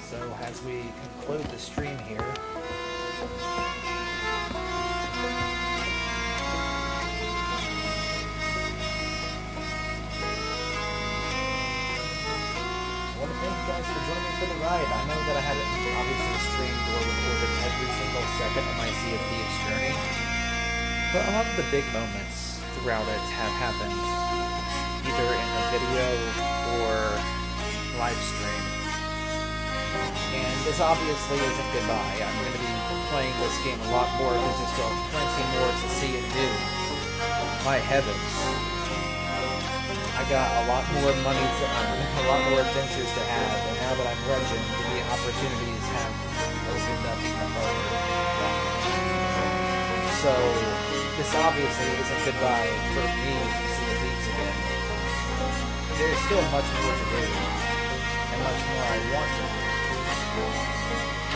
So as we conclude the stream here, I want to thank you guys for joining me for the ride. I know that I haven't obviously streamed or recorded every single second of my Sea of Thieves journey, but a lot of the big moments throughout it have happened either in a video or live stream. And this obviously isn't goodbye. I'm going to be playing this game a lot more because there's still plenty more to see and do. My heavens. I got a lot more money to earn, a lot more adventures to have, and now that I'm legend, the opportunities have opened up even further. So, this obviously isn't goodbye for me to see the Thieves again. there's still much more to do, and much more I want to do.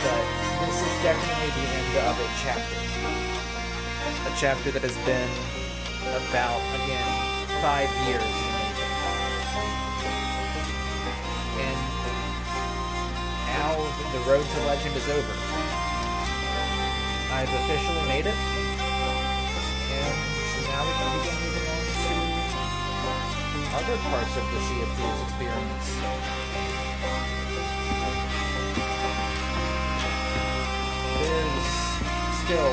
But this is definitely the end of a chapter. A chapter that has been about, again, 5 years in the making. And now the road to legend is over. I've officially made it, and now we can begin moving on to other parts of the Sea of Thieves experience. There's still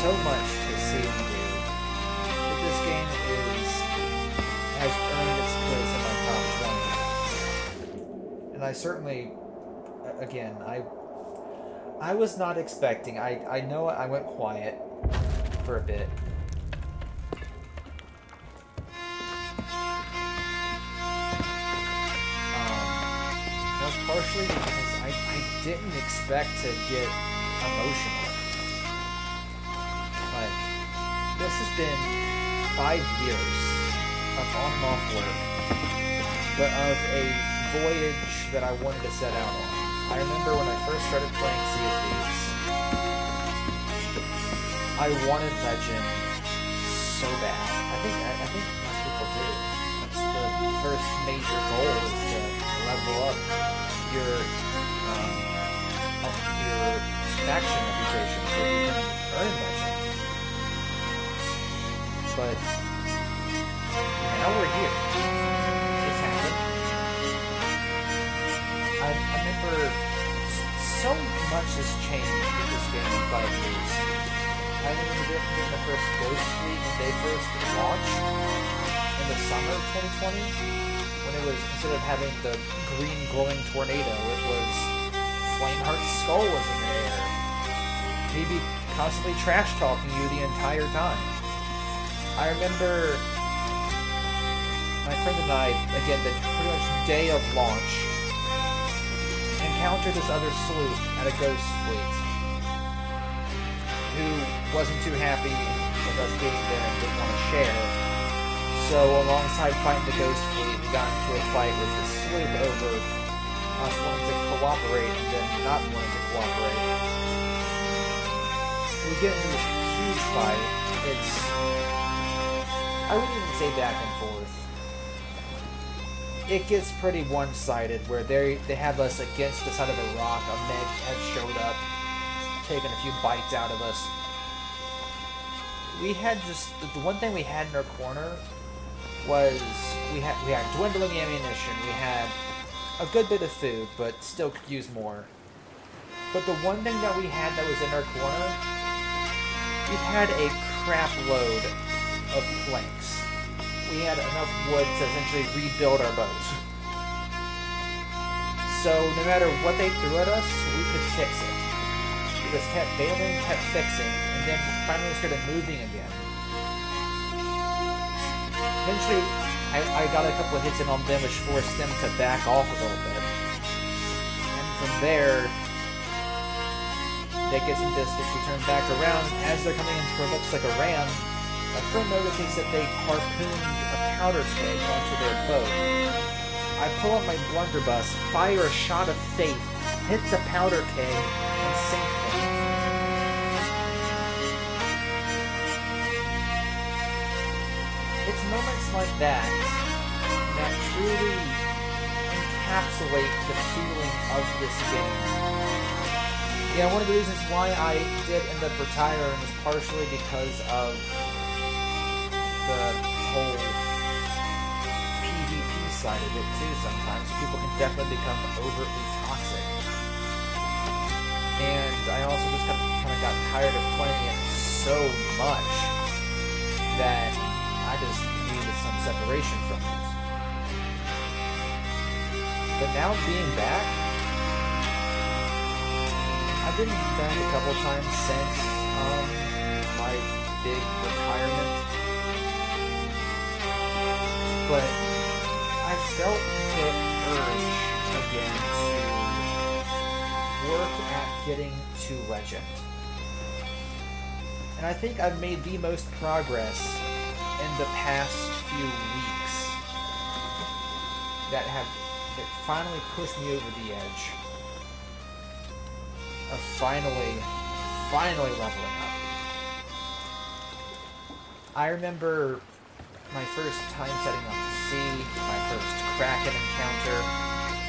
so much to see and do, but this game has earned its place in my top 20. And I certainly, again, I was not expecting. I know I went quiet for a bit. That was partially because I didn't expect to get emotional. Like, this has been 5 years of on and off work, but of a voyage that I wanted to set out on. I remember when I first started playing Sea of Thieves, I wanted Legend so bad. I think most people do. That's the first major goal, is to level up your faction reputation so you can earn Legend. But now we're here. It's happened. I remember so much has changed with this game in 5 years. I remember getting the first Ghost Fleet when they first launched in the summer of 2020, when it was, instead of having the green glowing tornado, it was Flameheart's skull was in the air. He'd be constantly trash talking you the entire time. I remember my friend and I, again, the pretty much day of launch, encountered this other sloop at a Ghost Fleet who wasn't too happy with us being there and didn't want to share. So alongside fighting the Ghost Fleet, we got into a fight with the sloop over us wanting to cooperate and then not wanting to cooperate. We get into this huge fight. I wouldn't even say back and forth. It gets pretty one-sided, where they have us against the side of a rock. A Meg had showed up, taken a few bites out of us. We had just, the one thing we had in our corner was we had dwindling ammunition. We had a good bit of food, but still could use more. But the one thing that we had that was in our corner, we had a crap load of planks. We had enough wood to essentially rebuild our boat. So no matter what they threw at us, we could fix it. We just kept bailing, kept fixing, and then finally started moving again. Eventually, I got a couple of hits in on them, which forced them to back off a little bit. And from there, they get some distance, we turn back around. As they're coming into what looks like a ram, my friend notices that they harpooned a powder keg onto their boat. I pull up my blunderbuss, fire a shot of faith, hit the powder keg, and sink them. It's moments like that that truly encapsulate the feeling of this game. Yeah, one of the reasons why I did end up retiring is partially because of the whole PvP side of it too. Sometimes people can definitely become overtly toxic, and I also just kind of got tired of playing it so much that I just needed some separation from it. But now being back, I've been back a couple times since my big retirement. But I felt the urge again to work at getting to Legend. And I think I've made the most progress in the past few weeks. that finally pushed me over the edge of finally leveling up. I remember my first time setting up the sea, my first Kraken encounter,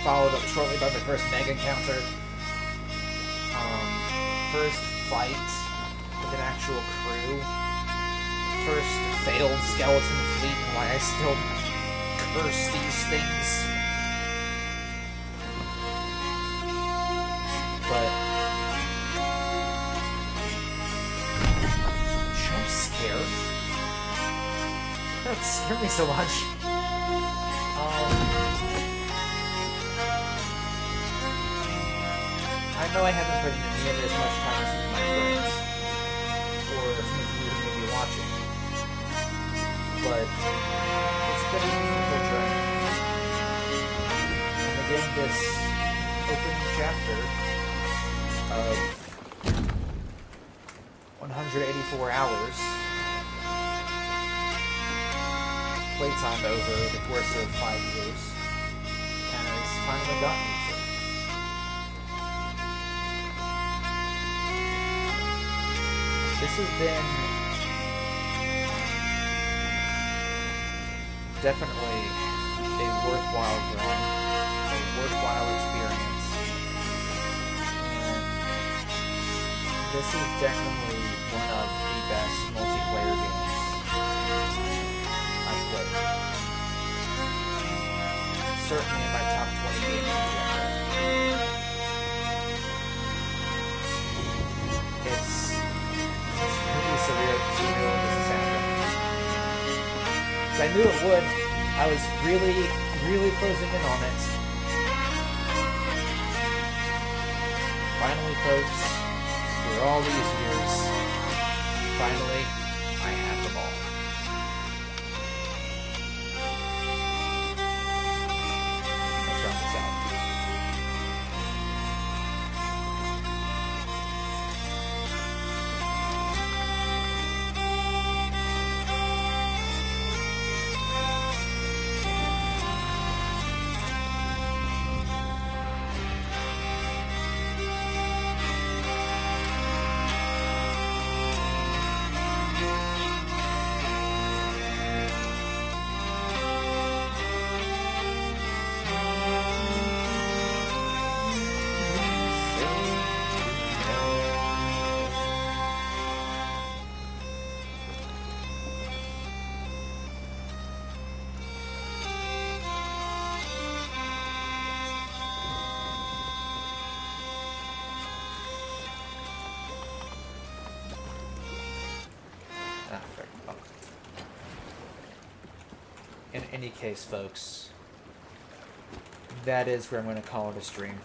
followed up shortly by my first Mega encounter, first fight with an actual crew, first failed skeleton fleet, and why I still curse these things. But jump scare? That scared me so much. I know I haven't put in nearly as much time as my friends, or some of you who may be watching, but it's been a meaningful journey. And again, this opening chapter of 184 hours playtime over the course of 5 years has finally gotten me to. This has been definitely a worthwhile grind, a worthwhile experience, and this is definitely one of the best multiplayer games I've played. Certainly in my top 20 games in general. It's really surreal when this is happening. Because I knew it would. I was really closing in on it. Finally, folks, after all these years, finally, I have them all. Let's round this out. In any case, folks, that is where I'm going to call it a stream.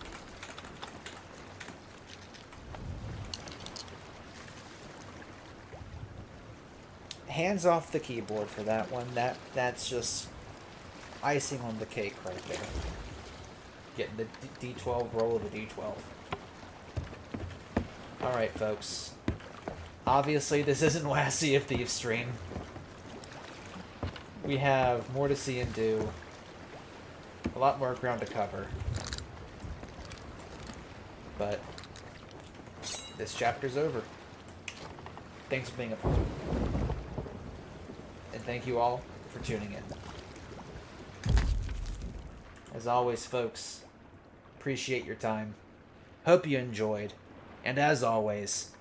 Hands off the keyboard for that one. That's just icing on the cake right there. Getting the D12 roll of the D12. Alright, folks. Obviously, this isn't last Sea of Thieves stream. We have more to see and do. A lot more ground to cover. But this chapter's over. Thanks for being a part. And thank you all for tuning in. As always, folks, appreciate your time. Hope you enjoyed. And as always,